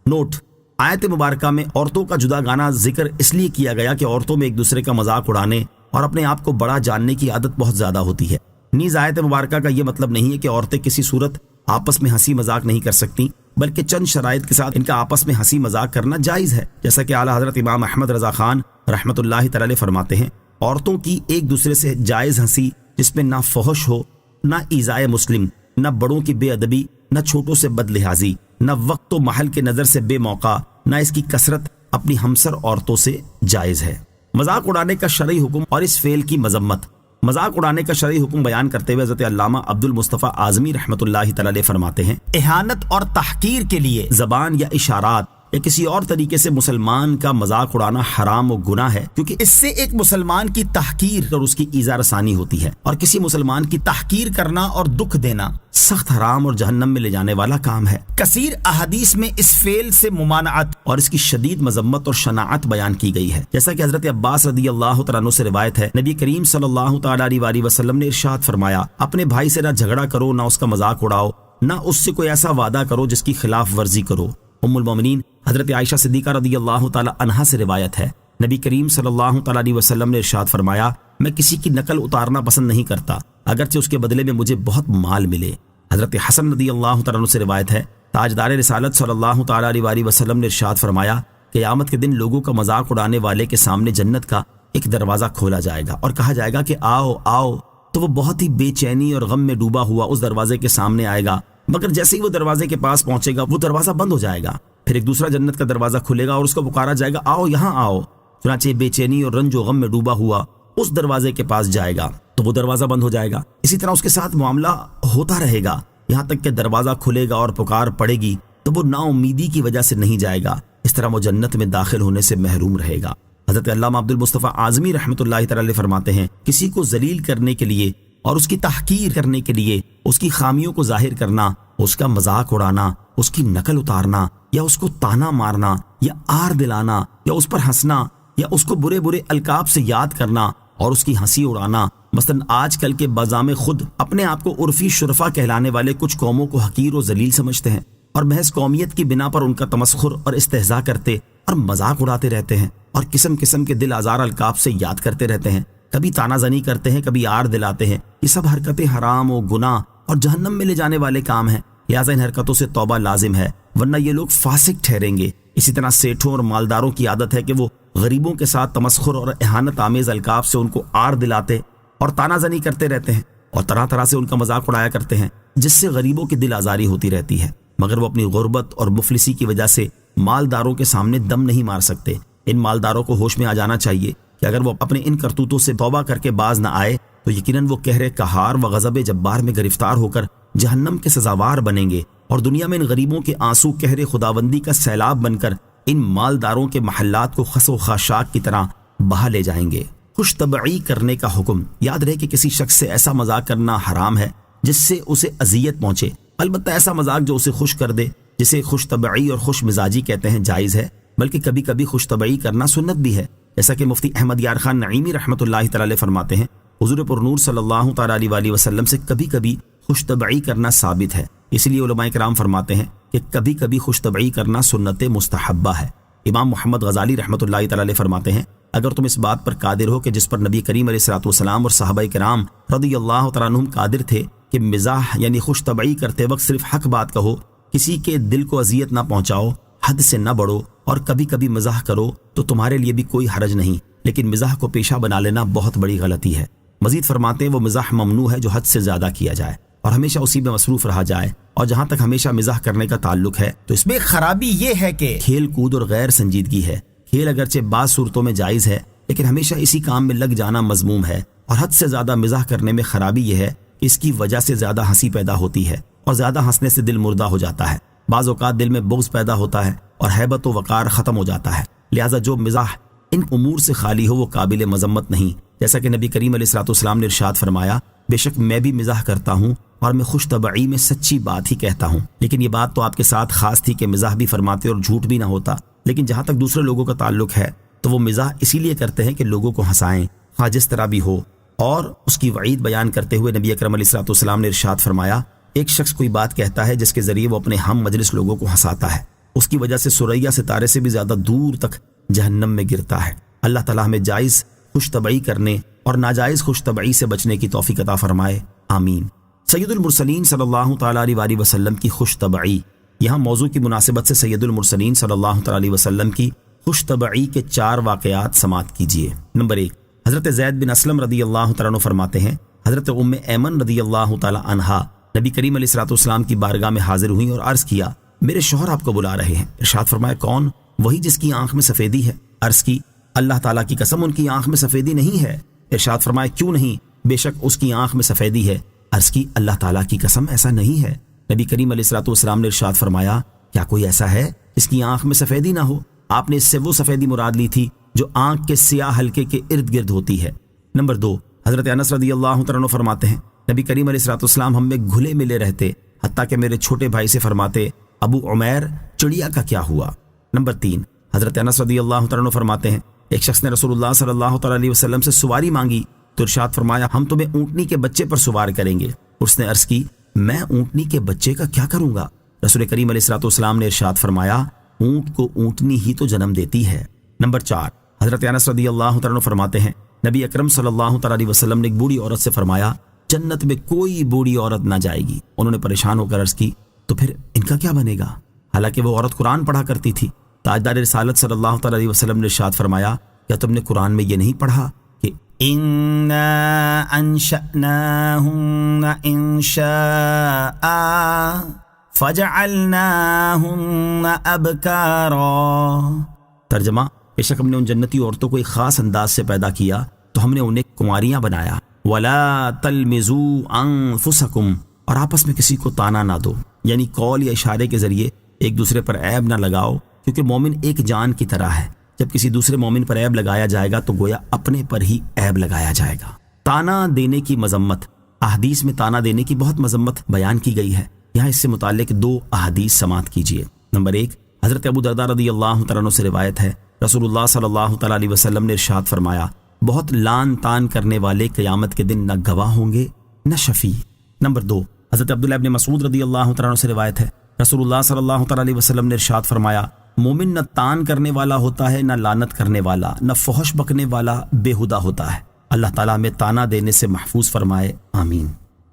نوٹ، آیت مبارکہ میں عورتوں کا جدا گانا ذکر اس لیے کیا گیا کہ عورتوں میں ایک دوسرے کا مذاق اڑانے اور اپنے آپ کو بڑا جاننے کی عادت بہت زیادہ ہوتی ہے۔ نیز آیت مبارکہ کا یہ مطلب نہیں ہے کہ عورتیں کسی صورت آپس میں ہنسی مذاق نہیں کر سکتی، بلکہ چند شرائط کے ساتھ ان کا آپس میں ہنسی مذاق کرنا جائز ہے، جیسا کہ اعلیٰ حضرت امام احمد رضا خان رحمۃ اللہ تعالی فرماتے ہیں عورتوں کی ایک دوسرے سے جائز ہنسی جس میں نہ فحش ہو، نہ ایذائے مسلم، نہ بڑوں کی بے ادبی، نہ چھوٹوں سے بد لحاظی، نہ وقت و محل کے نظر سے بے موقع، نہ اس کی کثرت اپنی ہمسر عورتوں سے جائز ہے۔ مذاق اڑانے کا شرعی حکم اور اس فعل کی مذمت۔ مذاق اڑانے کا شرعی حکم بیان کرتے ہوئے حضرت علامہ عبد المصطفیٰ اعظمی رحمۃ اللہ تعالی علیہ فرماتے ہیں، اہانت اور تحقیر کے لیے زبان یا اشارات یا کسی اور طریقے سے مسلمان کا مذاق اڑانا حرام و گناہ ہے، کیونکہ اس سے ایک مسلمان کی تحقیر اور اس کی ایذا رسانی ہوتی ہے، اور کسی مسلمان کی تحقیر کرنا اور دکھ دینا سخت حرام اور جہنم میں لے جانے والا کام ہے۔ کثیر احادیث میں اس فعل سے ممانعت اور اس کی شدید مذمت اور شناعت بیان کی گئی ہے، جیسا کہ حضرت عباس رضی اللہ تعالیٰ عنہ سے روایت ہے، نبی کریم صلی اللہ تعالیٰ علیہ وسلم نے ارشاد فرمایا، اپنے بھائی سے نہ جھگڑا کرو، نہ اس کا مذاق اڑاؤ، نہ اس سے کوئی ایسا وعدہ کرو جس کی خلاف ورزی کرو۔ ام المومنین حضرت عائشہ صدیقہ رضی اللہ تعالی عنہا سے روایت ہے، نبی کریم صلی اللہ تعالی علیہ وسلم نے ارشاد فرمایا، میں کسی کی نقل اتارنا پسند نہیں کرتا اگرچہ اس کے بدلے میں مجھے بہت مال ملے۔ حضرت حسن رضی اللہ تعالی عنہ سے روایت ہے، تاجدار رسالت صلی اللہ تعالی علیہ وسلم نے ارشاد فرمایا، قیامت کے دن لوگوں کا مذاق اڑانے والے کے سامنے جنت کا ایک دروازہ کھولا جائے گا اور کہا جائے گا کہ آؤ آؤ، تو وہ بہت ہی بے چینی اور غم میں ڈوبا ہوا اس دروازے کے سامنے آئے گا، مگر جیسے ہی وہ دروازے کے پاس پہنچے گا وہ دروازہ بند ہو جائے گا، پھر ایک دوسرا جنت کا دروازہ کھلے گا اور اس کو پکارا جائے گا، آؤ یہاں آؤ، چنانچہ بے چینی اور رنج و غم میں ڈوبا ہوا اس دروازے کے پاس جائے گا تو وہ دروازہ بند ہو جائے گا۔ اسی طرح اس کے ساتھ معاملہ ہوتا رہے گا یہاں تک کہ دروازہ کھلے گا اور پکار پڑے گی تو وہ نا امیدی کی وجہ سے نہیں جائے گا، اس طرح وہ جنت میں داخل ہونے سے محروم رہے گا۔ حضرت علامہ عبد المصطفیٰ اعظمی رحمۃ اللہ تعالی فرماتے ہیں، کسی کو ذلیل کرنے کے لیے اور اس کی تحقیر کرنے کے لیے اس کی خامیوں کو ظاہر کرنا، اس کا مذاق اڑانا، اس کی نقل اتارنا یا اس کو تانا مارنا یا آر دلانا یا اس پر ہنسنا یا اس کو برے برے القاب سے یاد کرنا اور اس کی ہنسی اڑانا، مثلا آج کل کے بازام خود اپنے آپ کو عرفی شرفا کہلانے والے کچھ قوموں کو حقیر و ذلیل سمجھتے ہیں اور محض قومیت کی بنا پر ان کا تمسخر اور استہزاء کرتے اور مذاق اڑاتے رہتے ہیں اور قسم قسم کے دل آزار القاب سے یاد کرتے رہتے ہیں، کبھی تانا زنی کرتے ہیں، کبھی آر دلاتے ہیں۔ یہ سب حرکتیں حرام و گناہ اور جہنم میں لے جانے والے کام ہیں، لہٰذا ان حرکتوں سے توبہ لازم ہے ورنہ یہ لوگ فاسق ٹھہریں گے۔ اسی طرح سیٹھوں اور مالداروں کی عادت ہے کہ وہ غریبوں کے ساتھ تمسخر اور اہانت آمیز القاب سے ان کو آر دلاتے اور تانا زنی کرتے رہتے ہیں اور طرح طرح سے ان کا مذاق اڑایا کرتے ہیں، جس سے غریبوں کی دل آزاری ہوتی رہتی ہے، مگر وہ اپنی غربت اور مفلسی کی وجہ سے مالداروں کے سامنے دم نہیں مار سکتے۔ ان مالداروں کو ہوش میں آ جانا چاہیے کہ اگر وہ اپنے ان کرتوتوں سے توبہ کر کے باز نہ آئے تو یقیناً وہ قہر قہار و غضب جبار میں گرفتار ہو کر جہنم کے سزاوار بنیں گے اور دنیا میں ان غریبوں کے آنسو قہر خداوندی کا سیلاب بن کر ان مالداروں کے محلات کو خس و خاشاک کی طرح بہا لے جائیں گے۔ خوش طبعی کرنے کا حکم۔ یاد رہے کہ کسی شخص سے ایسا مذاق کرنا حرام ہے جس سے اسے اذیت پہنچے، البتہ ایسا مذاق جو اسے خوش کر دے، جسے خوش طبعی اور خوش مزاجی کہتے ہیں، جائز ہے، بلکہ کبھی کبھی خوش طبعی کرنا سنت بھی ہے، جیسا کہ مفتی احمد یار خان نعیمی رحمۃ اللہ تعالی فرماتے ہیں، حضور پرنور صلی اللہ تعالی علیہ وسلم سے کبھی کبھی خوش طبعی کرنا ثابت ہے، اس لیے علماء کرام فرماتے ہیں کہ کبھی کبھی خوش طبعی کرنا سنت مستحبہ ہے۔ امام محمد غزالی رحمۃ اللہ تعالی فرماتے ہیں، اگر تم اس بات پر قادر ہو کہ جس پر نبی کریم علیہ الصلوۃ والسلام اور صحابہ کرام رضی اللہ تعالیٰ عنہم قادر تھے کہ مزاح یعنی خوش طبعی کرتے وقت صرف حق بات کہو، کسی کے دل کو اذیت نہ پہنچاؤ، حد سے نہ بڑھو اور کبھی کبھی مزاح کرو تو تمہارے لیے بھی کوئی حرج نہیں، لیکن مزاح کو پیشہ بنا لینا بہت بڑی غلطی ہے۔ مزید فرماتے ہیں وہ مزاح ممنوع ہے جو حد سے زیادہ کیا جائے اور ہمیشہ اسی میں مصروف رہا جائے، اور جہاں تک ہمیشہ مزاح کرنے کا تعلق ہے تو اس میں خرابی یہ ہے کہ کھیل کود اور غیر سنجیدگی ہے۔ کھیل اگرچہ بعض صورتوں میں جائز ہے لیکن ہمیشہ اسی کام میں لگ جانا مذموم ہے، اور حد سے زیادہ مزاح کرنے میں خرابی یہ ہے کہ اس کی وجہ سے زیادہ ہنسی پیدا ہوتی ہے اور زیادہ ہنسنے سے دل مردہ ہو جاتا ہے، بعض اوقات دل میں بغض پیدا ہوتا ہے اور ہیبت و وقار ختم ہو جاتا ہے، لہٰذا جو مزاح ان امور سے خالی ہو وہ قابل مذمت نہیں، جیسا کہ نبی کریم علیہ الصلوۃ والسلام نے ارشاد فرمایا، بے شک میں بھی مزاح کرتا ہوں اور میں خوش طبعی میں سچی بات ہی کہتا ہوں، لیکن یہ بات تو آپ کے ساتھ خاص تھی کہ مزاح بھی فرماتے اور جھوٹ بھی نہ ہوتا، لیکن جہاں تک دوسرے لوگوں کا تعلق ہے تو وہ مزاح اسی لیے کرتے ہیں کہ لوگوں کو ہنسائیں، خواہ جس طرح بھی ہو، اور اس کی وعید بیان کرتے ہوئے نبی اکرم علیہ الصلوۃ والسلام نے ارشاد فرمایا، ایک شخص کوئی بات کہتا ہے جس کے ذریعے وہ اپنے ہم مجلس لوگوں کو ہنساتا ہے، اس کی وجہ سے ثریا ستارے سے بھی زیادہ دور تک جہنم میں گرتا ہے۔ اللہ تعالیٰ ہمیں جائز خوش طبعی کرنے اور ناجائز خوش طبعی سے بچنے کی توفیق عطا فرمائے، آمین۔ سید المرسلین صلی اللہ تعالیٰ علیہ وسلم کی خوش طبعی۔ یہاں موضوع کی مناسبت سے سید المرسلین صلی اللہ تعالیٰ علیہ وسلم کی خوش طبعی کے 4 واقعات سماعت کیجیے۔ نمبر 1، حضرت زید بن اسلم رضی اللہ تعالیٰ عنہ فرماتے ہیں حضرت ام ایمن رضی اللہ تعالیٰ عنہا نبی کریم علیہ الصلوۃ والسلام کی بارگاہ میں حاضر ہوئیں اور عرض کیا میرے شوہر آپ کو بلا رہے ہیں۔ ارشاد فرمایا کون؟ وہی جس کی آنکھ میں سفیدی ہے۔ عرض کی اللہ تعالیٰ کی قسم ان کی آنکھ میں سفیدی نہیں ہے۔ ارشاد فرمایا کیوں نہیں؟ بے شک اس کی آنکھ میں سفیدی ہے۔ عرض کی اللہ تعالیٰ کی قسم ایسا نہیں ہے۔ نبی کریم علیہ الصلوۃ والسلام نے ارشاد فرمایا کیا کوئی ایسا ہے اس کی آنکھ میں سفیدی نہ ہو؟ آپ نے اس سے وہ سفیدی مراد لی تھی جو آنکھ کے سیاہ حلقے کے ارد گرد ہوتی ہے۔ نمبر 2، حضرت انس رضی اللہ تعالیٰ عنہ فرماتے ہیں نبی کریم علیہ الصلوۃ والسلام ہم میں گھلے ملے رہتے، حتیٰ کہ میرے چھوٹے بھائی سے فرماتے ابو عمیر چڑیا کا کیا ہوا؟ نمبر 3، حضرت انس رضی اللہ تعالیٰ عنہ فرماتے ہیں ایک شخص نے رسول اللہ صلی اللہ تعالیٰ علیہ وسلم سے سواری مانگی تو ارشاد فرمایا ہم تمہیں اونٹنی کے بچے پر سوار کریں گے۔ اس نے عرض کی میں اونٹنی کے بچے کا کیا کروں گا؟ رسول کریم علیہ الصلوۃ والسلام نے ارشاد فرمایا اونٹ کو اونٹنی ہی تو جنم دیتی ہے۔ نمبر 4، حضرت انس رضی اللہ تعالیٰ عنہ فرماتے ہیں نبی اکرم صلی اللہ تعالیٰ علیہ وسلم نے ایک بوڑھی عورت سے فرمایا جنت میں کوئی بوڑھی عورت نہ جائے گی۔ انہوں نے پریشان ہو کر عرض کی تو پھر ان کا کیا بنے گا؟ حالانکہ وہ عورت قرآن پڑھا کرتی تھی۔ تاجدار رسالت صلی اللہ تعالیٰ علیہ وسلم نے ارشاد فرمایا کیا تم نے قرآن میں یہ نہیں پڑھا کہ اِنَّا أَنشَأْنَاهُنَّ إِنشَاءً فَجَعَلْنَاهُنَّ أَبْكَارًا؟ ترجمہ بے شک ہم نے ان جنتی عورتوں کو ایک خاص انداز سے پیدا کیا تو ہم نے انہیں کنواریاں بنایا۔ وَلَا تَلْمِزُوا أَنفُسَكُمْ، اور آپس میں کسی کو تانا نہ دو، یعنی قول یا اشارے کے ذریعے ایک دوسرے پر عیب نہ لگاؤ، کیونکہ مومن ایک جان کی طرح ہے۔ جب کسی دوسرے مومن پر عیب لگایا جائے گا تو گویا اپنے پر ہی عیب لگایا جائے گا۔ تانا دینے کی مذمت، احادیث میں تانا دینے کی بہت مذمت بیان کی گئی ہے۔ یہاں اس سے متعلق 2 احادیث سماعت کیجیے۔ نمبر 1، حضرت ابو درداء رضی اللہ تعالیٰ عنہ سے روایت ہے رسول اللہ صلی اللہ تعالیٰ علیہ وسلم نے ارشاد فرمایا بہت لان تان کرنے والے قیامت کے دن نہ گواہ ہوں گے نہ شفیع۔ نمبر 2، حضرت عبداللہ ابن مسعود رضی اللہ تعالیٰ عنہ سے روایت ہے رسول اللہ صلی اللہ تعالیٰ علیہ وسلم نے ارشاد فرمایا مومن نہ تان کرنے والا ہوتا ہے، نہ لعنت کرنے والا، نہ فحش بکنے والا بےہدہ ہوتا ہے۔ اللہ تعالیٰ ہمیں تانا دینے سے محفوظ فرمائے، آمین۔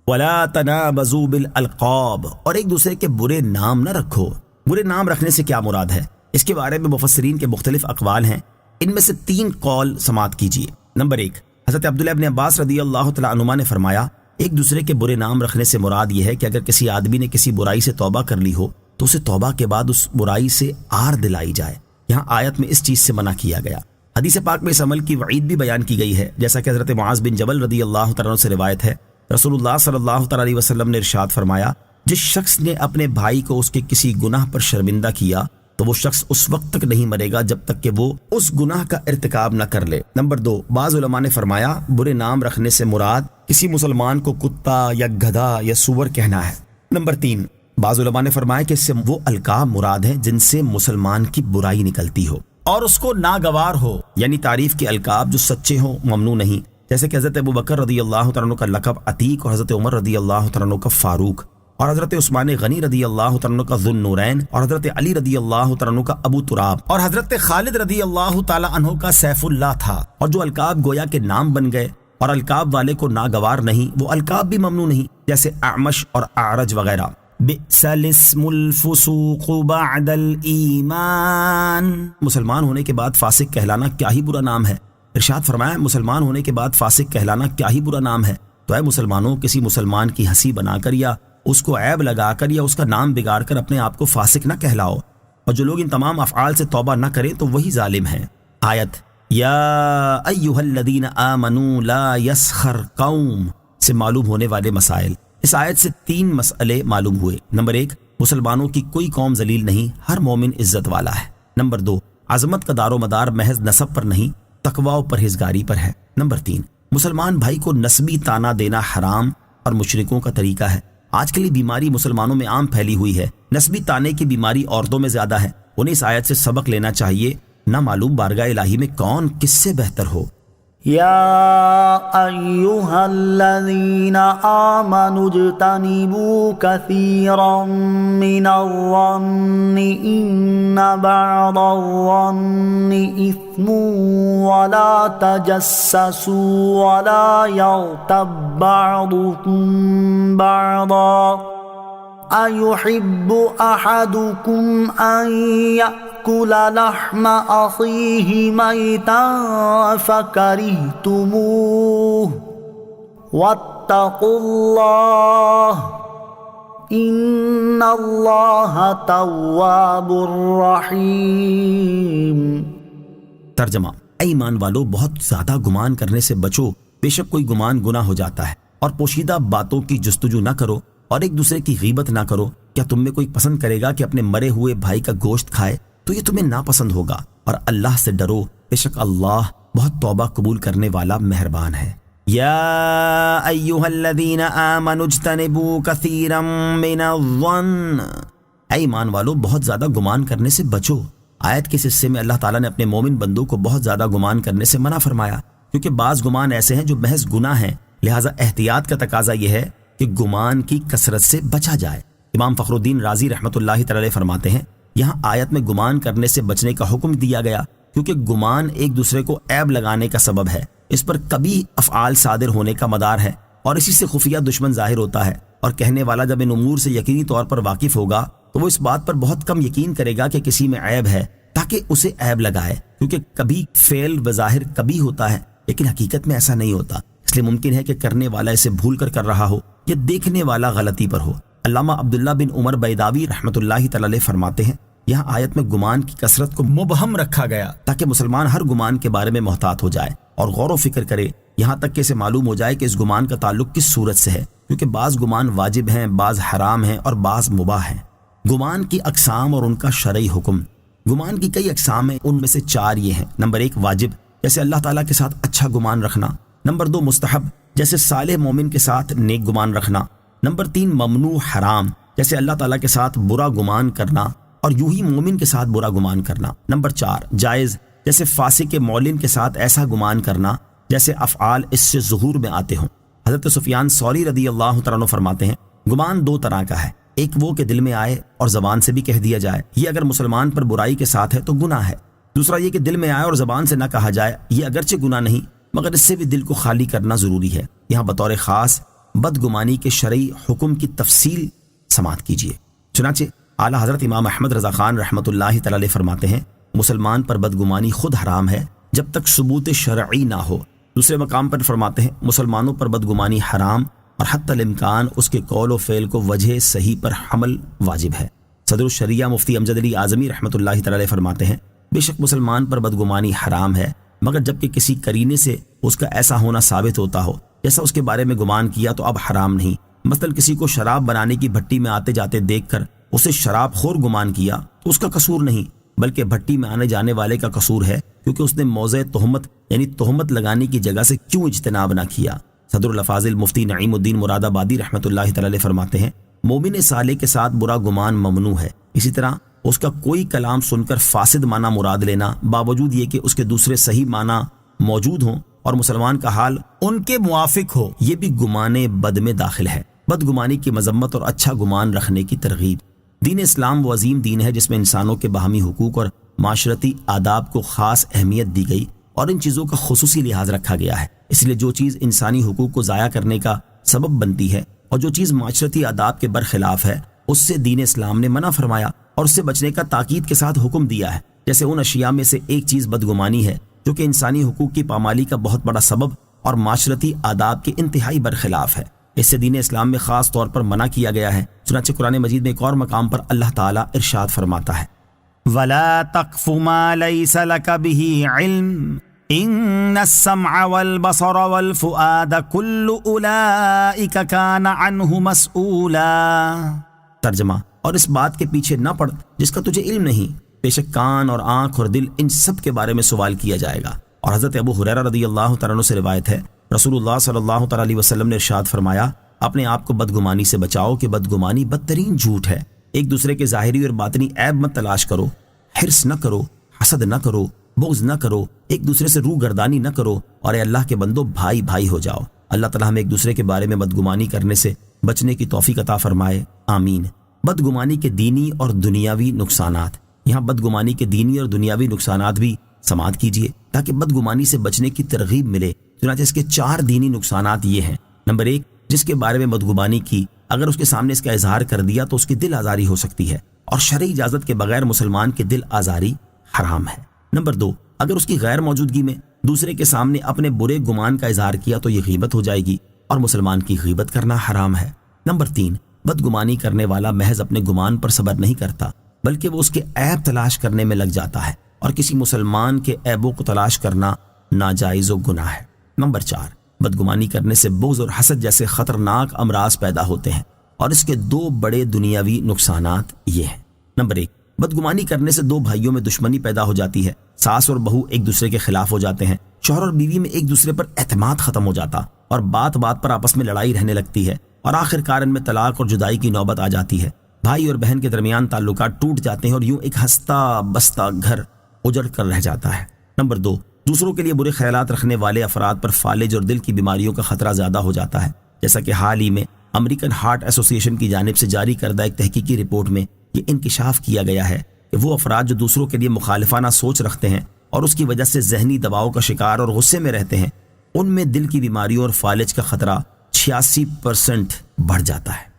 وَلَا تَنَابَزُوا بِالْأَلْقَابِ، اور ایک دوسرے کے برے نام نہ رکھو۔ برے نام رکھنے سے کیا مراد ہے؟ اس کے بارے میں مفسرین کے مختلف اقوال ہیں، ان میں سے 3 قول سماعت کیجیے۔ نمبر 1، حضرت عبداللہ ابن عباس رضی اللہ تعالیٰ عنہما نے فرمایا ایک دوسرے کے برے نام رکھنے سے مراد یہ ہے کہ اگر کسی آدمی نے کسی برائی سے توبہ کر لی ہو تو اسے توبہ کے بعد اس برائی سے آر دلائی جائے۔ یہاں آیت میں اس چیز سے منع کیا گیا۔ حدیث پاک میں اس عمل کی وعید بھی بیان کی گئی ہے، جیسا کہ حضرت معاذ بن جبل رضی اللہ تعالیٰ عنہ سے روایت ہے رسول اللہ صلی اللہ تعالیٰ علیہ وسلم نے ارشاد فرمایا جس شخص نے اپنے بھائی کو اس کے کسی گناہ پر شرمندہ کیا تو وہ شخص اس وقت تک نہیں مرے گا جب تک کہ وہ اس گناہ کا ارتکاب نہ کر لے۔ نمبر 2، بعض علماء نے فرمایا برے نام رکھنے سے مراد کسی مسلمان کو کتا یا گدھا یا سور کہنا ہے۔ نمبر 3، بعض علماء نے فرمایا کہ اس سے وہ القاب مراد ہیں جن سے مسلمان کی برائی نکلتی ہو اور اس کو ناگوار ہو، یعنی تعریف کے القاب جو سچے ہوں ممنوع نہیں، جیسے کہ حضرت ابوبکر رضی اللہ تعالیٰ عنہ کا لقب عتیق اور حضرت عمر رضی اللہ تعالیٰ عنہ کا فاروق اور حضرت عثمان غنی رضی اللہ تعالیٰ عنہ کا ذو النورین اور حضرت علی رضی اللہ تعالیٰ عنہ کا ابو تراب اور حضرت خالد رضی اللہ تعالیٰ عنہ کا سیف اللہ تھا، اور جو القاب گویا کے نام بن گئے اور القاب والے کو ناگوار نہیں وہ القاب بھی ممنوع نہیں، جیسے اعمش اور اعرج وغیرہ۔ بئس الاسم الفسوق بعد الایمان، مسلمان ہونے کے بعد فاسق کہلانا کیا ہی برا نام ہے۔ ارشاد فرمایا مسلمان ہونے کے بعد فاسق کہلانا کیا ہی برا نام ہے۔ تو اے مسلمانوں، کسی مسلمان کی ہنسی بنا کر یا اس کو عیب لگا کر یا اس کا نام بگاڑ کر اپنے آپ کو فاسق نہ کہلاؤ، اور جو لوگ ان تمام افعال سے توبہ نہ کریں تو وہی ظالم ہیں۔ آیت یا ایھا الذین آمنوا لا یسخر قوم سے معلوم ہونے والے مسائل۔ اس آیت سے 3 مسئلے معلوم ہوئے۔ نمبر 1، مسلمانوں کی کوئی قوم ذلیل نہیں، ہر مومن عزت والا ہے۔ نمبر 2، عظمت کا دار و مدار محض نسب پر نہیں تقوی و پرہیزگاری پر ہے۔ نمبر 3، مسلمان بھائی کو نسبی تانا دینا حرام اور مشرکوں کا طریقہ ہے۔ آج کل یہ بیماری مسلمانوں میں عام پھیلی ہوئی ہے، نسبی تانے کی بیماری عورتوں میں زیادہ ہے۔ انہیں اس آیت سے سبق لینا چاہیے، نہ معلوم بارگاہ الہی میں کون کس سے بہتر ہو۔ یا ایہا الذین آمنوا اجتنبوا کثیرا من الظن ان بعض الظن اثم ولا تجسسوا ولا یغتب بعضکم بعضا ایحب احدکم ان یأکل يأكل لحم أخيه ميتا فكرهتموه واتقوا الله إن الله تواب رحيم۔ ترجمہ، اے ایمان والو، بہت زیادہ گمان کرنے سے بچو، بے شک کوئی گمان گناہ ہو جاتا ہے، اور پوشیدہ باتوں کی جستجو نہ کرو اور ایک دوسرے کی غیبت نہ کرو۔ کیا تم میں کوئی پسند کرے گا کہ اپنے مرے ہوئے بھائی کا گوشت کھائے؟ تو یہ تمہیں ناپسند ہوگا، اور اللہ سے ڈرو، بے شک اللہ بہت توبہ قبول کرنے والا مہربان ہے۔ یا ایھا الذین آمنوا اجتنبوا کثیرا من الظن، اے ایمان والو، بہت زیادہ گمان کرنے سے بچو۔ آیت کے اس حصے میں اللہ تعالیٰ نے اپنے مومن بندوں کو بہت زیادہ گمان کرنے سے منع فرمایا، کیونکہ بعض گمان ایسے ہیں جو محض گناہ ہیں، لہٰذا احتیاط کا تقاضا یہ ہے کہ گمان کی کثرت سے بچا جائے۔ امام فخر الدین رازی رحمۃ اللہ تعالی فرماتے ہیں، یہاں آیت میں گمان کرنے سے بچنے کا حکم دیا گیا کیونکہ گمان ایک دوسرے کو عیب لگانے کا سبب ہے، اس پر کبھی افعال صادر ہونے کا مدار ہے، اور اسی سے خفیہ دشمن ظاہر ہوتا ہے، اور کہنے والا جب ان امور سے یقینی طور پر واقف ہوگا تو وہ اس بات پر بہت کم یقین کرے گا کہ کسی میں عیب ہے تاکہ اسے عیب لگائے، کیونکہ کبھی فعل بظاہر کبھی ہوتا ہے لیکن حقیقت میں ایسا نہیں ہوتا، اس لیے ممکن ہے کہ کرنے والا اسے بھول کر رہا ہو یا دیکھنے والا غلطی پر ہو۔ علامہ عبداللہ بن عمر بیداوی رحمۃ اللہ تعالی علیہ فرماتے ہیں، یہاں آیت میں گمان کی کثرت کو مبہم رکھا گیا تاکہ مسلمان ہر گمان کے بارے میں محتاط ہو جائے اور غور و فکر کرے، یہاں تک کہ اسے معلوم ہو جائے کہ اس گمان کا تعلق کس صورت سے ہے، کیونکہ بعض گمان واجب ہیں، بعض حرام ہیں اور بعض مباح ہیں۔ گمان کی اقسام اور ان کا شرعی حکم۔ گمان کی کئی اقسام ہیں، ان میں سے 4 یہ ہیں۔ نمبر 1 واجب، جیسے اللہ تعالیٰ کے ساتھ اچھا گمان رکھنا۔ نمبر 2 مستحب، جیسے صالح مومن کے ساتھ نیک گمان رکھنا۔ نمبر 3 ممنوع حرام، جیسے اللہ تعالیٰ کے ساتھ برا گمان کرنا اور یوں ہی مومن کے ساتھ برا گمان کرنا۔ نمبر 4 جائز، جیسے فاسق معلن کے ساتھ ایسا گمان کرنا جیسے افعال اس سے ظہور میں آتے ہوں۔ حضرت سفیان ثوری رضی اللہ تعالیٰ عنہ فرماتے ہیں، گمان 2 طرح کا ہے، ایک وہ کہ دل میں آئے اور زبان سے بھی کہہ دیا جائے، یہ اگر مسلمان پر برائی کے ساتھ ہے تو گناہ ہے۔ دوسرا یہ کہ دل میں آئے اور زبان سے نہ کہا جائے، یہ اگرچہ گناہ نہیں مگر اس سے بھی دل کو خالی کرنا ضروری ہے۔ یہاں بطور خاص بدگمانی کے شرعی حکم کی تفصیل سماعت کیجیے۔ چنانچہ اعلیٰ حضرت امام احمد رضا خان رحمۃ اللہ تعالی علیہ فرماتے ہیں، مسلمان پر بدگمانی خود حرام ہے جب تک ثبوت شرعی نہ ہو۔ دوسرے مقام پر فرماتے ہیں، مسلمانوں پر بدگمانی حرام اور حتی الامکان اس کے قول و فعل کو وجہ صحیح پر حمل واجب ہے۔ صدر الشریعہ مفتی امجد علی اعظمی رحمۃ اللہ تعالی علیہ فرماتے ہیں، بے شک مسلمان پر بدگمانی حرام ہے مگر جبکہ کسی قرینے سے اس کا ایسا ہونا ثابت ہوتا ہو جیسا اس کے بارے میں گمان کیا تو اب حرام نہیں۔ مثلا کسی کو شراب بنانے کی بھٹی میں آتے جاتے دیکھ کر اسے شراب خور گمان کیا تو اس کا قصور نہیں بلکہ بھٹی میں آنے جانے والے کا قصور ہے، کیونکہ اس نے موضع تہمت یعنی تہمت لگانے کی جگہ سے کیوں اجتناب نہ کیا۔ صدر الافاضل مفتی نعیم الدین مراد آبادی رحمۃ اللہ تعالی علیہ فرماتے ہیں، مومن صالح کے ساتھ برا گمان ممنوع ہے، اسی طرح اس کا کوئی کلام سن کر فاسد معنی مراد لینا باوجود یہ کہ اس کے دوسرے صحیح معنی موجود ہوں اور مسلمان کا حال ان کے موافق ہو، یہ بھی گمان بد میں داخل ہے۔ بدگمانی کی مذمت اور اچھا گمان رکھنے کی ترغیب۔ دین اسلام وہ عظیم دین ہے جس میں انسانوں کے باہمی حقوق اور معاشرتی آداب کو خاص اہمیت دی گئی اور ان چیزوں کا خصوصی لحاظ رکھا گیا ہے۔ اس لیے جو چیز انسانی حقوق کو ضائع کرنے کا سبب بنتی ہے اور جو چیز معاشرتی آداب کے برخلاف ہے اس سے دین اسلام نے منع فرمایا اور اس سے بچنے کا تاکید کے ساتھ حکم دیا ہے۔ جیسے ان اشیاء میں سے ایک چیز بدگمانی ہے جو کہ انسانی حقوق کی پامالی کا بہت بڑا سبب اور معاشرتی آداب کے انتہائی برخلاف ہے، اس سے دین اسلام میں خاص طور پر منع کیا گیا ہے۔ چنانچہ قرآن مجید میں ایک اور مقام پر اللہ تعالیٰ ارشاد فرماتا ہے، وَلَا تَقْفُ مَا لَيْسَ لَكَ بِهِ عِلْمٌ إِنَّ السَّمْعَ وَالْبَصَرَ وَالْفُؤَادَ كُلُّ أُولَئِكَ كَانَ عَنْهُ مَسْئُولًا۔ ترجمہ، اور اس بات کے پیچھے نہ پڑ جس کا تجھے علم نہیں، بے شک کان اور آنکھ اور دل ان سب کے بارے میں سوال کیا جائے گا۔ اور حضرت ابو ہریرہ رضی اللہ تعالیٰ عنہ سے روایت ہے، رسول اللہ صلی اللہ تعالیٰ علیہ وسلم نے ارشاد فرمایا، اپنے آپ کو بدگمانی سے بچاؤ کہ بدگمانی بدترین جھوٹ ہے۔ ایک دوسرے کے ظاہری اور باطنی عیب مت تلاش کرو، حرص نہ کرو، حسد نہ کرو، بغض نہ کرو، ایک دوسرے سے روح گردانی نہ کرو، اور اے اللہ کے بندو بھائی بھائی ہو جاؤ۔ اللہ تعالیٰ ہمیں ایک دوسرے کے بارے میں بدگمانی کرنے سے بچنے کی توفیق عطا فرمائے، آمین۔ بدگمانی کے دینی اور دنیاوی نقصانات۔ یہاں بدگمانی کے دینی اور دنیاوی نقصانات بھی سماعت کیجیے تاکہ بدگمانی سے بچنے کی ترغیب ملے۔ چنانچہ اس کے 4 دینی نقصانات یہ ہیں۔ نمبر 1، جس کے بارے میں بدگمانی کی اگر اس کے سامنے اس کا اظہار کر دیا تو اس کی دل آزاری ہو سکتی ہے۔ اور شرعی اجازت کے بغیر مسلمان کے دل آزاری حرام ہے۔ نمبر 2، اگر اس کی غیر موجودگی میں دوسرے کے سامنے اپنے برے گمان کا اظہار کیا تو یہ غیبت ہو جائے گی اور مسلمان کی غیبت کرنا حرام ہے۔ نمبر 3، بدگمانی کرنے والا محض اپنے گمان پر صبر نہیں کرتا بلکہ وہ اس کے عیب تلاش کرنے میں لگ جاتا ہے، اور کسی مسلمان کے عیبوں کو تلاش کرنا ناجائز و گناہ ہے۔ نمبر 4، بدگمانی کرنے سے بغض اور حسد جیسے خطرناک امراض پیدا ہوتے ہیں، اور اس کے 2 بڑے دنیاوی نقصانات یہ ہیں۔ نمبر 1، بدگمانی کرنے سے 2 بھائیوں میں دشمنی پیدا ہو جاتی ہے، ساس اور بہو ایک دوسرے کے خلاف ہو جاتے ہیں، شوہر اور بیوی میں ایک دوسرے پر اعتماد ختم ہو جاتا اور بات بات پر آپس میں لڑائی رہنے لگتی ہے، اور آخر کار ان میں طلاق اور جدائی کی نوبت آ جاتی ہے۔ بھائی اور بہن کے درمیان تعلقات ٹوٹ جاتے ہیں اور یوں ایک ہنستا بستا گھر اجڑ کر رہ جاتا ہے۔ نمبر 2، دوسروں کے لیے برے خیالات رکھنے والے افراد پر فالج اور دل کی بیماریوں کا خطرہ زیادہ ہو جاتا ہے، جیسا کہ حال ہی میں امریکن ہارٹ ایسوسی ایشن کی جانب سے جاری کردہ ایک تحقیقی رپورٹ میں یہ انکشاف کیا گیا ہے کہ وہ افراد جو دوسروں کے لیے مخالفانہ سوچ رکھتے ہیں اور اس کی وجہ سے ذہنی دباؤ کا شکار اور غصے میں رہتے ہیں، ان میں دل کی بیماریوں اور فالج کا خطرہ 86% بڑھ جاتا ہے۔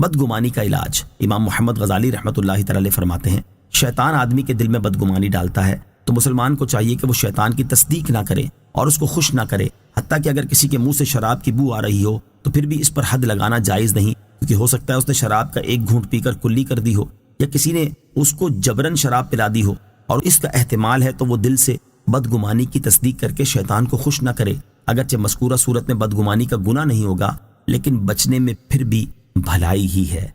بدگمانی کا علاج۔ امام محمد غزالی رحمۃ اللہ تعالی فرماتے ہیں، شیطان آدمی کے دل میں بدگمانی ڈالتا ہے تو مسلمان کو چاہیے کہ وہ شیطان کی تصدیق نہ کرے اور اس کو خوش نہ کرے، حتیٰ کہ اگر کسی کے منہ سے شراب کی بو آ رہی ہو تو پھر بھی اس پر حد لگانا جائز نہیں، کیونکہ ہو سکتا ہے اس نے شراب کا ایک گھونٹ پی کر کلی کر دی ہو، یا کسی نے اس کو جبرن شراب پلا دی ہو، اور اس کا احتمال ہے تو وہ دل سے بدگمانی کی تصدیق کر کے شیطان کو خوش نہ کرے۔ اگرچہ مذکورہ صورت میں بدگمانی کا گناہ نہیں ہوگا، لیکن بچنے میں پھر بھی بھلائی ہی ہے۔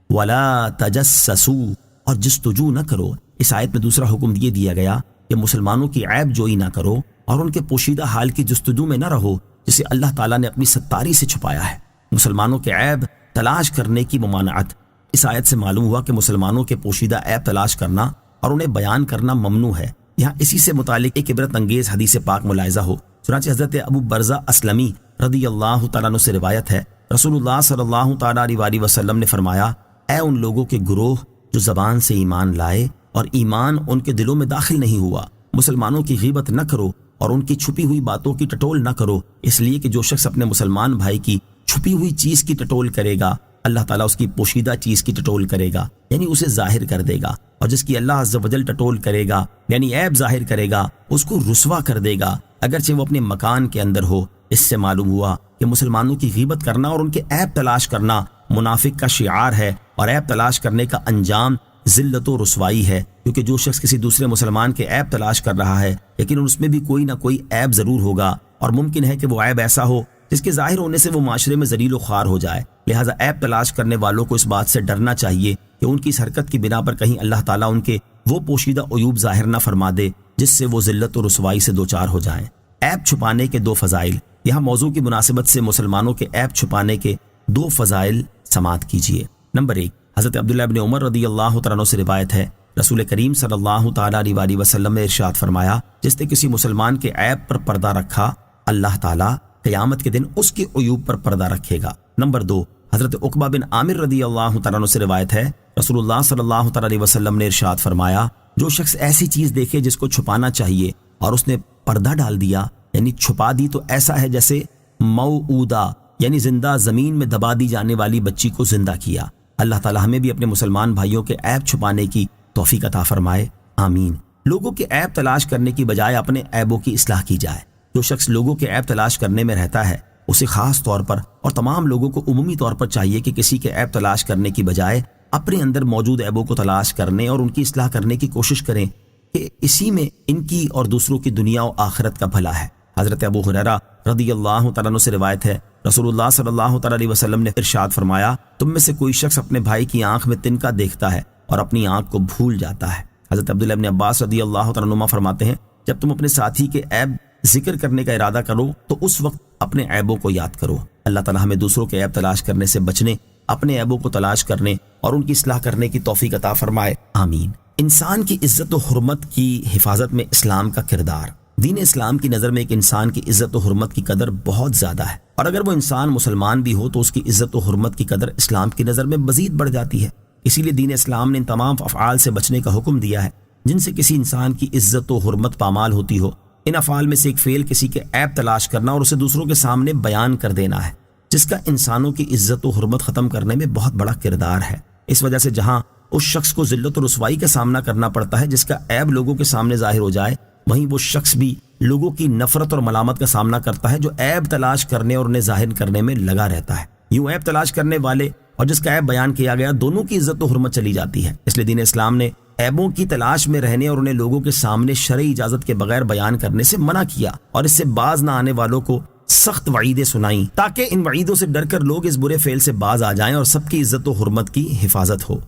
وَلَا تَجَسَّسُوا، اور جستجو نہ کرو۔ اس آیت میں دوسرا حکم یہ دیا گیا کہ مسلمانوں کی عیب جوئی نہ کرو اور ان کے پوشیدہ حال کی جستجو میں نہ رہو، جسے اللہ تعالیٰ نے اپنی ستاری سے چھپایا ہے۔ مسلمانوں کے عیب تلاش کرنے کی ممانعت۔ اس آیت سے معلوم ہوا کہ مسلمانوں کے پوشیدہ عیب تلاش کرنا اور انہیں بیان کرنا ممنوع ہے۔ یہاں اسی سے متعلق ایک عبرت انگیز حدیث پاک ملاحظہ ہو۔ چنانچہ حضرت ابو برزہ اسلمی رضی اللہ تعالیٰ عنہ سے روایت ہے، رسول اللہ صلی اللہ تعالیٰ علیہ وسلم نے فرمایا، اے ان لوگوں کے گروہ جو زبان سے ایمان لائے اور ایمان ان کے دلوں میں داخل نہیں ہوا، مسلمانوں کی غیبت نہ کرو اور ان کی چھپی ہوئی باتوں کی ٹٹول نہ کرو، اس لیے کہ جو شخص اپنے مسلمان بھائی کی چھپی ہوئی چیز کی ٹٹول کرے گا، اللہ تعالیٰ اس کی پوشیدہ چیز کی ٹٹول کرے گا، یعنی اسے ظاہر کر دے گا، اور جس کی اللہ عز و جل ٹٹول کرے گا یعنی عیب ظاہر کرے گا، اس کو رسوا کر دے گا، اگرچہ وہ اپنے مکان کے اندر ہو۔ اس سے معلوم ہوا کہ مسلمانوں کی غیبت کرنا اور ان کے عیب تلاش کرنا منافق کا شعار ہے، اور عیب تلاش کرنے کا انجام ذلت و رسوائی ہے، کیونکہ جو شخص کسی دوسرے مسلمان کے عیب تلاش کر رہا ہے، لیکن اس میں بھی کوئی نہ کوئی عیب ضرور ہوگا، اور ممکن ہے کہ وہ عیب ایسا ہو جس کے ظاہر ہونے سے وہ معاشرے میں ذلیل و خوار ہو جائے۔ لہٰذا عیب تلاش کرنے والوں کو اس بات سے ڈرنا چاہیے کہ ان کی اس حرکت کی بنا پر کہیں اللہ تعالیٰ ان کے وہ پوشیدہ عیوب ظاہر نہ فرما دے جس سے وہ ذلت و رسوائی سے دوچار ہو جائیں۔ عیب چھپانے کے 2 فضائل۔ یہاں موضوع کی مناسبت سے مسلمانوں کے عیب چھپانے کے 2 فضائل سماعت کیجیے۔ نمبر 1، حضرت عبداللہ ابن عمر رضی اللہ تعالیٰ عنہ سے روایت ہے، رسول کریم صلی اللہ تعالیٰ علیہ وسلم نے ارشاد فرمایا، جس نے کسی مسلمان کے عیب پر پردہ رکھا، اللہ تعالیٰ قیامت کے دن اس کے عیوب پر پردہ رکھے گا۔ نمبر 2، حضرت عقبہ بن عامر رضی اللہ تعالیٰ عنہ سے روایت ہے، رسول اللہ صلی اللہ تعالیٰ علیہ وسلم نے ارشاد فرمایا، جو شخص ایسی چیز دیکھے جس کو چھپانا چاہیے اور اس نے پردہ ڈال دیا یعنی چھپا دی، تو ایسا ہے جیسے موعودہ یعنی زندہ زمین میں دبا دی جانے والی بچی کو زندہ کیا۔ اللہ تعالیٰ ہمیں بھی اپنے مسلمان بھائیوں کے عیب چھپانے کی توفیق عطا فرمائے، آمین۔ لوگوں کے عیب تلاش کرنے کی بجائے اپنے عیبوں کی اصلاح کی جائے۔ جو شخص لوگوں کے عیب تلاش کرنے میں رہتا ہے، اسے خاص طور پر اور تمام لوگوں کو عمومی طور پر چاہیے کہ کسی کے عیب تلاش کرنے کی بجائے اپنے اندر موجود عیبوں کو تلاش کرنے اور ان کی اصلاح کرنے کی کوشش کریں، کہ اسی میں ان کی اور دوسروں کی دنیا و آخرت کا بھلا ہے۔ حضرت ابو ہریرہ رضی اللہ تعالیٰ عنہ سے روایت ہے، رسول اللہ صلی اللہ تعالیٰ علیہ وسلم نے ارشاد فرمایا، تم میں سے کوئی شخص اپنے بھائی کی آنکھ میں تنکا دیکھتا ہے اور اپنی آنکھ کو بھول جاتا ہے۔ حضرت عبداللہ ابن عباس رضی اللہ تعالیٰ عنہ فرماتے ہیں، جب تم اپنے ساتھی کے عیب ذکر کرنے کا ارادہ کرو تو اس وقت اپنے عیبوں کو یاد کرو۔ اللہ تعالیٰ ہمیں دوسروں کے عیب تلاش کرنے سے بچنے، اپنے عیبوں کو تلاش کرنے اور ان کی اصلاح کرنے کی توفیق عطا فرمائے، آمین۔ انسان کی عزت و حرمت کی حفاظت میں اسلام کا کردار۔ دین اسلام کی نظر میں ایک انسان کی عزت و حرمت کی قدر بہت زیادہ ہے، اور اگر وہ انسان مسلمان بھی ہو تو اس کی عزت و حرمت کی قدر اسلام کی نظر میں مزید بڑھ جاتی ہے۔ اسی لیے دین اسلام نے ان تمام افعال سے بچنے کا حکم دیا ہے جن سے کسی انسان کی عزت و حرمت پامال ہوتی ہو۔ ان افعال میں سے ایک فعل کسی کے عیب تلاش کرنا اور اسے دوسروں کے سامنے بیان کر دینا ہے، جس کا انسانوں کی عزت و حرمت ختم کرنے میں بہت بڑا کردار ہے۔ اس وجہ سے جہاں اس شخص کو ذلت و رسوائی کا سامنا کرنا پڑتا ہے جس کا عیب لوگوں کے سامنے ظاہر ہو جائے، وہیں وہ شخص بھی لوگوں کی نفرت اور ملامت کا سامنا کرتا ہے جو عیب تلاش کرنے اور انہیں ظاہر کرنے میں لگا رہتا ہے۔ یوں عیب تلاش کرنے والے اور جس کا عیب بیان کیا گیا دونوں کی عزت و حرمت چلی جاتی ہے۔ اس لیے دین اسلام نے عیبوں کی تلاش میں رہنے اور انہیں لوگوں کے سامنے شرعی اجازت کے بغیر بیان کرنے سے منع کیا، اور اس سے باز نہ آنے والوں کو سخت وعیدیں سنائیں تاکہ ان وعیدوں سے ڈر کر لوگ اس برے فعل سے باز آ جائیں اور سب کی عزت و حرمت کی حفاظت ہو۔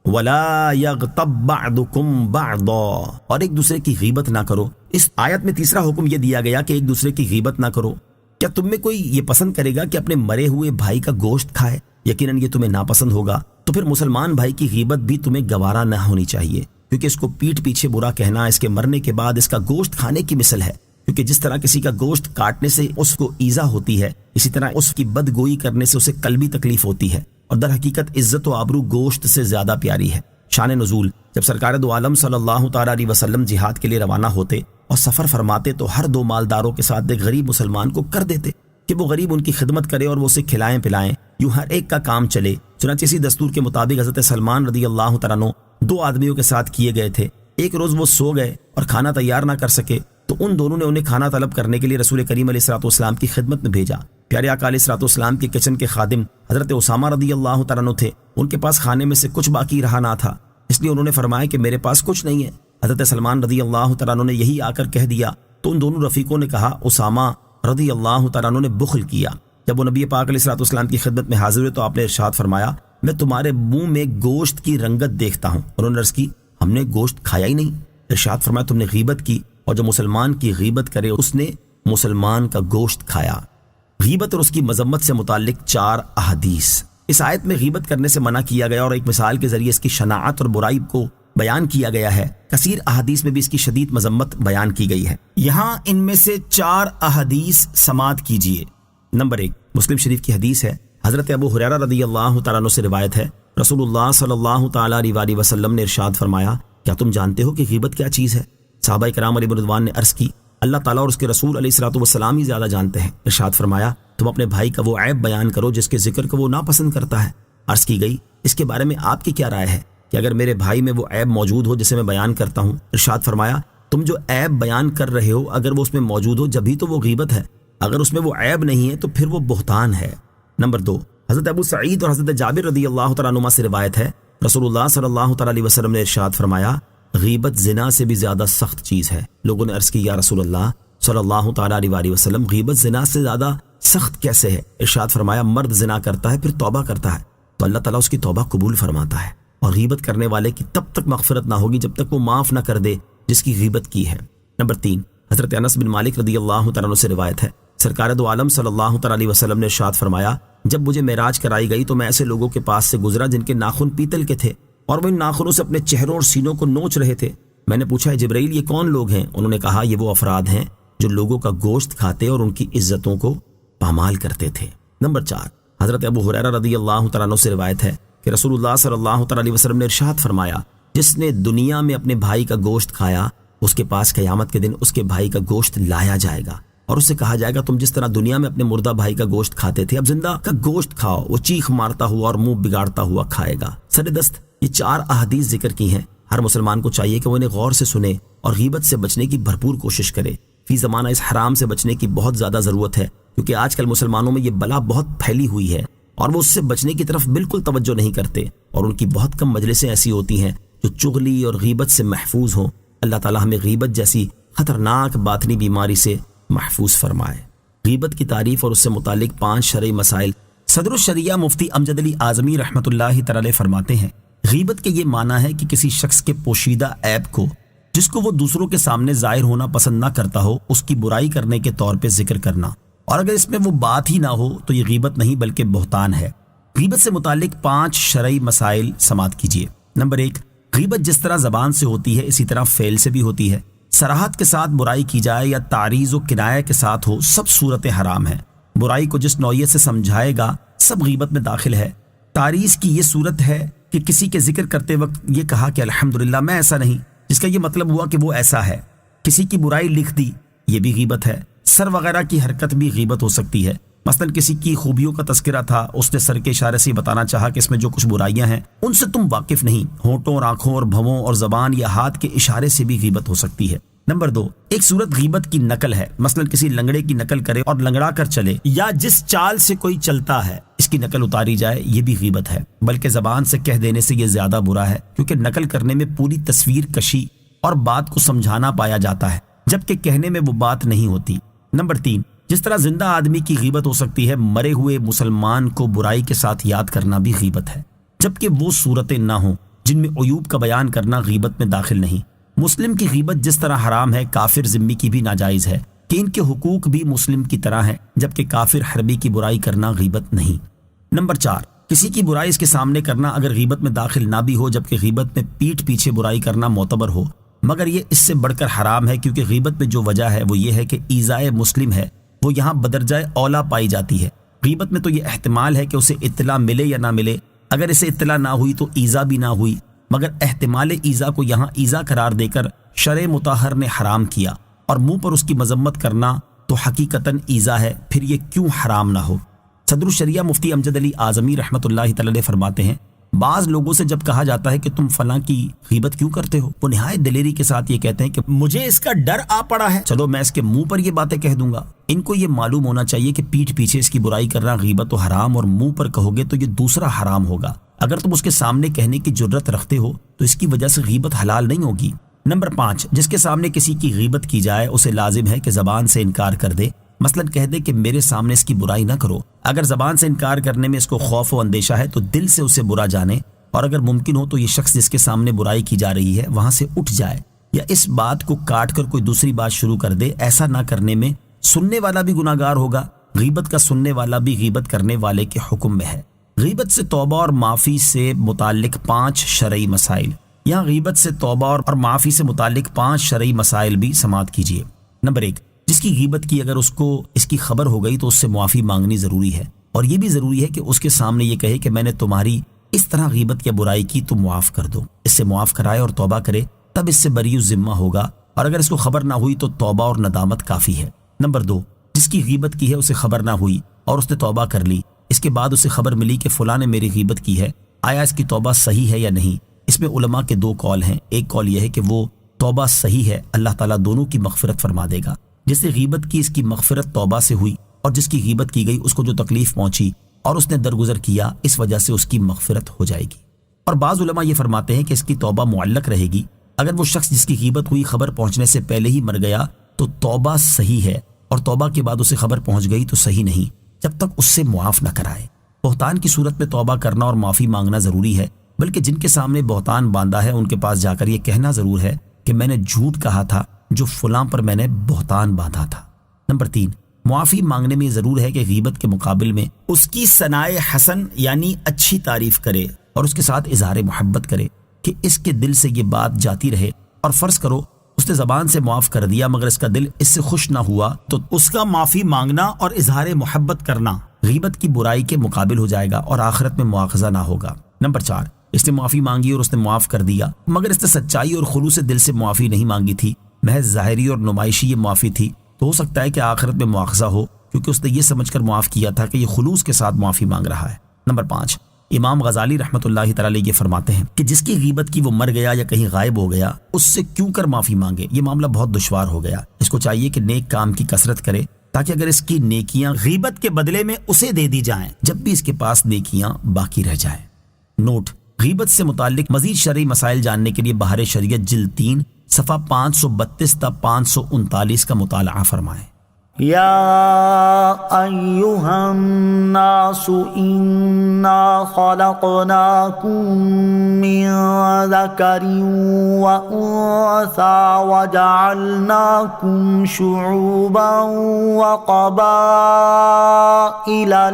وَلَا يَغْتَبْ بَعْضُكُمْ بَعْضًا، اور ایک دوسرے کی غیبت نہ کرو۔ اس آیت میں تیسرا حکم یہ دیا گیا کہ ایک دوسرے کی غیبت نہ کرو۔ کیا تم میں کوئی یہ پسند کرے گا کہ اپنے مرے ہوئے بھائی کا گوشت کھائے؟ یقیناً یہ تمہیں ناپسند ہوگا، تو پھر مسلمان بھائی کی غیبت بھی تمہیں گوارا نہ ہونی چاہیے، کیونکہ اس کو پیٹھ پیچھے برا کہنا اس کے مرنے کے بعد اس کا گوشت کھانے کی مثل ہے، کیونکہ جس طرح کسی کا گوشت کاٹنے سے اس کو ایذا ہوتی ہے، اسی طرح اس کی بدگوئی کرنے سے اسے قلبی تکلیف ہوتی ہے، اور در حقیقت عزت و آبرو گوشت سے زیادہ پیاری ہے۔ شان نزول: جب سرکار دو عالم صلی اللہ تعالیٰ علیہ وسلم جہاد کے لیے روانہ ہوتے اور سفر فرماتے تو ہر 2 مالداروں کے ساتھ ایک غریب مسلمان کو کر دیتے کہ وہ غریب ان کی خدمت کرے اور وہ اسے کھلائیں پلائیں، یوں ہر ایک کا کام چلے۔ چنانچہ اسی دستور کے مطابق حضرت سلمان رضی اللہ تعالیٰ عنہ 2 آدمیوں کے ساتھ کیے گئے تھے۔ ایک روز وہ سو گئے اور کھانا تیار نہ کر سکے تو ان دونوں نے انہیں کھانا طلب کرنے کے لیے رسول کریم علیہ الصلوۃ والسلام کی خدمت میں بھیجا۔ پیارے آقا علیہ الصلوۃ والسلام کے کچن کے خادم حضرت اسامہ رضی اللہ تعالیٰ عنہ تھے۔ ان کے پاس کھانے میں سے کچھ باقی رہا نہ تھا، اس لیے انہوں نے فرمایا کہ میرے پاس کچھ نہیں ہے۔ حضرت سلمان رضی اللہ تعالیٰ عنہ نے یہی آ کر کہہ دیا تو ان دونوں رفیقوں نے کہا اسامہ رضی اللہ تعالیٰ عنہ نے بخل کیا۔ جب وہ نبی پاک علیہ الصلوۃ والسلام کی خدمت میں حاضر ہوئے تو آپ نے ارشاد فرمایا میں تمہارے منہ میں گوشت کی رنگت دیکھتا ہوں۔ انہوں نے عرض کی ہم نے گوشت کھایا ہی نہیں۔ ارشاد فرمایا تم نے غیبت کی، اور جو مسلمان کی غیبت کرے اس نے مسلمان کا گوشت کھایا۔ غیبت اور اس کی مذمت سے متعلق 4 احادیث۔ اس آیت میں غیبت کرنے سے منع کیا گیا اور ایک مثال کے ذریعے اس کی شناعت اور برائی کو بیان کیا گیا ہے۔ کثیر احادیث میں بھی اس کی شدید مذمت بیان کی گئی ہے۔ یہاں ان میں سے 4 احادیث سماعت کیجیے۔ نمبر 1 مسلم شریف کی حدیث ہے، حضرت ابو ہریرہ رضی اللہ تعالیٰ عنہ سے روایت ہے، رسول اللہ صلی اللہ تعالیٰ علیہ وسلم نے ارشاد فرمایا کیا تم جانتے ہو کہ غیبت کیا چیز ہے؟ صحابہ کرام علیہ رضوان نے عرض کی اللہ تعالیٰ اور اس کے رسول علیہ الصلوۃ والسلام ہی زیادہ جانتے ہیں۔ ارشاد فرمایا تم اپنے بھائی کا وہ عیب بیان کرو جس کے ذکر کو وہ ناپسند کرتا ہے۔ عرض کی گئی اس کے بارے میں آپ کی کیا رائے ہے کہ اگر میرے بھائی میں وہ عیب موجود ہو جسے میں بیان کرتا ہوں؟ ارشاد فرمایا تم جو عیب بیان کر رہے ہو اگر وہ اس میں موجود ہو جبھی تو وہ غیبت ہے، اگر اس میں وہ عیب نہیں ہے تو پھر وہ بہتان ہے۔ نمبر 2 حضرت ابو سعید اور حضرت جابر رضی اللہ تعالیٰ عنہما سے روایت ہے، رسول اللہ صلی اللہ تعالیٰ علیہ وسلم نے ارشاد فرمایا غیبت زنا سے بھی زیادہ سخت چیز ہے۔ لوگوں نے عرض کی یا رسول اللہ صلی اللہ تعالیٰ علیہ وسلم غیبت زنا سے زیادہ سخت کیسے ہے؟ ارشاد فرمایا مرد زنا کرتا ہے پھر توبہ کرتا ہے تو اللہ تعالیٰ اس کی توبہ قبول فرماتا ہے، اور غیبت کرنے والے کی تب تک مغفرت نہ ہوگی جب تک وہ معاف نہ کر دے جس کی غیبت کی ہے۔ نمبر 3 حضرت انس بن مالک رضی اللہ تعالیٰ عنہ سے روایت ہے، سرکار دو عالم صلی اللہ تعالیٰ علیہ وسلم نے ارشاد فرمایا جب مجھے معراج کرائی گئی تو میں ایسے لوگوں کے پاس سے گزرا جن کے ناخن پیتل کے تھے اور وہ ان ناخنوں سے اپنے چہروں اور سینوں کو نوچ رہے تھے۔ میں نے پوچھا جبرائیل یہ کون لوگ ہیں؟ انہوں نے کہا یہ وہ افراد ہیں جو لوگوں کا گوشت کھاتے اور ان کی عزتوں کو پامال کرتے تھے۔ نمبر 4 حضرت ابو ہریرہ رضی اللہ تعالیٰ عنہ سے روایت ہے کہ رسول اللہ صلی اللہ تعالیٰ علیہ وسلم نے ارشاد فرمایا جس نے دنیا میں اپنے بھائی کا گوشت کھایا اس کے پاس قیامت کے دن اس کے بھائی کا گوشت لایا جائے گا اور اس سے کہا جائے گا تم جس طرح دنیا میں اپنے مردہ بھائی کا گوشت کھاتے تھے اب زندہ کا گوشت کھاؤ۔ وہ چیخ مارتا ہوا اور منہ بگاڑتا ہوا کھائے گا۔ سر دست یہ 4 احادیث ذکر کی ہیں۔ ہر مسلمان کو چاہیے کہ وہ انہیں غور سے سنے اور غیبت سے بچنے کی بھرپور کوشش کرے۔ فی زمانہ اس حرام سے بچنے کی بہت زیادہ ضرورت ہے کیونکہ آج کل مسلمانوں میں یہ بلا بہت پھیلی ہوئی ہے اور وہ اس سے بچنے کی طرف بالکل توجہ نہیں کرتے، اور ان کی بہت کم مجلسیں ایسی ہوتی ہیں جو چغلی اور غیبت سے محفوظ ہوں۔ اللہ تعالیٰ ہمیں غیبت جیسی خطرناک باطنی بیماری سے محفوظ فرمائے۔ غیبت کی تعریف اور اس سے متعلق 5 شرعی مسائل۔ صدر الشریعہ مفتی امجد علی اعظمی رحمۃ اللہ تعالی فرماتے ہیں غیبت کے یہ معنی ہے کہ کسی شخص کے پوشیدہ عیب کو جس کو وہ دوسروں کے سامنے ظاہر ہونا پسند نہ کرتا ہو اس کی برائی کرنے کے طور پہ ذکر کرنا، اور اگر اس میں وہ بات ہی نہ ہو تو یہ غیبت نہیں بلکہ بہتان ہے۔ غیبت سے متعلق 5 شرعی مسائل سماعت کیجیے۔ نمبر 1 غیبت جس طرح زبان سے ہوتی ہے اسی طرح فعل سے بھی ہوتی ہے۔ صراحت کے ساتھ برائی کی جائے یا تعریض و کنایہ کے ساتھ ہو سب صورت حرام ہے۔ برائی کو جس نوعیت سے سمجھائے گا سب غیبت میں داخل ہے۔ تعریض کی یہ صورت ہے کہ کسی کے ذکر کرتے وقت یہ کہا کہ الحمدللہ میں ایسا نہیں، جس کا یہ مطلب ہوا کہ وہ ایسا ہے۔ کسی کی برائی لکھ دی، یہ بھی غیبت ہے۔ سر وغیرہ کی حرکت بھی غیبت ہو سکتی ہے۔ مثلا کسی کی خوبیوں کا تذکرہ تھا، اس نے سر کے اشارے سے بتانا چاہا کہ اس میں جو کچھ برائیاں ہیں ان سے تم واقف نہیں، ہونٹوں اور آنکھوں اور بھووں اور زبان یا ہاتھ کے اشارے سے بھی غیبت ہو سکتی ہے۔ نمبر 2، ایک صورت غیبت کی نقل ہے، مثلا کسی لنگڑے کی نقل کرے اور لنگڑا کر چلے، یا جس چال سے کوئی چلتا ہے اس کی نقل اتاری جائے، یہ بھی غیبت ہے، بلکہ زبان سے کہہ دینے سے یہ زیادہ برا ہے، کیونکہ نقل کرنے میں پوری تصویر کشی اور بات کو سمجھانا پایا جاتا ہے، جبکہ کہنے میں وہ بات نہیں ہوتی۔ نمبر 3، جس طرح زندہ آدمی کی غیبت ہو سکتی ہے، مرے ہوئے مسلمان کو برائی کے ساتھ یاد کرنا بھی غیبت ہے، جبکہ وہ صورتیں نہ ہوں جن میں عیوب کا بیان کرنا غیبت میں داخل نہیں۔ مسلم کی غیبت جس طرح حرام ہے، کافر ذمی کی بھی ناجائز ہے، کہ ان کے حقوق بھی مسلم کی طرح ہیں، جبکہ کافر حربی کی برائی کرنا غیبت نہیں۔ نمبر 4، کسی کی برائی اس کے سامنے کرنا اگر غیبت میں داخل نہ بھی ہو، جبکہ غیبت میں پیٹھ پیچھے برائی کرنا معتبر ہو، مگر یہ اس سے بڑھ کر حرام ہے، کیونکہ غیبت میں جو وجہ ہے وہ یہ ہے کہ ایذائے مسلم ہے، وہ یہاں بدرجہ اولا پائی جاتی ہے۔ غیبت میں تو یہ احتمال ہے کہ اسے اطلاع ملے یا نہ ملے، اگر اسے اطلاع نہ ہوئی تو ایذا بھی نہ ہوئی، مگر احتمال ایذا کو یہاں ایذا قرار دے کر شرع مطہر نے حرام کیا، اور منہ پر اس کی مذمت کرنا تو حقیقتاً ایذا ہے، پھر یہ کیوں حرام نہ ہو؟ صدر الشریعہ مفتی امجد علی اعظمی رحمۃ اللہ تعالی فرماتے ہیں، بعض لوگوں سے جب کہا جاتا ہے کہ تم فلاں کی غیبت کیوں کرتے ہو، وہ نہایت دلیری کے ساتھ یہ کہتے ہیں کہ مجھے اس کا ڈر آ پڑا ہے، چلو میں اس کے منہ پر یہ باتیں کہہ دوں گا۔ ان کو یہ معلوم ہونا چاہیے کہ پیٹھ پیچھے اس کی برائی کرنا غیبت و حرام، اور منہ پر کہو گے تو یہ دوسرا حرام ہوگا۔ اگر تم اس کے سامنے کہنے کی جرت رکھتے ہو تو اس کی وجہ سے غیبت حلال نہیں ہوگی۔ نمبر 5، جس کے سامنے کسی کی غیبت کی جائے اسے لازم ہے کہ زبان سے انکار کر دے، مثلا کہہ دے کہ میرے سامنے اس کی برائی نہ کرو۔ اگر زبان سے انکار کرنے میں اس کو خوف و اندیشہ ہے تو دل سے اسے برا جانے، اور اگر ممکن ہو تو یہ شخص جس کے سامنے برائی کی جا رہی ہے وہاں سے اٹھ جائے، یا اس بات کو کاٹ کر کوئی دوسری بات شروع کر دے۔ ایسا نہ کرنے میں سننے والا بھی گناہگار ہوگا، غیبت کا سننے والا بھی غیبت کرنے والے کے حکم میں ہے۔ غیبت سے توبہ اور معافی سے متعلق 5 شرعی مسائل، یہاں غیبت سے توبہ اور معافی سے متعلق 5 شرعی مسائل بھی سماعت کیجیے۔ نمبر 1، جس کی غیبت کی اگر اس کو اس کی خبر ہو گئی تو اس سے معافی مانگنی ضروری ہے، اور یہ بھی ضروری ہے کہ اس کے سامنے یہ کہے کہ میں نے تمہاری اس طرح غیبت یا برائی کی، تو معاف کر دو، اس سے معاف کرائے اور توبہ کرے، تب اس سے بری ذمہ ہوگا، اور اگر اس کو خبر نہ ہوئی تو توبہ اور ندامت کافی ہے۔ نمبر 2، جس کی غیبت کی ہے اسے خبر نہ ہوئی اور اس نے توبہ کر لی، اس کے بعد اسے خبر ملی کہ فلاں نے میری غیبت کی ہے، آیا اس کی توبہ صحیح ہے یا نہیں؟ اس میں علماء کے 2 قول ہیں۔ ایک قول یہ ہے کہ وہ توبہ صحیح ہے، اللہ تعالیٰ دونوں کی مغفرت فرما دے گا۔ جس نے غیبت کی اس کی مغفرت توبہ سے ہوئی، اور جس کی غیبت کی گئی اس کو جو تکلیف پہنچی اور اس نے درگزر کیا، اس وجہ سے اس کی مغفرت ہو جائے گی۔ اور بعض علماء یہ فرماتے ہیں کہ اس کی توبہ معلق رہے گی، اگر وہ شخص جس کی غیبت ہوئی خبر پہنچنے سے پہلے ہی مر گیا تو توبہ صحیح ہے، اور توبہ کے بعد اسے خبر پہنچ گئی تو صحیح نہیں، جب تک اس سے معاف نہ کرائے۔ بہتان کی صورت میں توبہ کرنا اور معافی مانگنا ضروری ہے، بلکہ جن کے سامنے بہتان باندھا ہے ان کے پاس جا کر یہ کہنا ضرور ہے کہ میں نے جھوٹ کہا تھا جو فلاں پر میں نے بہتان باندھا تھا۔ نمبر 3، معافی مانگنے میں ضرور ہے کہ غیبت کے مقابل میں اس کی ثنائے حسن یعنی اچھی تعریف کرے، اور اس کے ساتھ اظہار محبت کرے کہ اس کے دل سے یہ بات جاتی رہے۔ اور فرض کرو اس نے زبان سے معاف کر دیا مگر اس کا دل اس سے خوش نہ ہوا، تو اس کا معافی مانگنا اور اظہار محبت کرنا غیبت کی برائی کے مقابل ہو جائے گا اور آخرت میں مواخذہ نہ ہوگا۔ نمبر 4، اس نے معافی مانگی اور اس نے معاف کر دیا، مگر اس نے سچائی اور خلوص دل سے معافی نہیں مانگی تھی، محض ظاہری اور نمائشی یہ معافی تھی، تو ہو سکتا ہے کہ آخرت میں مواخذہ ہو، کیونکہ اس نے یہ سمجھ کر معاف کیا تھا کہ یہ خلوص کے ساتھ معافی مانگ رہا ہے۔ نمبر 5، امام غزالی رحمۃ اللہ تعالی یہ فرماتے ہیں کہ جس کی غیبت کی وہ مر گیا یا کہیں غائب ہو گیا، اس سے کیوں کر معافی مانگے؟ یہ معاملہ بہت دشوار ہو گیا، اس کو چاہیے کہ نیک کام کی کثرت کرے، تاکہ اگر اس کی نیکیاں غیبت کے بدلے میں اسے دے دی جائیں جب بھی اس کے پاس نیکیاں باقی رہ جائیں۔ نوٹ: غیبت سے متعلق مزید شرعی مسائل جاننے کے لیے بہار شریعت جلد 3 صفحہ 532 تا 539 کا مطالعہ فرمائیں۔ یا ایہا الناس انا خلقناکم من ذکر وانثی وجعلناکم شعوبا وقبائل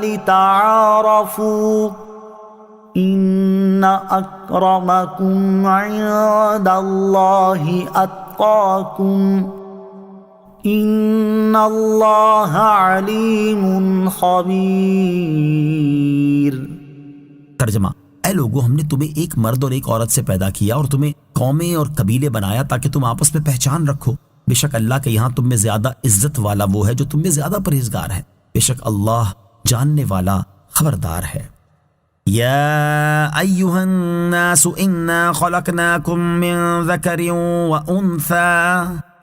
لتعارفوا ان اکرمکم عند اللہ اتقاکم ان اللہ علیم خبیر۔ ترجمہ: اے لوگو، ہم نے تمہیں ایک مرد اور ایک عورت سے پیدا کیا اور تمہیں قومیں اور قبیلے بنایا تاکہ تم آپس میں پہچان رکھو۔ بے شک اللہ کے یہاں تم میں زیادہ عزت والا وہ ہے جو تم میں زیادہ پرہیزگار ہے۔ بے شک اللہ جاننے والا خبردار ہے۔ یا ایھا الناس انا خلقناکم من ذکر وانثی،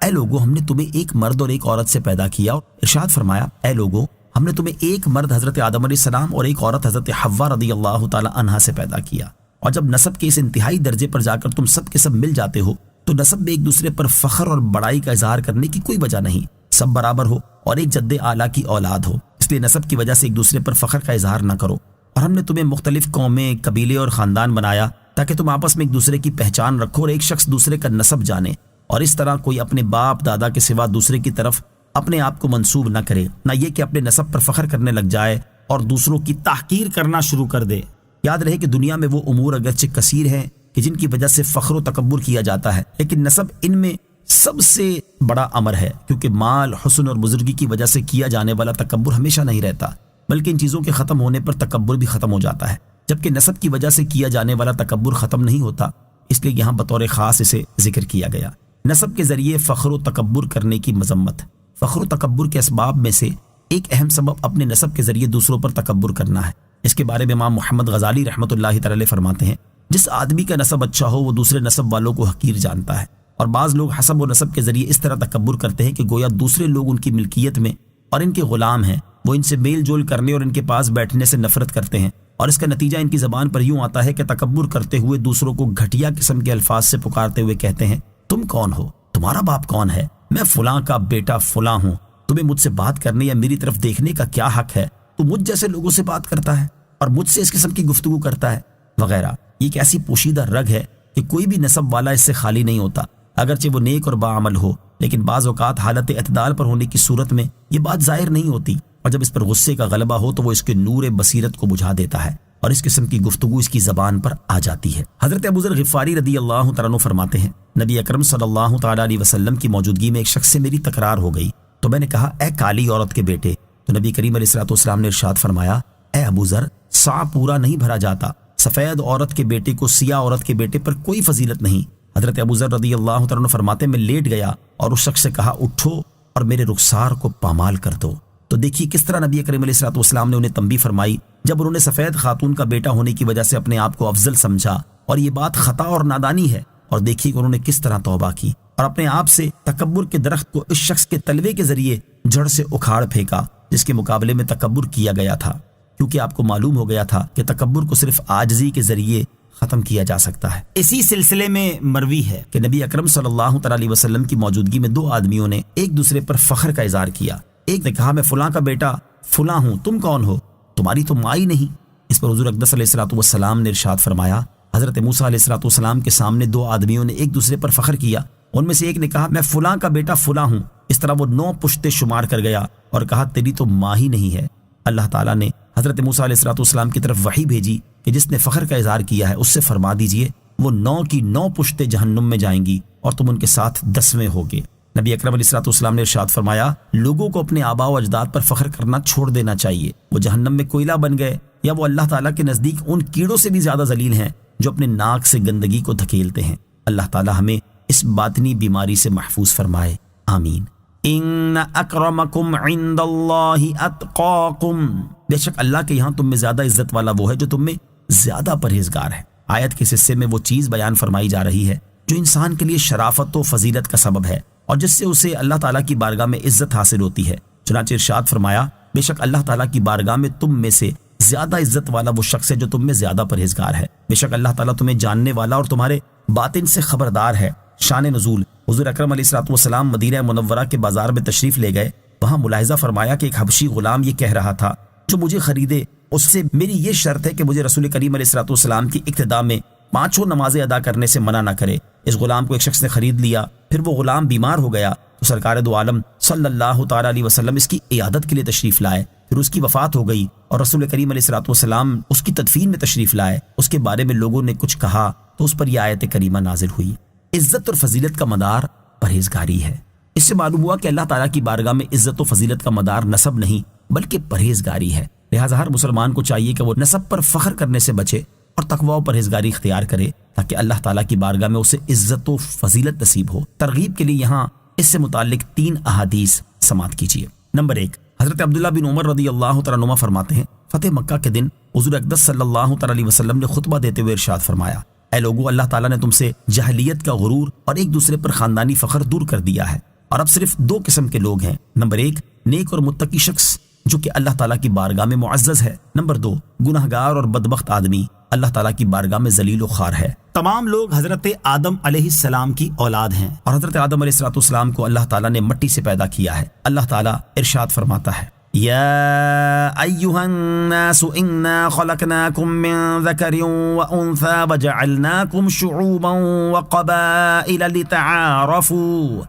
اے لوگو ہم نے تمہیں ایک مرد اور ایک عورت سے پیدا کیا، اور ارشاد فرمایا اے لوگو ہم نے تمہیں ایک مرد حضرت آدم علیہ السلام اور ایک عورت حضرت حوا رضی اللہ تعالی عنہا سے پیدا کیا، اور جب نسب کے اس انتہائی درجے پر جا کر تم سب کے سب مل جاتے ہو تو نسب میں ایک دوسرے پر فخر اور بڑائی کا اظہار کرنے کی کوئی وجہ نہیں، سب برابر ہو اور ایک جد اعلیٰ کی اولاد ہو، اس لیے نسب کی وجہ سے ایک دوسرے پر فخر کا اظہار نہ کرو۔ اور ہم نے تمہیں مختلف قومیں، قبیلے اور خاندان بنایا تاکہ تم آپس میں ایک دوسرے کی پہچان رکھو اور ایک شخص دوسرے کا نسب جانے، اور اس طرح کوئی اپنے باپ دادا کے سوا دوسرے کی طرف اپنے آپ کو منسوب نہ کرے، نہ یہ کہ اپنے نسب پر فخر کرنے لگ جائے اور دوسروں کی تحقیر کرنا شروع کر دے۔ یاد رہے کہ دنیا میں وہ امور اگرچہ کثیر ہیں کہ جن کی وجہ سے فخر و تکبر کیا جاتا ہے، لیکن نسب ان میں سب سے بڑا امر ہے، کیونکہ مال، حسن اور بزرگی کی وجہ سے کیا جانے والا تکبر ہمیشہ نہیں رہتا، بلکہ ان چیزوں کے ختم ہونے پر تکبر بھی ختم ہو جاتا ہے، جبکہ نسب کی وجہ سے کیا جانے والا تکبر ختم نہیں ہوتا، اس لیے یہاں بطور خاص اسے ذکر کیا گیا۔ نسب کے ذریعے فخر و تکبر کرنے کی مذمت۔ فخر و تکبر کے اسباب میں سے ایک اہم سبب اپنے نسب کے ذریعے دوسروں پر تکبر کرنا ہے۔ اس کے بارے میں امام محمد غزالی رحمۃ اللہ تعالی فرماتے ہیں، جس آدمی کا نسب اچھا ہو وہ دوسرے نسب والوں کو حقیر جانتا ہے، اور بعض لوگ حسب و نسب کے ذریعے اس طرح تکبر کرتے ہیں کہ گویا دوسرے لوگ ان کی ملکیت میں اور ان کے غلام ہیں، وہ ان سے میل جول کرنے اور ان کے پاس بیٹھنے سے نفرت کرتے ہیں، اور اس کا نتیجہ ان کی زبان پر یوں آتا ہے کہ تکبر کرتے ہوئے دوسروں کو گھٹیا قسم کے الفاظ سے پکارتے ہوئے کہتے ہیں، تم کون ہو؟ تمہارا باپ کون ہے؟ میں فلاں کا بیٹا فلاں ہوں، تمہیں مجھ سے بات کرنے یا میری طرف دیکھنے کا کیا حق ہے؟ تو مجھ جیسے لوگوں سے بات کرتا ہے اور مجھ سے اس قسم کی گفتگو کرتا ہے وغیرہ۔ یہ ایک ایسی پوشیدہ رگ ہے کہ کوئی بھی نسب والا اس سے خالی نہیں ہوتا، اگرچہ وہ نیک اور باعمل ہو، لیکن بعض اوقات حالت اعتدال پر ہونے کی صورت میں یہ بات ظاہر نہیں ہوتی، اور جب اس پر غصے کا غلبہ ہو تو وہ اس کے نور بصیرت کو بجھا دیتا ہے اور اس قسم کی گفتگو اس کی زبان پر آ جاتی ہے۔ حضرت ابو ذر غفاری رضی اللہ تعالیٰ عنہ فرماتے ہیں، نبی اکرم صلی اللہ تعالیٰ علیہ وسلم کی موجودگی میں ایک شخص سے میری تکرار ہو گئی، تو میں نے کہا اے کالی عورت کے بیٹے، تو نبی کریم علیہ الصلوۃ والسلام نے ارشاد فرمایا، اے ابو ذر، سا پورا نہیں بھرا جاتا، سفید عورت کے بیٹے کو سیاہ عورت کے بیٹے پر کوئی فضیلت نہیں۔ حضرت ابو ذر رضی اللہ تعالیٰ عنہ فرماتے میں لیٹ گیا اور اس شخص سے کہا اٹھو اور میرے رخسار کو پامال کر دو۔ تو دیکھیے کس طرح نبی کریم علیہ الصلوۃ والسلام نے انہیں تنبیہ فرمائی جب انہوں نے سفید خاتون کا بیٹا ہونے کی وجہ سے اپنے آپ کو افضل سمجھا، اور یہ بات خطا اور نادانی ہے، اور دیکھیے کہ انہوں نے کس طرح توبہ کی اور اپنے آپ سے تکبر کے درخت کو اس شخص کے تلوے کے ذریعے جڑ سے اکھاڑ پھینکا جس کے مقابلے میں تکبر کیا گیا تھا، کیونکہ آپ کو معلوم ہو گیا تھا کہ تکبر کو صرف عاجزی کے ذریعے ختم کیا جا سکتا ہے۔ اسی سلسلے میں مروی ہے کہ نبی اکرم صلی اللہ تعالی علیہ وسلم کی موجودگی میں دو آدمیوں نے ایک دوسرے پر فخر کا اظہار کیا۔ ایک نے کہا میں فلاں کا بیٹا فلاں ہوں، تم کون ہو؟ تمہاری تو ماں ہی نہیں۔ اس پر حضور اقدس علیہ الصلوۃ والسلام نے ارشاد فرمایا، حضرت موسیٰ علیہ الصلوۃ والسلام کے سامنے دو آدمیوں نے ایک دوسرے پر فخر کیا، ان میں سے ایک نے کہا میں فلاں کا بیٹا فلاں ہوں، اس طرح وہ 9 پشتے شمار کر گیا اور کہا تیری تو ماں ہی نہیں ہے۔ اللہ تعالیٰ نے حضرت موسیٰ علیہ الصلوۃ والسلام کی طرف وحی بھیجی کہ جس نے فخر کا اظہار کیا ہے اس سے فرما دیجئے وہ 9 کی 9 پشتے جہنم میں جائیں گی اور تم ان کے ساتھ 10ویں ہوگے۔ نبی اکرم علیہ الصلوۃ والسلام نے ارشاد فرمایا، لوگوں کو اپنے آباء و اجداد پر فخر کرنا چھوڑ دینا چاہیے، وہ جہنم میں کوئلہ بن گئے یا وہ اللہ تعالیٰ کے نزدیک ان کیڑوں سے بھی زیادہ ذلیل ہیں جو اپنے ناک سے گندگی کو دھکیلتے ہیں۔ اللہ تعالیٰ ہمیں اس باطنی بیماری سے محفوظ فرمائے، آمین۔ ان اکرمکم عند اللہ اتقاکم، بے شک اللہ کے یہاں تم میں زیادہ عزت والا وہ ہے جو تم میں زیادہ پرہیزگار ہے۔ آیت کے حصے میں وہ چیز بیان فرمائی جا رہی ہے جو انسان کے لیے شرافت و فضیلت کا سبب ہے اور جس سے اسے اللہ تعالیٰ کی بارگاہ میں عزت حاصل ہوتی ہے۔ چنانچہ ارشاد فرمایا، بے شک اللہ تعالیٰ کی بارگاہ میں تم میں سے زیادہ عزت والا وہ شخص ہے جو تم میں زیادہ پرہیزگار ہے۔ بے شک اللہ تعالیٰ تمہیں جاننے والا اور تمہارے باطن سے خبردار ہے۔ شان نزول، حضور اکرم علیہ الصلوۃ والسلام مدینہ منورہ کے بازار میں تشریف لے گئے، وہاں ملاحظہ فرمایا کہ ایک حبشی غلام یہ کہہ رہا تھا، جو مجھے خریدے اس سے میری یہ شرط ہے کہ مجھے رسول کریم علیہ الصلوۃ والسلام کی اقتداء میں 5 نمازیں ادا کرنے سے منع نہ کرے۔ اس غلام کو ایک شخص نے خرید لیا، پھر وہ غلام بیمار ہو گیا تو سرکار دو عالم صلی اللہ تعالی علیہ وسلم اس کی عیادت کے لیے تشریف لائے، پھر اس کی وفات ہو گئی اور رسول کریم علیہ الصلوۃ والسلام اس کی تدفین میں تشریف لائے۔ اس کے بارے میں لوگوں نے کچھ کہا تو اس پر یہ آیت کریمہ نازل ہوئی۔ عزت اور فضیلت کا مدار پرہیزگاری ہے۔ اس سے معلوم ہوا کہ اللہ تعالیٰ کی بارگاہ میں عزت و فضیلت کا مدار نسب نہیں بلکہ پرہیزگاری ہے۔ لہٰذا ہر مسلمان کو چاہیے کہ وہ نسب پر فخر کرنے سے بچے اور تقوی و پرہیزگاری اختیار کرے تاکہ اللہ تعالیٰ کی بارگاہ میں اسے عزت و فضیلت نصیب ہو۔ ترغیب کے لیے یہاں اس سے متعلق 3 احادیث سماعت کیجیے۔ نمبر 1، حضرت عبداللہ بن عمر رضی اللہ تعالیٰ عنہما فرماتے ہیں فتح مکہ کے دن حضور اقدس صلی اللہ تعالیٰ علیہ وسلم نے خطبہ دیتے ہوئے ارشاد فرمایا، اے لوگو، اللہ تعالیٰ نے تم سے جاہلیت کا غرور اور ایک دوسرے پر خاندانی فخر دور کر دیا ہے، اور اب صرف دو قسم کے لوگ ہیں، نمبر 1 نیک اور متقی شخص جو کہ اللہ تعالیٰ کی بارگاہ میں معزز ہے، نمبر 2 گناہگار اور بدبخت آدمی اللہ تعالیٰ کی بارگاہ میں ذلیل و خوار ہے۔ تمام لوگ حضرت آدم علیہ السلام کی اولاد ہیں، اور حضرت آدم علیہ السلام کو اللہ تعالیٰ نے مٹی سے پیدا کیا ہے۔ اللہ تعالیٰ ارشاد فرماتا ہے، یا ایھا الناس انا خلقناکم من ذکر وانثى وجعلناکم شعوبا وقبائل لتعارفوا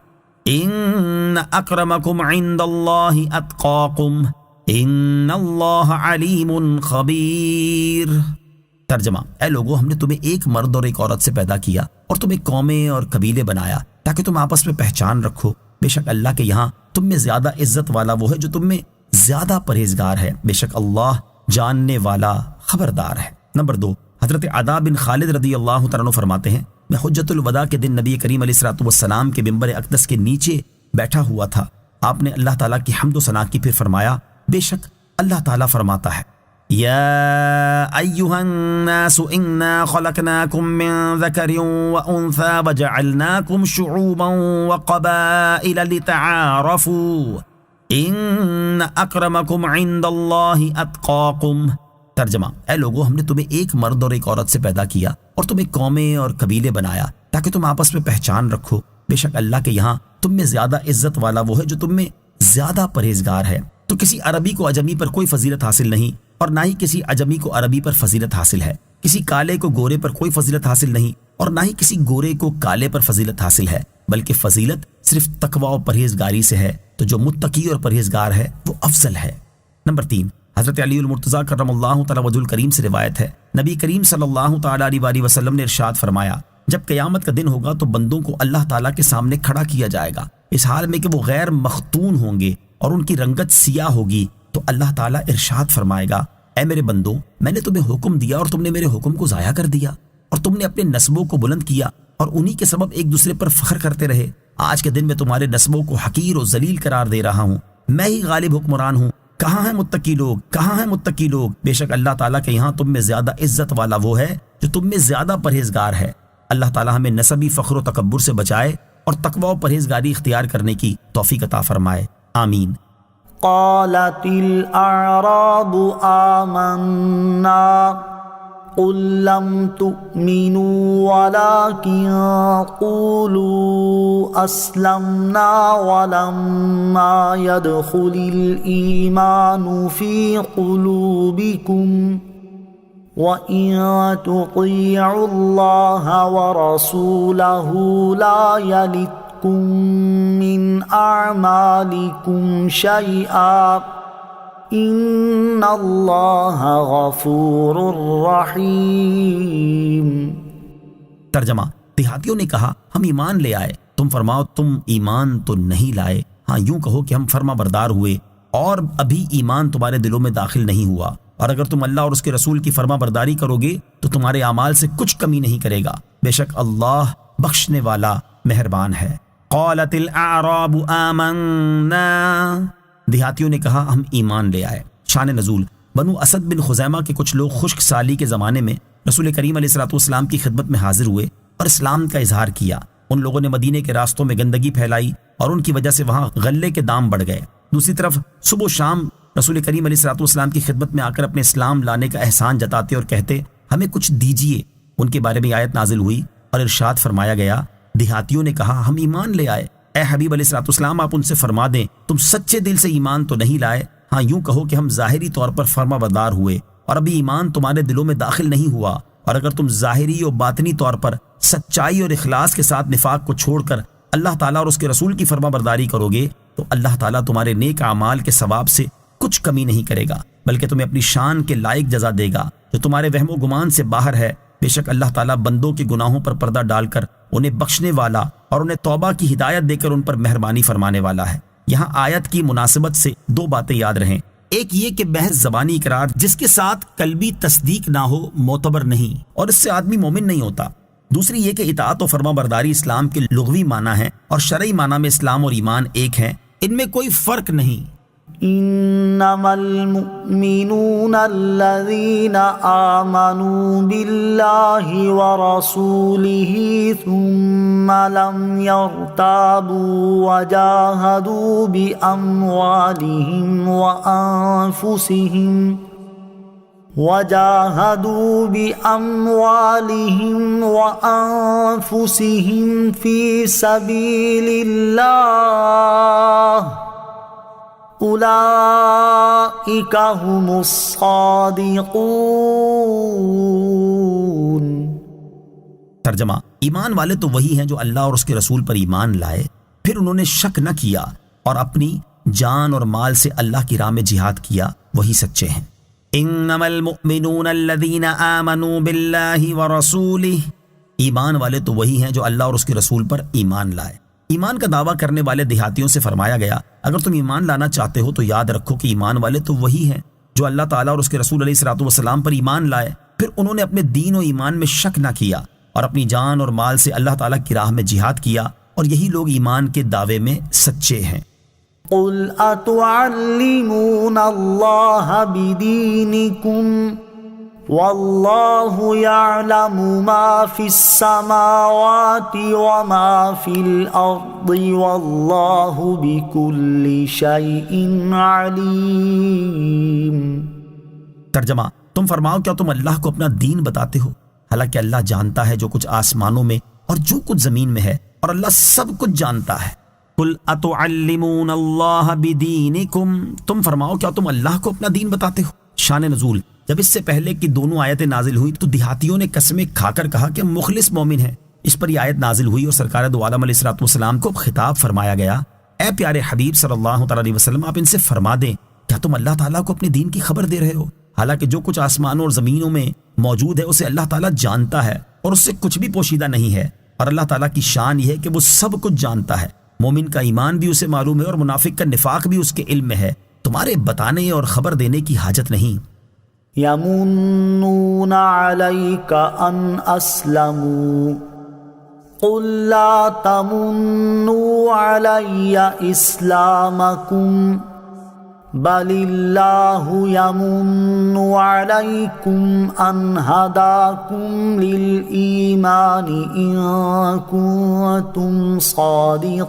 ان اکرمکم عند اللہ اتقاکم ان اللہ علیم خبیر۔ ترجمہ، اے لوگو، ہم نے تمہیں ایک مرد اور ایک عورت سے پیدا کیا اور تمہیں قومیں اور قبیلے بنایا تاکہ تم آپس میں پہچان رکھو، بے شک اللہ کے یہاں تم میں زیادہ عزت والا وہ ہے جو تم میں زیادہ پرہیزگار ہے، بے شک اللہ جاننے والا خبردار ہے۔ نمبر 2 حضرت عدا بن خالد رضی اللہ تعالیٰ عنہ فرماتے ہیں، میں حجت الوداع کے دن نبی کریم علیہ السلام کے ممبر اقدس کے نیچے بیٹھا ہوا تھا، آپ نے اللہ تعالیٰ کی حمد و ثنا کی، پھر فرمایا، بے شک اللہ تعالیٰ فرماتا ہے، یا ایھا الناس انا خلقناکم من ذکر وانثى وجعلناکم شعوبا وقبائل لتعارفوا ان اکرمکم عند اللہ اتقاکم۔ ترجمہ، اے لوگو، ہم نے تمہیں ایک مرد اور ایک عورت سے پیدا کیا اور تمہیں قومیں اور قبیلے بنایا تاکہ تم آپس میں پہچان رکھو، بے شک اللہ کے یہاں تم میں زیادہ عزت والا وہ ہے جو تم میں زیادہ پرہیزگار ہے۔ تو کسی عربی کو عجمی پر کوئی فضیلت حاصل نہیں، اور نہ ہی کسی عجمی کو عربی پر فضیلت حاصل ہے، کسی کالے کو گورے پر کوئی فضیلت حاصل نہیں، اور نہ ہی کسی گورے کو کالے پر فضیلت حاصل ہے، بلکہ فضیلت صرف تقوی و پرہیزگاری سے ہے، تو جو متقی اور پرہیزگار ہے وہ افضل ہے۔ نمبر 3 حضرت علی المرتضیٰ کرم اللہ تعالیٰ وجہ الکریم سے روایت ہے، نبی کریم صلی اللہ تعالیٰ علیہ وسلم نے ارشاد فرمایا، جب قیامت کا دن ہوگا تو بندوں کو اللہ تعالیٰ کے سامنے کھڑا کیا جائے گا، اس حال میں کہ وہ غیر مختون ہوں گے اور ان کی رنگت سیاہ ہوگی، تو اللہ تعالیٰ ارشاد فرمائے گا، اے میرے بندوں، میں نے تمہیں حکم دیا اور تم نے میرے حکم کو ضائع کر دیا، اور تم نے اپنے نسبوں کو بلند کیا اور انہی کے سبب ایک دوسرے پر فخر کرتے رہے، آج کے دن میں تمہارے نسبوں کو حقیر و ذلیل قرار دے رہا ہوں، میں ہی غالب حکمران ہوں، کہاں ہیں متقی لوگ، کہاں ہیں متقی لوگ، بے شک اللہ تعالیٰ کے یہاں تم میں زیادہ عزت والا وہ ہے جو تم میں زیادہ پرہیزگار ہے۔ اللہ تعالیٰ ہمیں نسبی فخر و تکبر سے بچائے اور تقوی و پرہیزگاری اختیار کرنے کی توفیق عطا فرمائے، آمین۔ قالت الأعراب آمنا قل لم تؤمنوا ولكن قولوا أسلمنا ولما يدخل الإيمان في قلوبكم وَإِن تُطِيعُوا اللَّهَ وَرَسُولَهُ لَا يَلِتْكُم مِّنْ أَعْمَالِكُمْ شَيْئًا إِنَّ اللَّهَ غَفُورٌ رَّحِيمٌ۔ ترجمہ، دیہاتیوں نے کہا، ہم ایمان لے آئے، تم فرماؤ تم ایمان تو نہیں لائے، ہاں یوں کہو کہ ہم فرما بردار ہوئے اور ابھی ایمان تمہارے دلوں میں داخل نہیں ہوا، اور اگر تم اللہ اور اس کے رسول کی فرما برداری کرو گے تو تمہارے اعمال سے کچھ کمی نہیں کرے گا، بے شک اللہ بخشنے والا مہربان ہے۔ قالت الاعراب آمنا، دیہاتیوں نے کہا ہم ایمان لے آئے۔ شان نزول، بنو اسد بن خزیمہ کے کچھ لوگ خشک سالی کے زمانے میں رسول کریم علیہ السلام کی خدمت میں حاضر ہوئے اور اسلام کا اظہار کیا۔ ان لوگوں نے مدینے کے راستوں میں گندگی پھیلائی اور ان کی وجہ سے وہاں غلے کے دام بڑھ گئے۔ دوسری طرف صبح و شام رسول کریم علیہ السلام کی خدمت میں آ کر اپنے اسلام لانے کا احسان جتاتے اور کہتے، ہمیں کچھ دیجیے۔ ان کے بارے میں آیت نازل ہوئی اور ارشاد فرمایا گیا، دیہاتیوں نے کہا ہم ایمان لے آئے، اے حبیب علیہ السلام آپ ان سے فرما دیں تم سچے دل سے ایمان تو نہیں لائے، ہاں یوں کہو کہ ہم ظاہری طور پر فرما بردار ہوئے اور ابھی ایمان تمہارے دلوں میں داخل نہیں ہوا، اور اگر تم ظاہری اور باطنی طور پر سچائی اور اخلاص کے ساتھ نفاق کو چھوڑ کر اللہ تعالیٰ اور اس کے رسول کی فرما برداری کرو گے تو اللہ تعالیٰ تمہارے نیک اعمال کے ثواب سے کچھ کمی نہیں کرے گا، بلکہ تمہیں اپنی شان کے لائق جزا دے گا جو تمہارے وہم و گمان سے باہر ہے۔ بے شک اللہ تعالیٰ بندوں کے گناہوں پر پردہ ڈال کر انہیں بخشنے والا اور انہیں توبہ کی ہدایت دے کر ان پر مہربانی فرمانے والا ہے۔ یہاں آیت کی مناسبت سے دو باتیں یاد رہیں، ایک یہ کہ محض زبانی اقرار جس کے ساتھ قلبی تصدیق نہ ہو معتبر نہیں اور اس سے آدمی مومن نہیں ہوتا، دوسری یہ کہ اطاعت و فرما برداری اسلام کے لغوی معنی ہے اور شرعی معنی میں اسلام اور ایمان ایک ہیں، ان میں کوئی فرق نہیں۔ انما المؤمنون الذين آمنوا بالله ورسوله ثم لم يرتابوا وجاهدوا بأموالهم وأنفسهم في سبيل الله اولئک هم الصادقون۔ ترجمہ: ایمان والے تو وہی ہیں جو اللہ اور اس کے رسول پر ایمان لائے، پھر انہوں نے شک نہ کیا اور اپنی جان اور مال سے اللہ کی راہ میں جہاد کیا، وہی سچے ہیں۔ انما المؤمنون الذین آمنوا باللہ ورسولہ، ایمان والے تو وہی ہیں جو اللہ اور اس کے رسول پر ایمان لائے۔ ایمان کا دعویٰ کرنے والے دیہاتیوں سے فرمایا گیا اگر تم ایمان لانا چاہتے ہو تو یاد رکھو کہ ایمان والے تو وہی ہیں جو اللہ تعالیٰ اور اس کے رسول علیہ الصلوۃ والسلام پر ایمان لائے، پھر انہوں نے اپنے دین و ایمان میں شک نہ کیا اور اپنی جان اور مال سے اللہ تعالیٰ کی راہ میں جہاد کیا، اور یہی لوگ ایمان کے دعوے میں سچے ہیں۔ قل اتعلمون اللہ بدینکم واللہ یعلم ما فی السماوات وما فی الارض واللہ بکل شیء علیم۔ ترجمہ: تم فرماؤ کیا تم اللہ کو اپنا دین بتاتے ہو، حالانکہ اللہ جانتا ہے جو کچھ آسمانوں میں اور جو کچھ زمین میں ہے، اور اللہ سب کچھ جانتا ہے۔ قل اتعلمون اللہ بدینکم، تم فرماؤ کیا تم اللہ کو اپنا دین بتاتے ہو۔ شان نزول: جب اس سے پہلے کہ دونوں آیتیں نازل ہوئی تو دیہاتیوں نے قسمیں کھا کر کہا کہ مخلص مومن ہیں، اس پر یہ آیت نازل ہوئی اور سرکار دو عالم علیہ الصلوۃ والسلام کو خطاب فرمایا گیا، اے پیارے حبیب صلی اللہ تعالی علیہ وسلم، آپ ان سے فرما دیں کیا تم اللہ تعالیٰ کو اپنے دین کی خبر دے رہے ہو، حالانکہ جو کچھ آسمانوں اور زمینوں میں موجود ہے اسے اللہ تعالیٰ جانتا ہے اور اس سے کچھ بھی پوشیدہ نہیں ہے، اور اللہ تعالیٰ کی شان یہ ہے کہ وہ سب کچھ جانتا ہے۔ مومن کا ایمان بھی اسے معلوم ہے اور منافق کا نفاق بھی اس کے علم میں ہے، تمہارے بتانے اور خبر دینے کی حاجت نہیں۔ یمنون علیک ان اسلموا قل لا تمنوا علی اسلامکم بل اللہ یمن علیکم ان ہداکم للایمان ان کنتم صادقین۔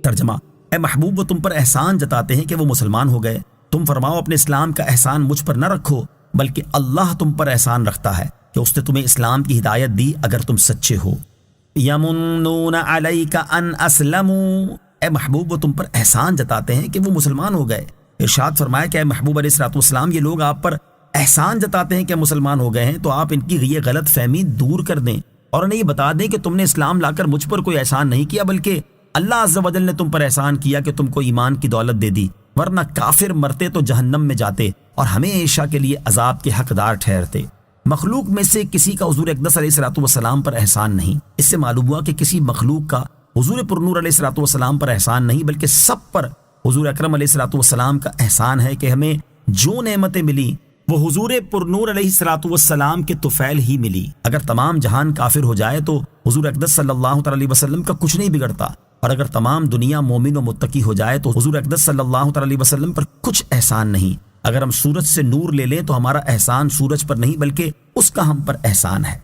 ترجمہ: اے محبوب، وہ تم پر احسان جتاتے ہیں کہ وہ مسلمان ہو گئے، تم فرماؤ اپنے اسلام کا احسان مجھ پر نہ رکھو بلکہ اللہ تم پر احسان رکھتا ہے کہ اس نے تمہیں اسلام کی ہدایت دی اگر تم سچے ہو۔ یمنون علیک ان اسلموا، اے محبوب وہ تم پر احسان جتاتے ہیں کہ وہ مسلمان ہو گئے۔ ارشاد فرمایا کہ اے محبوب علیہ الصلوۃ والسلام، یہ لوگ آپ پر احسان جتاتے ہیں کہ مسلمان ہو گئے ہیں تو آپ ان کی یہ غلط فہمی دور کر دیں اور انہیں یہ بتا دیں کہ تم نے اسلام لا کر مجھ پر کوئی احسان نہیں کیا بلکہ اللہ عز و جل نے تم پر احسان کیا کہ تم کو ایمان کی دولت دے دی، ورنہ کافر مرتے تو جہنم میں جاتے اور ہمیشہ کے لیے عذاب کے حقدار ٹھہرتے۔ مخلوق میں سے کسی کا حضور اقدس علیہ الصلوۃ والسلام پر احسان نہیں، اس سے معلوم ہوا کہ کسی مخلوق کا حضور پرنور علیہ الصلوۃ والسلام پر احسان نہیں بلکہ سب پر حضور اکرم علیہ الصلوۃ والسلام کا احسان ہے کہ ہمیں جو نعمتیں ملی وہ حضور پرنور علیہ الصلوۃ والسلام کے طفیل ہی ملی۔ اگر تمام جہان کافر ہو جائے تو حضور اقدس صلی اللہ علیہ وسلم کا کچھ نہیں بگڑتا، اور اگر تمام دنیا مومن و متقی ہو جائے تو حضور اقدس صلی اللہ علیہ وسلم پر کچھ احسان نہیں۔ اگر ہم سورج سے نور لے لیں تو ہمارا احسان سورج پر نہیں بلکہ اس کا ہم پر احسان ہے۔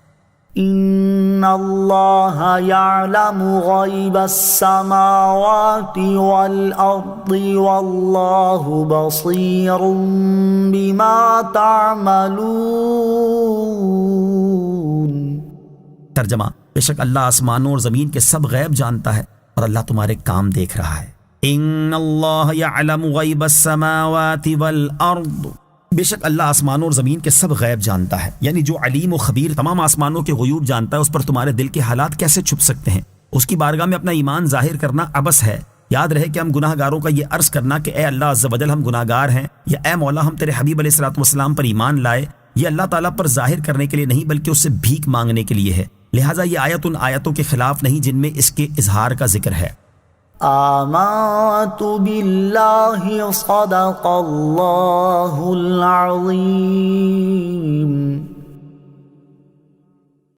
ان اللہ یعلم غیب السماوات والارض واللہ بصیر بما تعملون۔ ترجمہ: بے شک اللہ آسمانوں اور زمین کے سب غیب جانتا ہے اور اللہ تمہارے کام دیکھ رہا ہے۔ ان اللہ یعلم غیب السماوات والارض، بے شک اللہ آسمانوں اور زمین کے سب غیب جانتا ہے، یعنی جو علیم و خبیر تمام آسمانوں کے غیوب جانتا ہے اس پر تمہارے دل کے حالات کیسے چھپ سکتے ہیں؟ اس کی بارگاہ میں اپنا ایمان ظاہر کرنا عبث ہے۔ یاد رہے کہ ہم گناہ گاروں کا یہ عرض کرنا کہ اے اللہ عز و جل ہم گناہ گار ہیں، یا اے مولا ہم تیرے حبیب علیہ الصلوۃ والسلام پر ایمان لائے، یہ اللہ تعالیٰ پر ظاہر کرنے کے لیے نہیں بلکہ اس سے بھیک مانگنے کے لیے ہے۔ لہٰذا یہ آیت ان آیتوں کے خلاف نہیں جن میں اس کے اظہار کا ذکر ہے۔ آمنت باللہ صدق اللہ العظیم۔